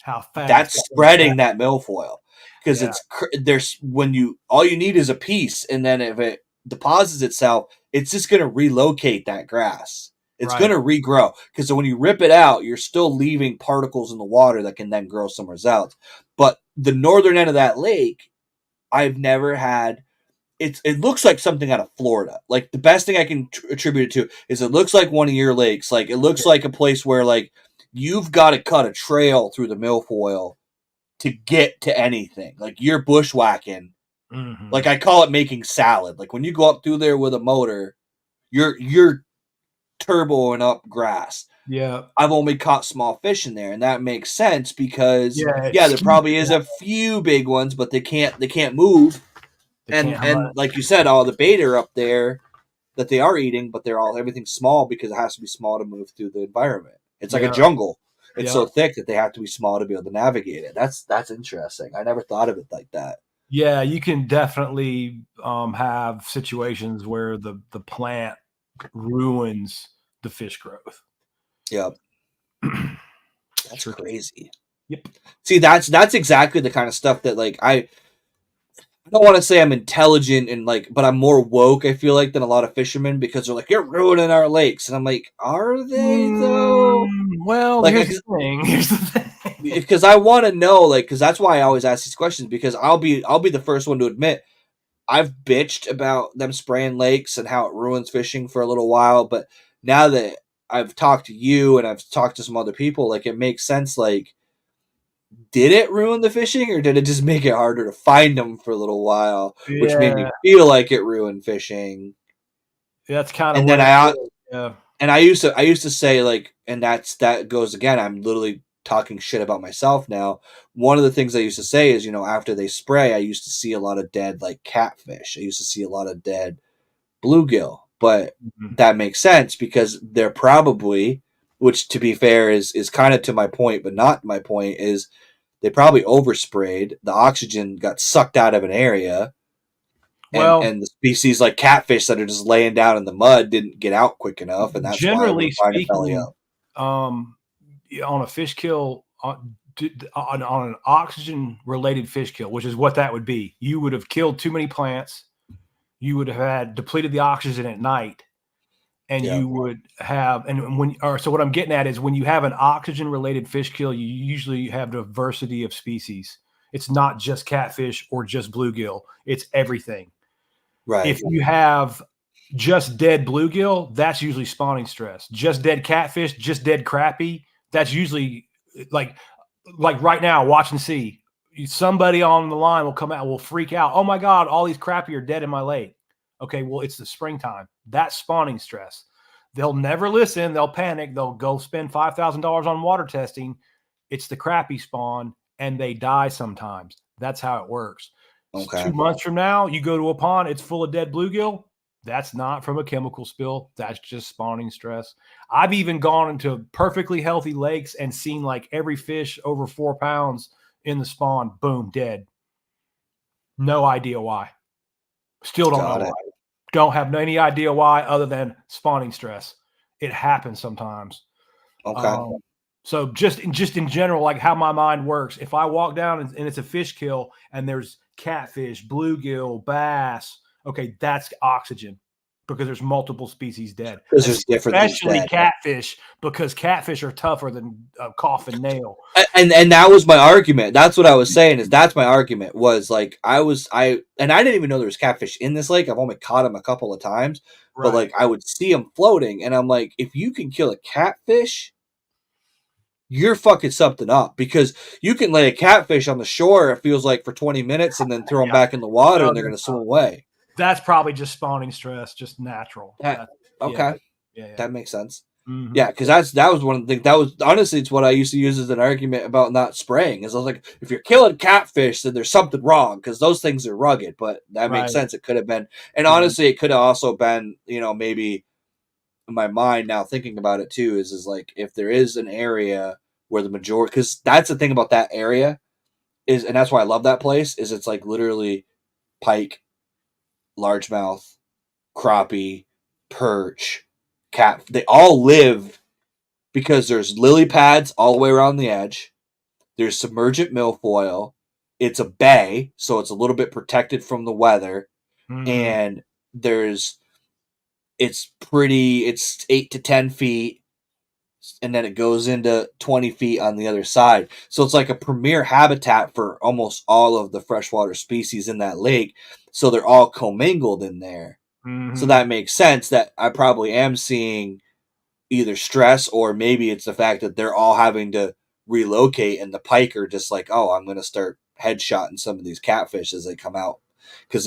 S2: How fast
S1: that's
S2: that goes back.
S1: spreading that milfoil because
S2: Yeah.
S1: there's when you all you need is a piece, and then if it deposits itself, it's just going to relocate that grass. It's going
S2: Right.
S1: to regrow because when you rip it out, you're still leaving particles in the water that can then grow somewhere else. But the northern end of that lake, I've never had. It looks like something out of Florida. Like the best thing I can attribute it to is it looks like one of your lakes. Like it looks like a place where like you've got to cut a trail through the milfoil to get to anything. Like you're bushwhacking.
S2: Hmm.
S1: Like I call it making salad. Like when you go up through there with a motor, you're turboing up grass.
S2: Yeah.
S1: I've only caught small fish in there, and that makes sense because
S2: Yeah. It
S1: yeah, there
S2: skews
S1: probably is
S2: that.
S1: a few big ones, but they can't move.
S2: They can't
S1: And
S2: hunt.
S1: like you said, all the bait are up there that they are eating, but they're all everything's small because it has to be small to move through the environment. It's like a
S2: Yeah.
S1: jungle. It's
S2: Yeah.
S1: so thick that they have to be small to be able to navigate it. That's interesting. I never thought of it like that.
S2: Yeah. You can definitely have situations where the plant ruins the fish growth.
S1: Yep, that's
S2: Sure can.
S1: crazy.
S2: Yep.
S1: See, that's exactly the kind of stuff that like I don't want to say I'm intelligent and like, but I'm more woke. I feel like than a lot of fishermen because they're like, "You're ruining our lakes," and I'm like, "Are they though?"
S2: Well,
S1: Like,
S2: here's the thing. Here's the thing.
S1: because I want to know, like, because that's why I always ask these questions because I'll be the first one to admit I've bitched about them spraying lakes and how it ruins fishing for a little while, but now that I've talked to you and I've talked to some other people, like, it makes sense. Like, did it ruin the fishing or did it just make it harder to find them for a little while, which made me
S2: Yeah,
S1: feel like it ruined fishing?
S2: that's kind of
S1: And
S2: what
S1: then
S2: it is. Yeah.
S1: I used to say like, and that goes again. I'm literally talking shit about myself now. One of the things I used to say is, you know, after they spray, I used to see a lot of dead like catfish. I used to see a lot of dead bluegill, but
S2: Mhm.
S1: that makes sense because they're probably, which to be fair is kind of to my point, but not my point is they probably oversprayed. The oxygen got sucked out of an area,
S2: Well,
S1: and the species like catfish that are just laying down in the mud didn't get out quick enough, and that's why we're
S2: generally
S1: finding belly
S2: speaking,
S1: up.
S2: um, on a fish kill, on an oxygen related fish kill, which is what that would be, you would have killed too many plants. You would have had depleted the oxygen at night, and
S1: Yeah,
S2: you would have and when or so what I'm getting at is when you have an oxygen related fish kill, you usually have diversity of species. It's not just catfish or just bluegill. It's everything.
S1: right.
S2: If you have just dead bluegill, that's usually spawning stress. Just dead catfish, just dead crappie, that's usually like like right now, watch and see. Somebody on the line will come out, will freak out. Oh my God, all these crappie are dead in my lake. Okay, well, it's the springtime. That's spawning stress. They'll never listen. They'll panic. They'll go spend $5,000 on water testing. It's the crappie spawn, and they die sometimes. That's how it works.
S1: Okay,
S2: 2 months from now, you go to a pond, it's full of dead bluegill. That's not from a chemical spill. That's just spawning stress. I've even gone into perfectly healthy lakes and seen like every fish over 4 pounds in the spawn, boom, dead. No idea why. Still don't know
S1: got
S2: why.
S1: it.
S2: Don't have any idea why other than spawning stress. It happens sometimes.
S1: Okay,
S2: Um, so just in general, like how my mind works. If I walk down and it's a fish kill and there's catfish, bluegill, bass, okay, that's oxygen because there's multiple species dead,
S1: because there's different things
S2: especially
S1: dead.
S2: catfish because catfish are tougher than a coffin nail.
S1: And that was my argument. That's what I was saying. Is that's my argument was like I didn't even know there was catfish in this lake. I've only caught them a couple of times, but
S2: Right.
S1: like I would see them floating, and I'm like, if you can kill a catfish, you're fucking something up because you can lay a catfish on the shore. It feels like for 20 minutes, and then throw them
S2: Yeah.
S1: back in the water,
S2: No,
S1: and they're gonna swim away.
S2: that's probably just spawning stress, just natural.
S1: That
S2: Yeah.
S1: okay.
S2: Yeah. Yeah.
S1: That makes sense.
S2: Hmm.
S1: Yeah, because that was one of the things that was honestly it's what I used to use as an argument about not spraying. Is I was like, if you're killing catfish, then there's something wrong because those things are rugged. But that makes
S2: Right.
S1: sense. It could have been, and
S2: Yeah.
S1: honestly, it could have also been, you know, maybe in my mind now thinking about it too is like if there is an area where the majority, because that's the thing about that area. and that's why I love that place, is it's like literally pike, largemouth, crappie, perch, cat. They all live because there's lily pads all the way around the edge. There's submergent milfoil. It's a bay, so it's a little bit protected from the weather.
S2: Mm-hmm.
S1: And there's it's 8 to 10 feet, and then it goes into 20 feet on the other side. So it's like a premier habitat for almost all of the freshwater species in that lake. So they're all commingled in there. So
S2: Mm-hmm.
S1: that makes sense that I probably am seeing either stress, or maybe it's the fact that they're all having to relocate, and the pike are just like, oh, I'm going to start headshotting some of these catfish as they come out, because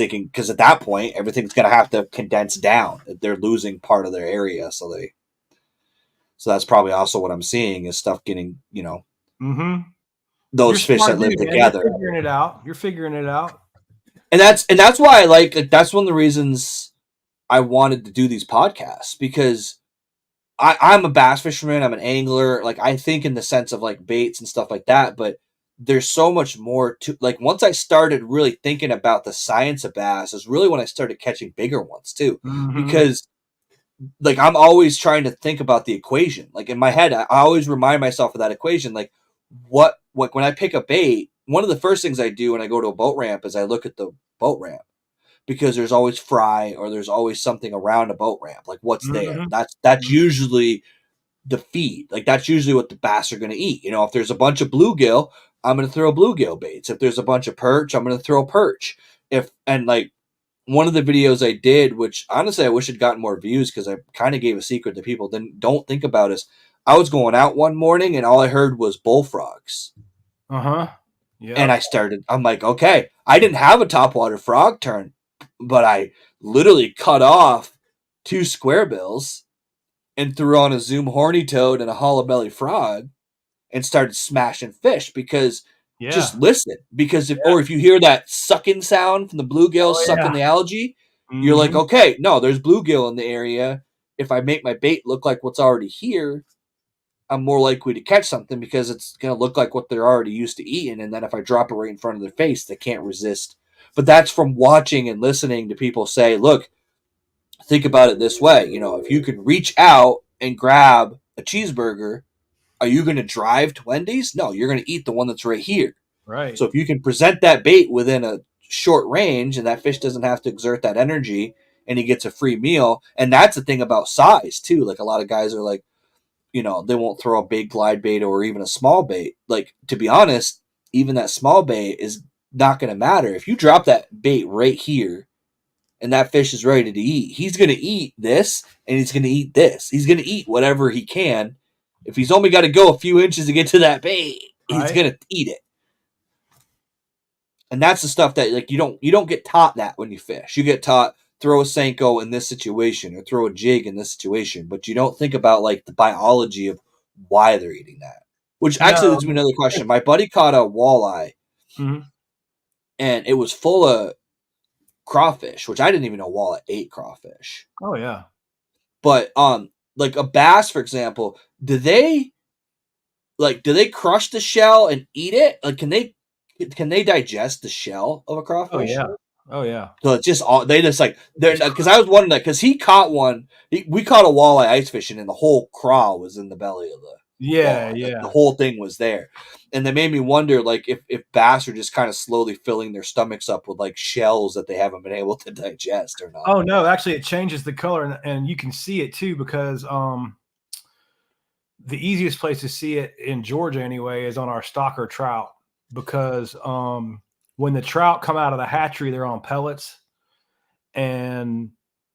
S1: at that point everything's going to have to condense down. They're losing part of their area, so that's probably also what I'm seeing is stuff getting,
S2: Mm-hmm. You're
S1: those fish
S2: smart
S1: that live
S2: dude, man. You're
S1: together.
S2: figuring it out. You're figuring it out.
S1: And that's why I like that's one of the reasons I wanted to do these podcasts, because I'm a bass fisherman. I'm an angler. Like, I think in the sense of like baits and stuff like that, but there's so much more to, like, once I started really thinking about the science of bass is really when I started catching bigger ones too,
S2: Mm-hmm.
S1: because like I'm always trying to think about the equation. Like in my head, I always remind myself of that equation. Like what when I pick a bait, one of the first things I do when I go to a boat ramp is I look at the boat ramp, because there's always fry or there's always something around a boat ramp. Like, what's there?
S2: Mm-hmm.
S1: That's usually the feed. Like, that's usually what the bass are going to eat. If there's a bunch of bluegill, I'm going to throw bluegill baits. If there's a bunch of perch, I'm going to throw perch. If and like one of the videos I did, which honestly I wish had gotten more views because I kind of gave a secret that people don't think about, is I was going out one morning and all I heard was bullfrogs.
S2: Uh-huh.
S1: And
S2: Yep.
S1: I'm like, okay, I didn't have a topwater frog turn, but I literally cut off two square bills and threw on a Zoom horny toad and a hollow belly frog and started smashing fish, because just
S2: Yeah.
S1: listen, because
S2: Yeah.
S1: if you hear that sucking sound from the bluegill
S2: Oh
S1: sucking
S2: yeah.
S1: the algae, you're like,
S2: Mm-hmm.
S1: okay, no, there's bluegill in the area. If I make my bait look like what's already here, I'm more likely to catch something, because it's going to look like what they're already used to eating. And then if I drop it right in front of their face, they can't resist. But that's from watching and listening to people say, look, think about it this way. If you can reach out and grab a cheeseburger, are you going to drive to Wendy's? No, you're going to eat the one that's right here.
S2: Right.
S1: So if you can present that bait within a short range and that fish doesn't have to exert that energy and he gets a free meal, and that's the thing about size too. Like, a lot of guys are like, they won't throw a big glide bait or even a small bait. Like, to be honest, even that small bait is not going to matter. If you drop that bait right here and that fish is ready to eat, he's going to eat this and he's going to eat this. He's going to eat whatever he can. If he's only got to go a few inches to get to that bait, he's
S2: Right.
S1: going to eat it. And that's the stuff that, like, you don't get taught that when you fish. You get taught throw a Senko in this situation or throw a jig in this situation, but you don't think about like the biology of why they're eating that. Which actually
S2: No.
S1: leads me to another question. My buddy caught a walleye
S2: Mm-hmm.
S1: and it was full of crawfish, which I didn't even know walleye ate crawfish.
S2: Oh yeah.
S1: But like a bass, for example, do they crush the shell and eat it? Like, can they digest the shell of a
S2: Oh
S1: crawfish?
S2: yeah. Oh yeah.
S1: So it's just all they just like they're
S2: It's
S1: because I was wondering that because he caught one. We caught a walleye ice fishing, and the whole craw was in the belly of the
S2: yeah,
S1: walleye. Like, the
S2: yeah.
S1: whole thing was there, and that made me wonder, like, if bass are just kind of slowly filling their stomachs up with like shells that they haven't been able to digest or not.
S2: Oh no, actually it changes the color and you can see it too because the easiest place to see it in Georgia anyway is on our stocker trout because when the trout come out of the hatchery, they're on pellets, and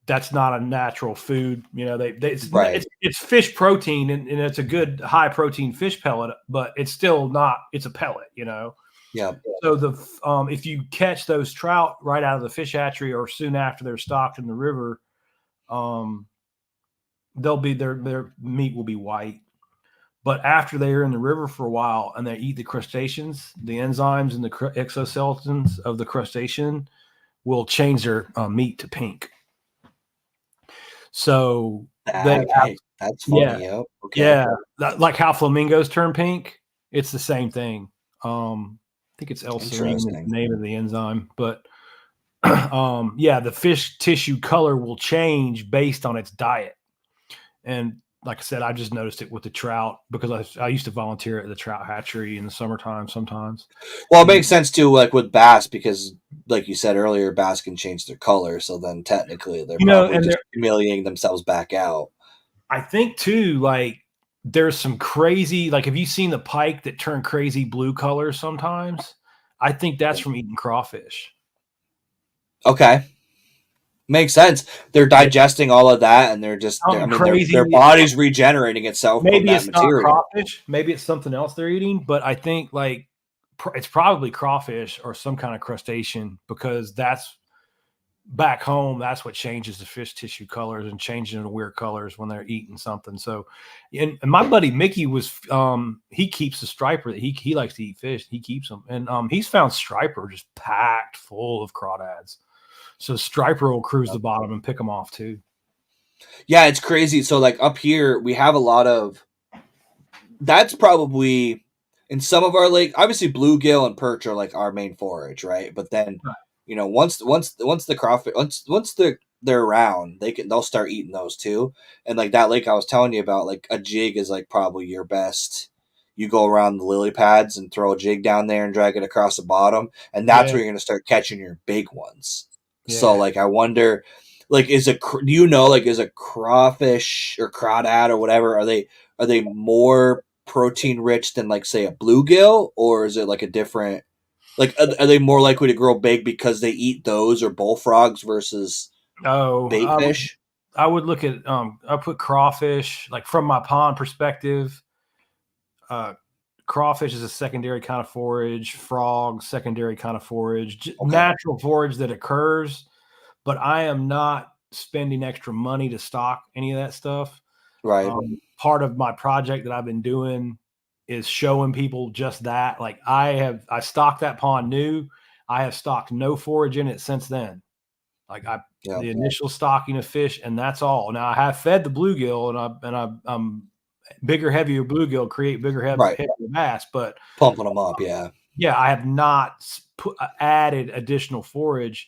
S2: that's not a natural food.
S1: Right.
S2: It's fish protein and it's a good high protein fish pellet, but it's still not. It's a pellet.
S1: Yeah.
S2: So if you catch those trout right out of the fish hatchery or soon after they're stocked in the river, um, they'll be their meat will be white. But after they are in the river for a while and they eat the crustaceans, the enzymes and the exoskeletons of the crustacean will change their meat to pink. So they have,
S1: Hey, that's
S2: yeah,
S1: funny. Yep. Okay.
S2: yeah, like how flamingos turn pink. It's the same thing. think it's L-serine is
S1: Interesting.
S2: the name of the enzyme, but yeah, the fish tissue color will change based on its diet. And like I said, I just noticed it with the trout because I used to volunteer at the trout hatchery in the summertime sometimes.
S1: Well, it
S2: And
S1: makes sense too, like with bass, because like you said earlier, bass can change their color. So then technically, they're probably
S2: and
S1: just humiliating themselves back out.
S2: I think too, like there's some crazy, like have you seen the pike that turn crazy blue colors sometimes? I think that's from eating crawfish.
S1: Okay, makes sense. They're
S2: Yeah,
S1: digesting all of that, and I
S2: something
S1: mean, their
S2: crazy.
S1: body's regenerating itself from
S2: Maybe
S1: that
S2: it's not
S1: material.
S2: crawfish. Maybe it's something else they're eating. But I think like it's probably crawfish or some kind of crustacean because that's back home. That's what changes the fish tissue colors and changing the weird colors when they're eating something. So, and my buddy Mickey was he keeps a striper that he likes to eat fish. He keeps them, and he's found striper just packed full of crawdads. So striper will cruise the bottom and pick them off too.
S1: Yeah, it's crazy. So like up here, we have a lot of. That's probably in some of our lake. Obviously, bluegill and perch are like our main forage, right? But then, once the crawfish once they're around, they'll start eating those too. And like that lake I was telling you about, like a jig is like probably your best. You go around the lily pads and throw a jig down there and drag it across the bottom, and that's
S2: Yeah,
S1: where you're gonna start catching your big ones. So
S2: yeah.
S1: like I wonder, like do you know, like is a crawfish or crawdad or whatever, are they more protein rich than like say a bluegill, or is it like a different, like are they more likely to grow big because they eat those or bullfrogs versus
S2: Oh,
S1: bait fish?
S2: I would look at I put crawfish like from my pond perspective. Uh, Crawfish is a secondary kind of forage. Frog, secondary kind of forage.
S1: Okay,
S2: Natural forage that occurs, but I am not spending extra money to stock any of that stuff.
S1: right,
S2: Part of my project that I've been doing is showing people just that. Like I stocked that pond new. I have stocked no forage in it since then. Like
S1: yeah,
S2: the initial stocking of fish, and that's all. Now I have fed the bluegill, I'm bigger, heavier bluegill create bigger,
S1: right,
S2: heavier bass. But
S1: pumping them up, yeah,
S2: yeah, I have not added additional forage,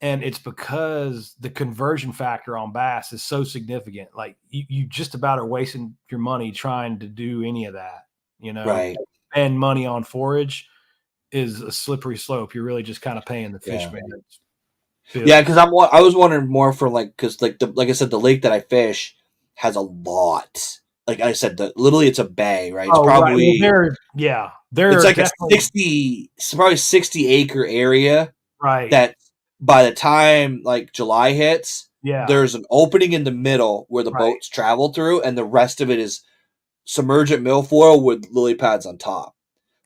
S2: and it's because the conversion factor on bass is so significant. Like you just about are wasting your money trying to do any of that.
S1: right,
S2: Spend money on forage is a slippery slope. You're really just kind of paying the fish
S1: yeah.
S2: man's
S1: Yeah,
S2: bills.
S1: because I was wondering more for like, because like I said, the lake that I fish has a lot. Like I said, literally it's a bay, right?
S2: Oh, right. Well,
S1: It's
S2: they're
S1: like a
S2: definitely
S1: 60, it's probably 60-acre area
S2: right.
S1: that by the time like July hits,
S2: Yeah,
S1: there's an opening in the middle where the
S2: right.
S1: boats travel through, and the rest of it is submergent milfoil with lily pads on top.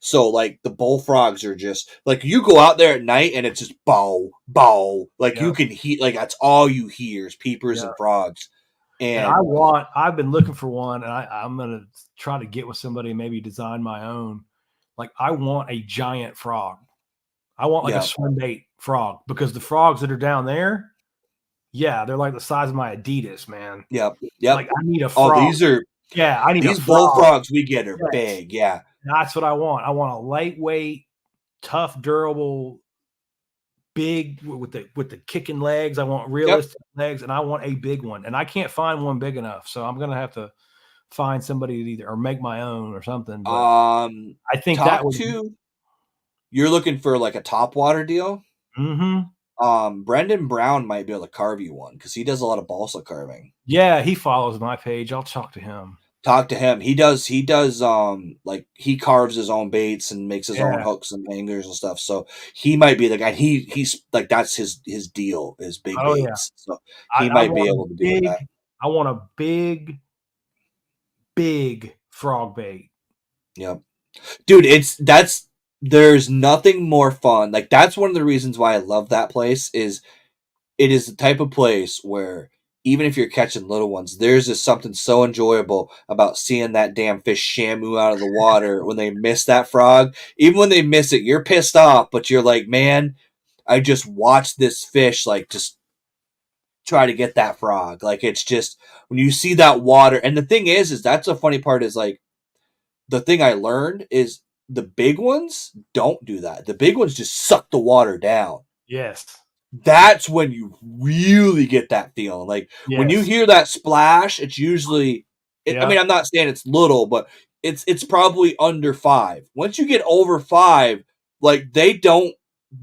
S1: So like the bullfrogs are just like, you go out there at night and it's just bow bow, like you
S2: Yep,
S1: can hear, like that's all you hear is peepers
S2: yep.
S1: and frogs.
S2: And
S1: And
S2: I've been looking for one, and I'm gonna try to get with somebody and maybe design my own. Like I want a giant frog. I want like a
S1: yeah,
S2: swim bait frog because the frogs that are down there, yeah, they're like the size of my Adidas, man.
S1: yep, yep.
S2: Like I need a
S1: Oh,
S2: frog. Yeah, I need a
S1: these
S2: frog.
S1: bullfrogs we get are
S2: Yes,
S1: big. Yeah,
S2: that's what I want. I want a lightweight, tough, durable, big with the kicking legs. I want
S1: yep.
S2: realistic legs, and I want a big one. And I can't find one big enough, so I'm gonna have to find somebody to either or make my own or something. But I think that
S1: Talk
S2: would.
S1: to, you're looking for like a top water deal.
S2: Mm-hmm.
S1: Brendan Brown might be able to carve you one because he does a lot of balsa carving.
S2: Yeah, he follows my page. I'll talk to him.
S1: Talk to him. He does like he carves his own baits and makes his own
S2: Yeah.
S1: hooks and hangers and stuff. So he might be the guy. He's like, that's his deal is big
S2: Oh yeah.
S1: baits. So
S2: I,
S1: he
S2: I
S1: might be
S2: want a
S1: able to do
S2: big.
S1: that.
S2: I want a big frog bait.
S1: Yep. Dude, there's nothing more fun. Like that's one of the reasons why I love that place is it is the type of place where even if you're catching little ones, there's just something so enjoyable about seeing that damn fish shamu out of the water when they miss that frog. Even when they miss it, you're pissed off, but you're like, man, I just watched this fish like just try to get that frog. Like it's just when you see that water, and the thing is that's the funny part is like the thing I learned is the big ones don't do that. The big ones just suck the water down.
S2: Yes.
S1: That's when you really get that feeling. Like when you
S2: Yes.
S1: hear that splash, it's usually. I
S2: Yeah.
S1: mean, I'm not saying it's little, but it's probably under 5. Once you get over 5, like they don't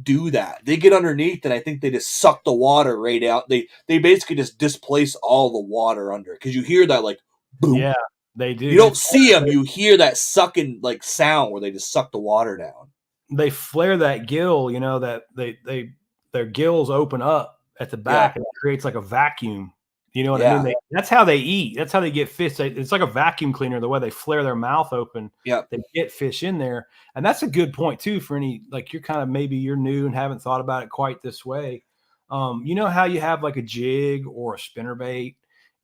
S1: do that. They get underneath, and I think they just suck the water right out. They basically just displace all the water under because you hear that like boom.
S2: Yeah. They do.
S1: You don't see them. You hear that sucking like sound where they just suck the water down.
S2: They flare that gill, that their gills open up at the back, and it creates like a vacuum. You know what I mean? That's how they eat. That's how they get fish. It's like a vacuum cleaner. The way they flare their mouth open, they get fish in there. And that's a good point too for any, like maybe you're new and haven't thought about it quite this way. You know how you have like a jig or a spinnerbait,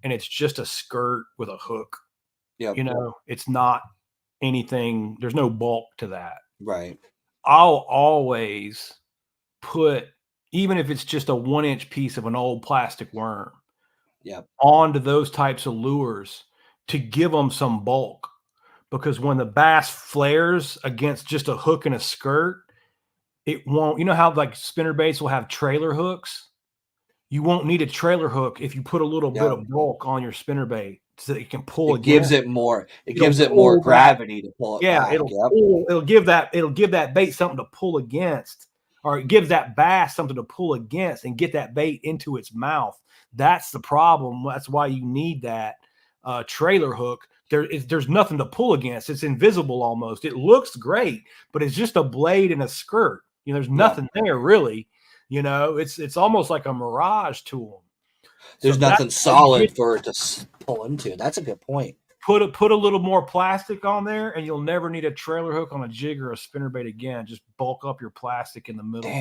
S2: and it's just a skirt with a hook. It's not anything. There's no bulk to that.
S1: Right.
S2: I'll always put, even if it's just a 1-inch piece of an old plastic worm, onto those types of lures to give them some bulk. Because when the bass flares against just a hook and a skirt, it won't. You know how like spinnerbaits will have trailer hooks? You won't need a trailer hook if you put a little bit of bulk on your spinnerbait so that it can pull
S1: it gives it more gravity to pull it back.
S2: It'll give that bait something to pull against, or it gives that bass something to pull against and get that bait into its mouth. That's the problem. That's why you need that trailer hook. There's nothing to pull against. It's invisible almost. It looks great, but it's just a blade and a skirt. There's nothing there really. It's almost like a mirage to them.
S1: There's nothing solid for it to pull into. That's a good point.
S2: Put a little more plastic on there, and you'll never need a trailer hook on a jig or a spinnerbait again. Just bulk up your plastic in the middle,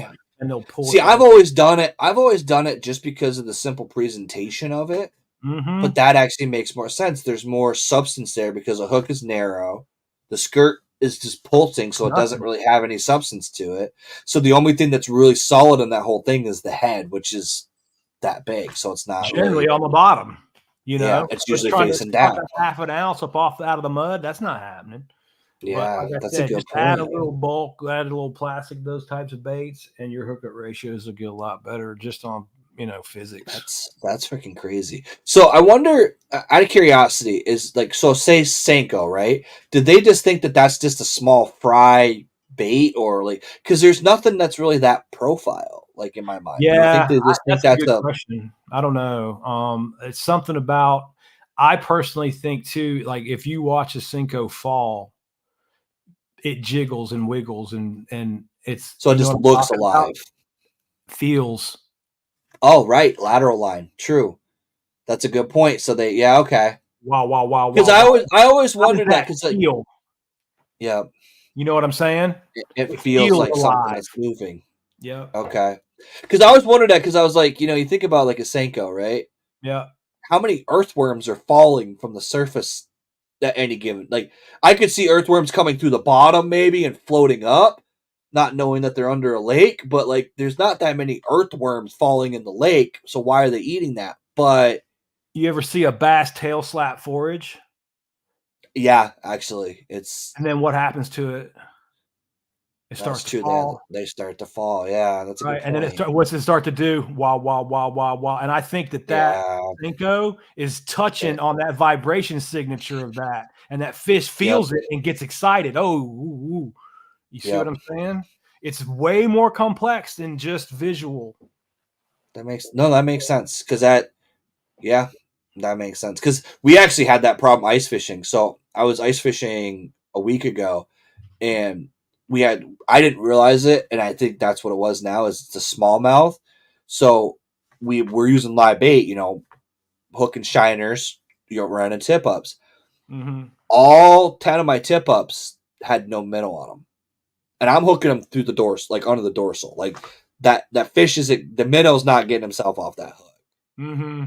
S2: and they'll pull.
S1: See, I've always done it just because of the simple presentation of it.
S2: Mm-hmm.
S1: But that actually makes more sense. There's more substance there because a hook is narrow. The skirt is just pulsing, so it doesn't really have any substance to it. So the only thing that's really solid in that whole thing is the head, which is that big. So it's not
S2: generally on the bottom.
S1: It's usually facing down.
S2: Half an ounce out of the mud. That's not happening.
S1: Yeah, that's a good point.
S2: Add a little bulk, add a little plastic, those types of baits, and your hookup ratios will get a lot better just on physics.
S1: That's freaking crazy. So I wonder, out of curiosity, is like, so say Senko, right? Did they just think that that's just a small fry bait, or like, because there's nothing that's really that profile, like in my mind.
S2: Yeah,
S1: they just think
S2: that's a good question. I don't know. It's something about. I personally think too, like if you watch a Senko fall, it jiggles and wiggles and it's
S1: so it just looks alive,
S2: feels.
S1: Oh, right. Lateral line. True. That's a good point. So okay.
S2: Wow.
S1: Because I always wondered that because
S2: feel.
S1: Yeah.
S2: You know what I'm saying?
S1: It feels like alive. Something that's moving.
S2: Yeah.
S1: Okay. Because I always wondered that because I was like, you think about like a Senko, right?
S2: Yeah.
S1: How many earthworms are falling from the surface at any given? Like I could see earthworms coming through the bottom maybe and floating up, not knowing that they're under a lake, but like there's not that many earthworms falling in the lake, so why are they eating that? But
S2: you ever see a bass tail slap forage?
S1: Yeah, actually, it's.
S2: And then what happens to it? It starts to fall.
S1: They start to fall. Yeah, that's a good point.
S2: And then what's it start to do? Wow. And I think that Senko is touching on that vibration signature of that, and that fish feels it and gets excited. Oh, ooh. You see what I'm saying? It's way more complex than just visual.
S1: That makes sense because that makes sense because we actually had that problem ice fishing. So I was ice fishing a week ago, and I didn't realize it, and I think that's what it was now. Is it's a smallmouth. So we're using live bait, hook and shiners, running tip ups.
S2: Mm-hmm.
S1: All 10 of my tip ups had no minnow on them. And I'm hooking them through the dorsal, like under the dorsal. Like that fish the minnow's not getting himself off that hook.
S2: Mm-hmm.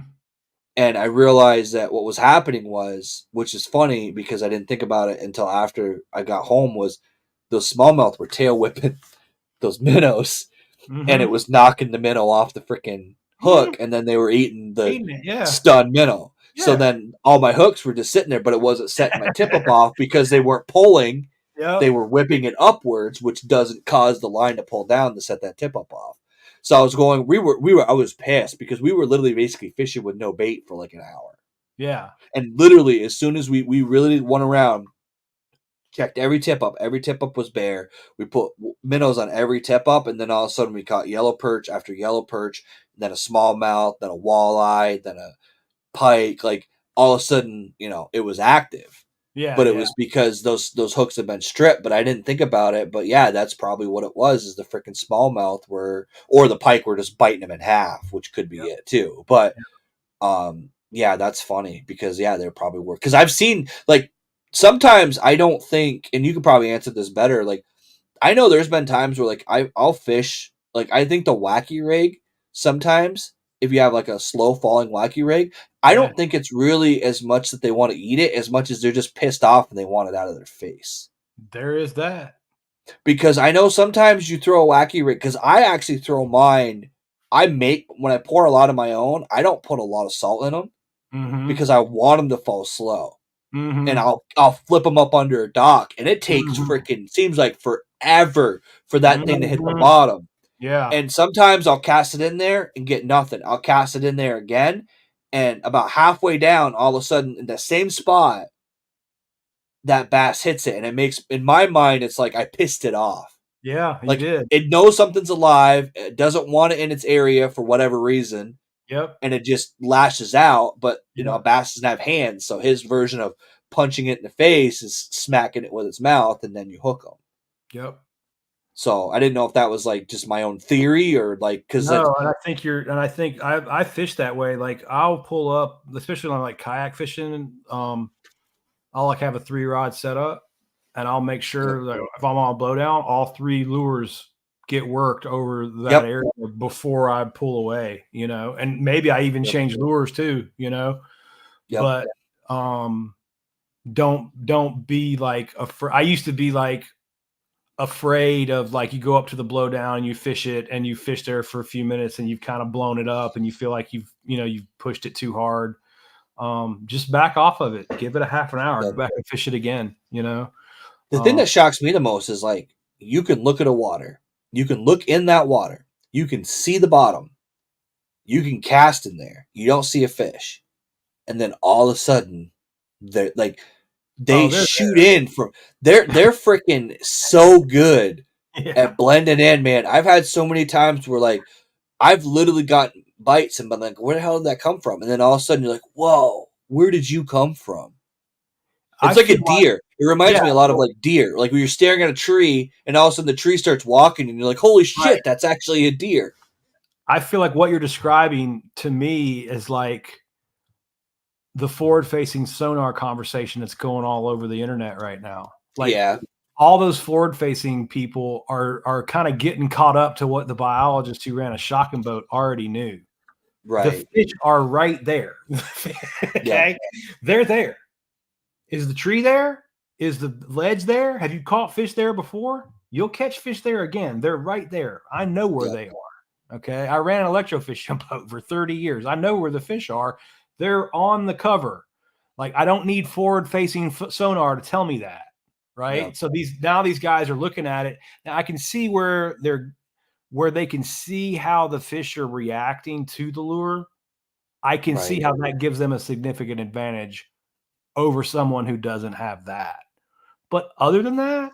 S1: And I realized that what was happening was, which is funny because I didn't think about it until after I got home, was those smallmouth were tail whipping those minnows, and it was knocking the minnow off the freaking hook, and then they were eating the stunned minnow. Yeah. So then all my hooks were just sitting there, but it wasn't setting my tip up off because they weren't pulling.
S2: Yep.
S1: they were whipping it upwards, which doesn't cause the line to pull down to set that tip up off. So I was going, I was pissed because we were literally basically fishing with no bait for like an hour.
S2: Yeah.
S1: And literally, as soon as we really went around, checked every tip up was bare. We put minnows on every tip up, and then all of a sudden we caught yellow perch after yellow perch, then a smallmouth, then a walleye, then a pike. Like all of a sudden, it was active.
S2: Yeah.
S1: But it
S2: Yeah.
S1: was because those hooks had been stripped. But I didn't think about it. But yeah, that's probably what it was. Is the freaking smallmouth or the pike were just biting them in half, which could be
S2: Yep.
S1: it too. But yeah, that's funny because yeah, they probably were. Because I've seen like sometimes I don't think, and you could probably answer this better. Like I know there's been times where like I'll fish. Like I think the wacky rig sometimes if you have like a slow falling wacky rig, I
S2: Yeah.
S1: don't think it's really as much that they want to eat it as much as they're just pissed off and they want it out of their face.
S2: There is that.
S1: Because I know sometimes you throw a wacky rig. Because I actually throw mine. I make when I pour a lot of my own. I don't put a lot of salt in them
S2: Mm-hmm.
S1: because I want them to fall slow. And
S2: Mm-hmm.
S1: I'll flip them up under a dock, and it takes
S2: Mm-hmm.
S1: freaking seems like forever for that thing to hit the
S2: Mm-hmm.
S1: bottom.
S2: Yeah.
S1: And sometimes I'll cast it in there and get nothing. I'll cast it in there again, and about halfway down, all of a sudden, in the same spot, that bass hits it, and it makes in my mind it's like I pissed it off.
S2: Yeah. You
S1: Like
S2: did.
S1: it knows something's alive, it doesn't want it in its area for whatever reason,
S2: Yep.
S1: and it just lashes out. But a
S2: Yep.
S1: bass doesn't have hands, so his version of punching it in the face is smacking it with its mouth, and then you hook them.
S2: Yep.
S1: So I didn't know if that was like just my own theory or like because like
S2: No, and I think I fish that way. Like I'll pull up, especially when I'm like kayak fishing. I'll like have a 3-rod set up, and I'll make sure that if I'm on a blowdown, all 3 lures get worked over that
S1: yep
S2: area before I pull away. And maybe I even
S1: yep
S2: change lures too.
S1: yep
S2: But don't be like I used to be like afraid of like you go up to the blowdown, you fish it, and you fish there for a few minutes, and you've kind of blown it up, and you feel like you've pushed it too hard. Just back off of it. Give it a half an hour.
S1: yep.
S2: Go back and fish it again.
S1: The thing that shocks me the most is like you can look at a water, you can look in that water, you can see the bottom, you can cast in there, you don't see a fish, and then all of a sudden they're like
S2: Oh,
S1: they
S2: they're
S1: shoot in from they're freaking so good
S2: there. Yeah.
S1: at blending in, man. I've had so many times where like I've literally gotten bites and been like, where the hell did that come from? And then all of a sudden you're like, whoa, where did you come from?
S2: I
S1: It's like a
S2: feel like,
S1: deer. It reminds
S2: yeah,
S1: me a lot of like deer. Like when you're staring at a tree and all of a sudden the tree starts walking and you're like, holy
S2: right.
S1: shit, that's actually a deer.
S2: I feel like what you're describing to me is like the forward-facing sonar conversation that's going all over the internet right now. Like
S1: Yeah.
S2: all those forward-facing people are kind of getting caught up to what the biologist who ran a shocking boat already knew. The
S1: Right.
S2: fish are right there.
S1: Yeah.
S2: Okay. They're there. Is the tree there? Is the ledge there? Have you caught fish there before? You'll catch fish there again. They're right there. I know where
S1: Yeah.
S2: they are. Okay. I ran an electrofishing boat for 30 years. I know where the fish are. They're on the cover. Like I don't need forward facing sonar to tell me that. Right.
S1: Yeah.
S2: So these guys are looking at it. Now I can see where they can see how the fish are reacting to the lure. I can see
S1: Right.
S2: how that gives them a significant advantage over someone who doesn't have that. But other than that,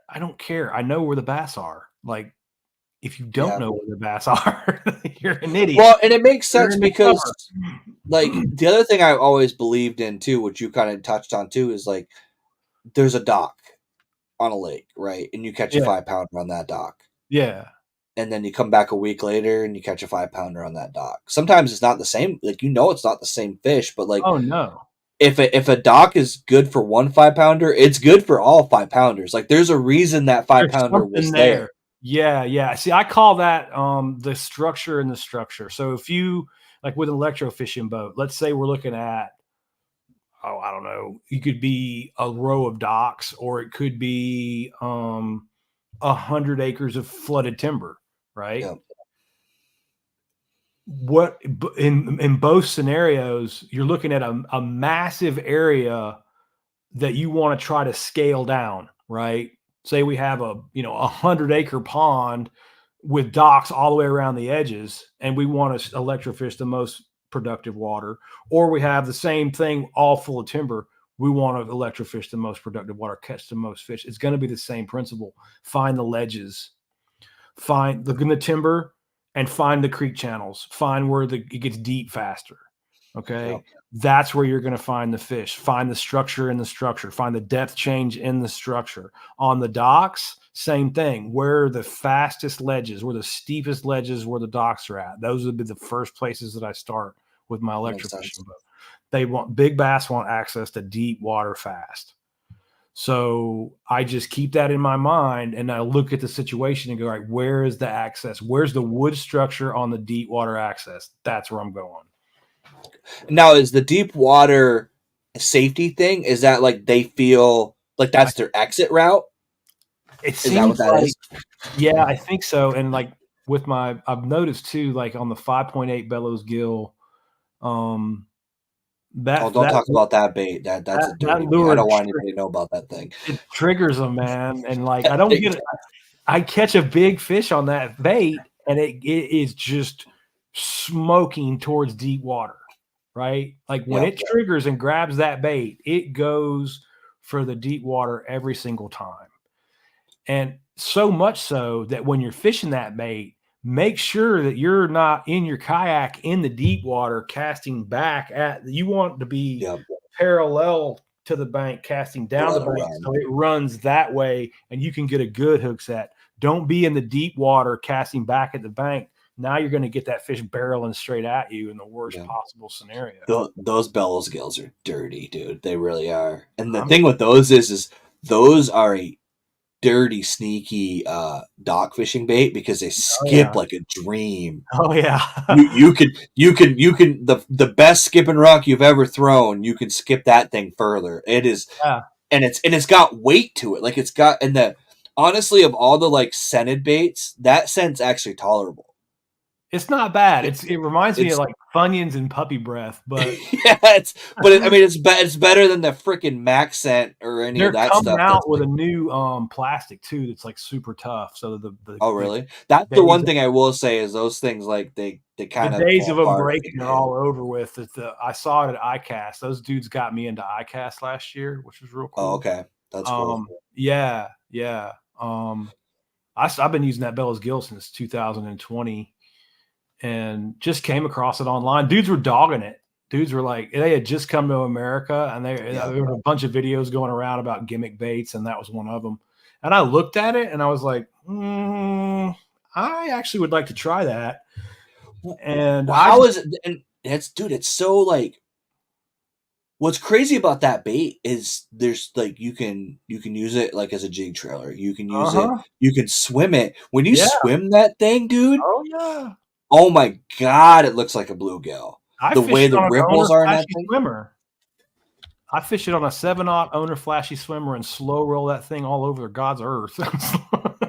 S2: I don't care. I know where the bass are. Like, if you don't
S1: Yeah.
S2: know where the bass are, you're an idiot.
S1: Well, and it makes
S2: You're
S1: sense
S2: in the
S1: because
S2: cover.
S1: like the other thing I've always believed in too, which you kind of touched on too, is like there's a dock on a lake, right? And you catch a
S2: Yeah,
S1: 5-pounder on that dock.
S2: yeah.
S1: And then you come back a week later and you catch a 5-pounder on that dock. Sometimes it's not the same, like it's not the same fish, but like
S2: Oh no,
S1: if a dock is good for one 5-pounder, it's good for all 5-pounders. Like there's a reason that five
S2: there's
S1: pounder
S2: something
S1: was there.
S2: there. Yeah, yeah. See, I call that the structure in the structure. So if you like with an electrofishing boat, let's say we're looking at I don't know, it could be a row of docks, or it could be 100 acres of flooded timber, right?
S1: Yeah.
S2: What in both scenarios, you're looking at a massive area that you want to try to scale down, right? Say we have a 100-acre pond with docks all the way around the edges, and we want to electrofish the most productive water, or we have the same thing all full of timber. We want to electrofish the most productive water, catch the most fish. It's going to be the same principle. Find the ledges, look in the timber, and find the creek channels. Find where it gets deep faster. Okay.
S1: Yep.
S2: That's where you're going to find the fish. Find the structure in the structure. Find the depth change in the structure. On the docks, same thing. Where are the fastest ledges, where the steepest ledges, where the docks are at. Those would be the first places that I start with my
S1: Makes sense.
S2: electrofishing boat. Big bass want access to deep water fast. So I just keep that in my mind, and I look at the situation and go, all right, where is the access? Where's the wood structure on the deep water access? That's where I'm going.
S1: Now, is the deep water safety thing? Is that like they feel like that's their exit route?
S2: It
S1: Is that what
S2: seems
S1: that
S2: like,
S1: is?
S2: yeah, I think so. And like I've noticed too, like on the 5.8 bellows gill,
S1: Oh,
S2: that
S1: don't
S2: that
S1: talk about that bait. That's a
S2: that
S1: dirty bait. I
S2: lure
S1: don't want anybody to know about that thing.
S2: it triggers them, man. And like I don't get it. I catch a big fish on that bait, and it is just smoking towards deep water, right? Like when
S1: Yep.
S2: it triggers and grabs that bait, it goes for the deep water every single time. And so much so that when you're fishing that bait, make sure that you're not in your kayak in the deep water casting back at, you want to be
S1: Yep.
S2: parallel to the bank, casting down the
S1: Let it
S2: bank
S1: run.
S2: so it runs that way and you can get a good hook set. Don't be in the deep water casting back at the bank. Now you're going to get that fish barreling straight at you in the worst
S1: Yeah.
S2: possible scenario.
S1: Those bellows gills are dirty, dude. They really are. And the
S2: I'm
S1: thing with those is those are a dirty, sneaky dock fishing bait because they
S2: Oh yeah.
S1: skip like a dream.
S2: Oh yeah.
S1: You can the best skipping rock you've ever thrown. You can skip that thing further. It is,
S2: Yeah.
S1: and it's got weight to it. Like it's got, and the honestly of all the like scented baits, that scent's actually tolerable.
S2: It's not bad.
S1: It,
S2: It reminds me of
S1: it's
S2: like Funyuns and puppy breath, but
S1: yeah, I mean it's better than the freaking Max scent or any of
S2: they're
S1: that
S2: coming
S1: stuff.
S2: out
S1: That's
S2: with
S1: like,
S2: a new plastic too that's like super tough. So
S1: oh really? That's the
S2: days
S1: one thing I will say is those things like they
S2: the
S1: kind of
S2: days
S1: fall
S2: of them
S1: apart if
S2: breaking
S1: you
S2: are
S1: get 'em.
S2: all over with. I saw it at ICAST. Those dudes got me into ICAST last year, which was real
S1: Oh,
S2: cool.
S1: okay, that's cool.
S2: Yeah, yeah. I've been using that Bellows Gill since 2020, and just came across it online. Dudes were dogging it. Dudes were like, they had just come to America, and
S1: Yeah.
S2: there were a bunch of videos going around about gimmick baits, and that was one of them. And I looked at it, and I was like, I actually would like to try that. And
S1: Well,
S2: I
S1: how
S2: just,
S1: is it? And it's dude, it's so like what's crazy about that bait is there's like you can use it like as a jig trailer. You can use it.
S2: uh-huh,
S1: You can swim it. When you
S2: yeah,
S1: swim that thing, dude,
S2: oh yeah.
S1: oh my god, it looks like a bluegill.
S2: I
S1: The way
S2: fished it
S1: the
S2: on an owner
S1: ripples are in that
S2: flashy
S1: thing.
S2: swimmer. I fished it on a 7/0 owner flashy swimmer and slow roll that thing all over God's earth.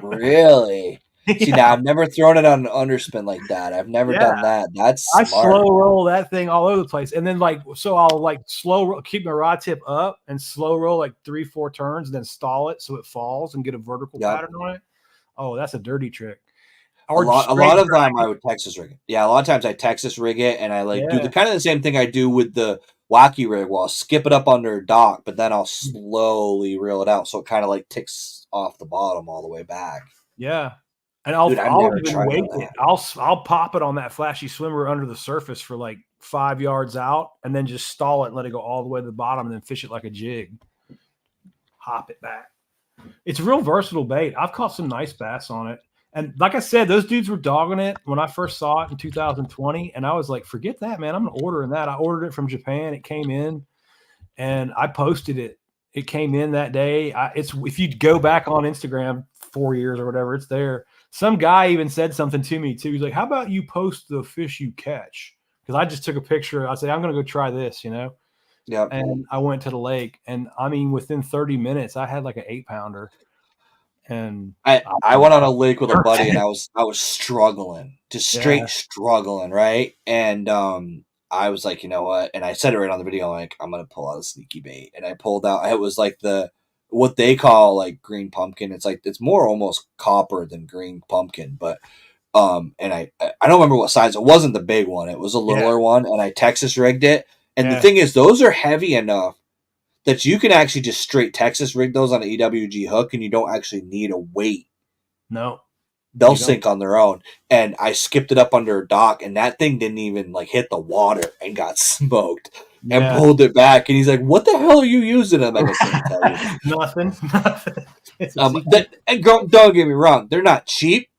S1: Really? See,
S2: Yeah,
S1: now I've never thrown it on an underspin like that. I've never
S2: yeah.
S1: done that. That's
S2: I slow
S1: smart.
S2: roll that thing all over the place, and then like so I'll like slow roll, keep my rod tip up and slow roll like 3-4 turns, and then stall it so it falls and get a vertical
S1: Yep.
S2: pattern on it. Oh, that's a dirty trick.
S1: A
S2: Or
S1: lot, a
S2: straight
S1: lot of
S2: drag
S1: time I
S2: it.
S1: would Texas rig it. Yeah, a lot of times I Texas rig it, and I like do the
S2: Yeah.
S1: kind of the same thing I do with the wacky rig. Well, I'll skip it up under a dock, but then I'll slowly reel it out, so it kind of like ticks off the bottom all the way back.
S2: Yeah. And
S1: Dude, I've
S2: I'll
S1: never
S2: even
S1: tried
S2: wake
S1: that.
S2: it. I'll pop it on that flashy swimmer under the surface for like 5 yards out, and then just stall it and let it go all the way to the bottom, and then fish it like a jig. Hop it back. It's a real versatile bait. I've caught some nice bass on it. And like I said, those dudes were dogging it when I first saw it in 2020. And I was like, forget that, man. I'm ordering that. I ordered it from Japan. It came in and I posted it. It came in that day. It's if you go back on Instagram 4 years or whatever, it's there. Some guy even said something to me too. He's like, how about you post the fish you catch? Because I just took a picture. I said, I'm going to go try this,
S1: Yep.
S2: And I went to the lake, and I mean, within 30 minutes, I had like an 8-pounder, and
S1: I went on a lake with a buddy, and
S2: it.
S1: I was struggling, just
S2: Yeah,
S1: straight struggling, right? And I was like, you know what? And I said it right on the video, like, I'm gonna pull out a sneaky bait. And I pulled out, it was like what they call like green pumpkin. It's like it's more almost copper than green pumpkin, but and I don't remember what size. It wasn't the big one, it was a
S2: Yeah.
S1: littler one, and I Texas rigged it. And the
S2: Yeah.
S1: thing is, those are heavy enough that you can actually just straight Texas rig those on an EWG hook, and you don't actually need a weight.
S2: No.
S1: They'll sink on their own. And I skipped it up under a dock, and that thing didn't even like hit the water and got smoked. And pulled it back. And he's like, "What the hell are you using?" I'm like, "I can't tell you."
S2: Nothing.
S1: And don't get me wrong, they're not cheap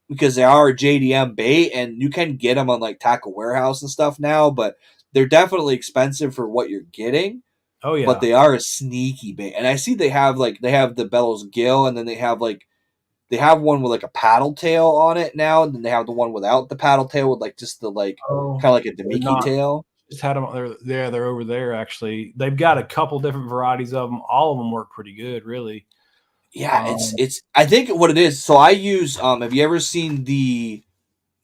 S1: because they are a JDM bait, and you can get them on like Tackle Warehouse and stuff now. But they're definitely expensive for what you're getting.
S2: Oh yeah.
S1: But they are a sneaky bait. And I see they have the Bellows Gill, and then they have one with like a paddle tail on it now, and then they have the one without the paddle tail with like just the kind of like a Demiki tail.
S2: Just had them. They're over there. Actually, they've got a couple different varieties of them. All of them work pretty good, really.
S1: Yeah, it's. I think what it is. So I use. Have you ever seen the?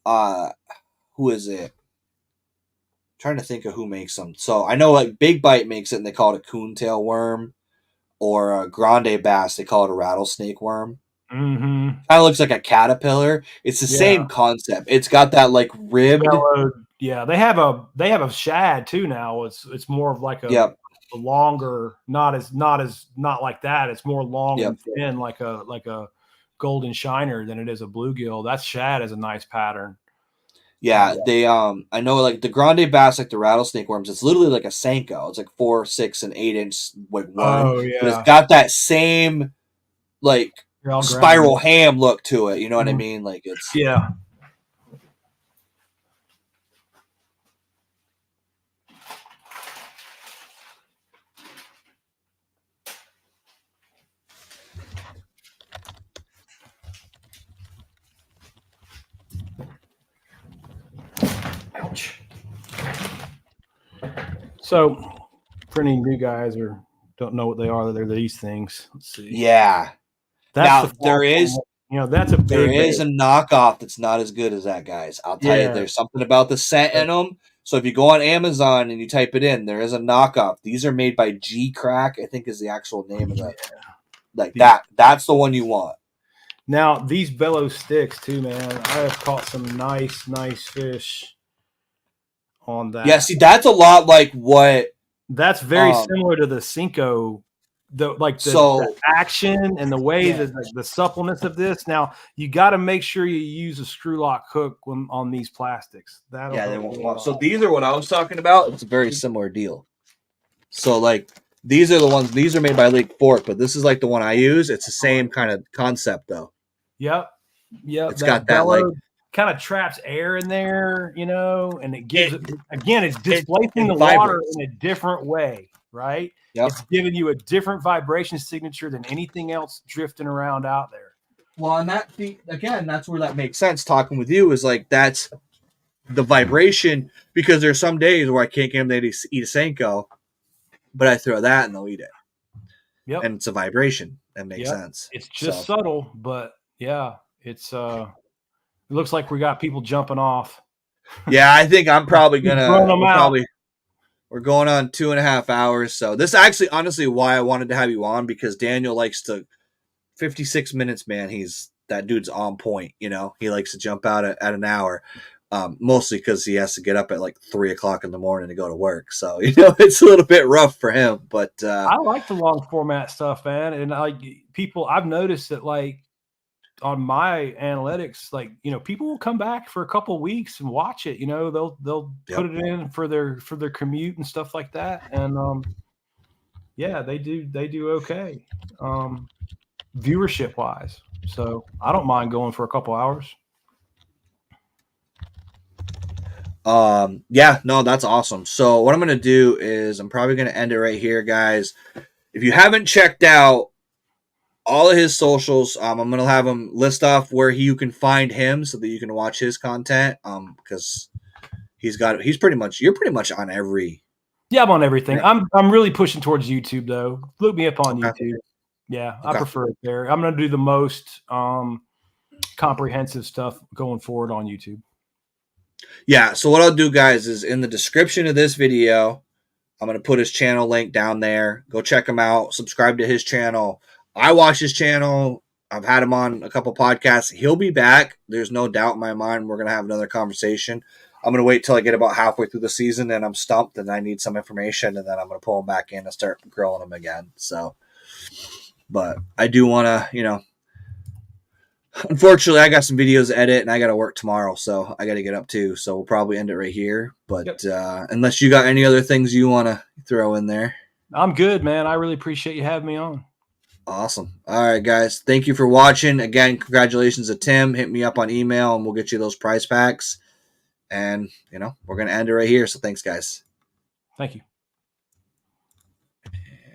S1: Who is it? I'm trying to think of who makes them. So I know like Big Bite makes it, and they call it a coontail worm, or Grande Bass they call it a rattlesnake worm.
S2: Mm-hmm.
S1: Kind of looks like a caterpillar. It's the same concept. It's got that like ribbed.
S2: Yeah, they have a shad too now. It's more of like a longer, not like that. It's more long and thin, like a golden shiner than it is a bluegill. That shad is a nice pattern.
S1: Yeah, they I know like the Grande Bass, like the rattlesnake worms, it's literally like a Senko. It's like 4, 6, and 8-inch like worm.
S2: Oh yeah.
S1: But it's got that same like spiral ham look to it. You know what I mean? Like it's
S2: Ouch. So, for any new guys or don't know what they are, they're these things. Let's see.
S1: Yeah.
S2: That's
S1: there is
S2: that's a big.
S1: There is a knockoff that's not as good as that, guys. I'll tell you, there's something about the scent in them. So if you go on Amazon and you type it in, there is a knockoff. These are made by G Crack, I think is the actual name of that. Like that's the one you want.
S2: Now these bellow sticks too, man. I have caught some nice fish on that.
S1: Yeah, see, that's a lot like what.
S2: That's very similar to the Senko. The action and the way that the suppleness of this. Now you got to make sure you use a screw lock hook on these plastics.
S1: They won't. So these are what I was talking about. It's a very similar deal. So like these are the ones. These are made by Lake Fork, but this is like the one I use. It's the same kind of concept though.
S2: Yep.
S1: It's got that like
S2: kind of traps air in there, and it gives it again. It's displacing the water in a different way, right?
S1: Yep.
S2: It's giving you a different vibration signature than anything else drifting around out there.
S1: Well, and that's where that makes sense. Talking with you is like that's the vibration, because there's some days where I can't get them to eat a Senko, but I throw that and they'll eat it.
S2: Yep.
S1: And it's a vibration. That makes sense.
S2: It's just subtle, but yeah, it's it looks like we got people jumping off.
S1: Yeah, I think I'm probably gonna we're going on 2.5 hours. So this is actually honestly why I wanted to have you on, because Daniel likes to 56 minutes, man. That dude's on point, He likes to jump out at an hour. Mostly because he has to get up at like 3 o'clock in the morning to go to work. So, it's a little bit rough for him, but
S2: I like the long format stuff, man. And I've noticed that like on my analytics, like, people will come back for a couple of weeks and watch it, they'll put it in for their commute and stuff like that. And, they do okay. Viewership wise. So I don't mind going for a couple hours.
S1: That's awesome. So what I'm going to do is I'm probably going to end it right here, guys. If you haven't checked out all of his socials, I'm going to have him list off where you can find him so that you can watch his content. Because you're pretty much on every.
S2: Yeah, I'm on everything. I'm really pushing towards YouTube though. Look me up on YouTube. Yeah, I prefer it there. I'm going to do the most comprehensive stuff going forward on YouTube.
S1: Yeah, so what I'll do, guys, is in the description of this video, I'm going to put his channel link down there. Go check him out. Subscribe to his channel. I watch his channel. I've had him on a couple podcasts. He'll be back. There's no doubt in my mind we're going to have another conversation. I'm going to wait till I get about halfway through the season and I'm stumped and I need some information, and then I'm going to pull him back in and start grilling him again. So, but I do want to, unfortunately, I got some videos to edit and I got to work tomorrow, so I got to get up too. So we'll probably end it right here. But unless you got any other things you want to throw in there.
S2: I'm good, man. I really appreciate you having me on.
S1: Awesome. All right, guys. Thank you for watching. Again, congratulations to Tim. Hit me up on email and we'll get you those prize packs. And, we're going to end it right here. So thanks, guys.
S2: Thank you.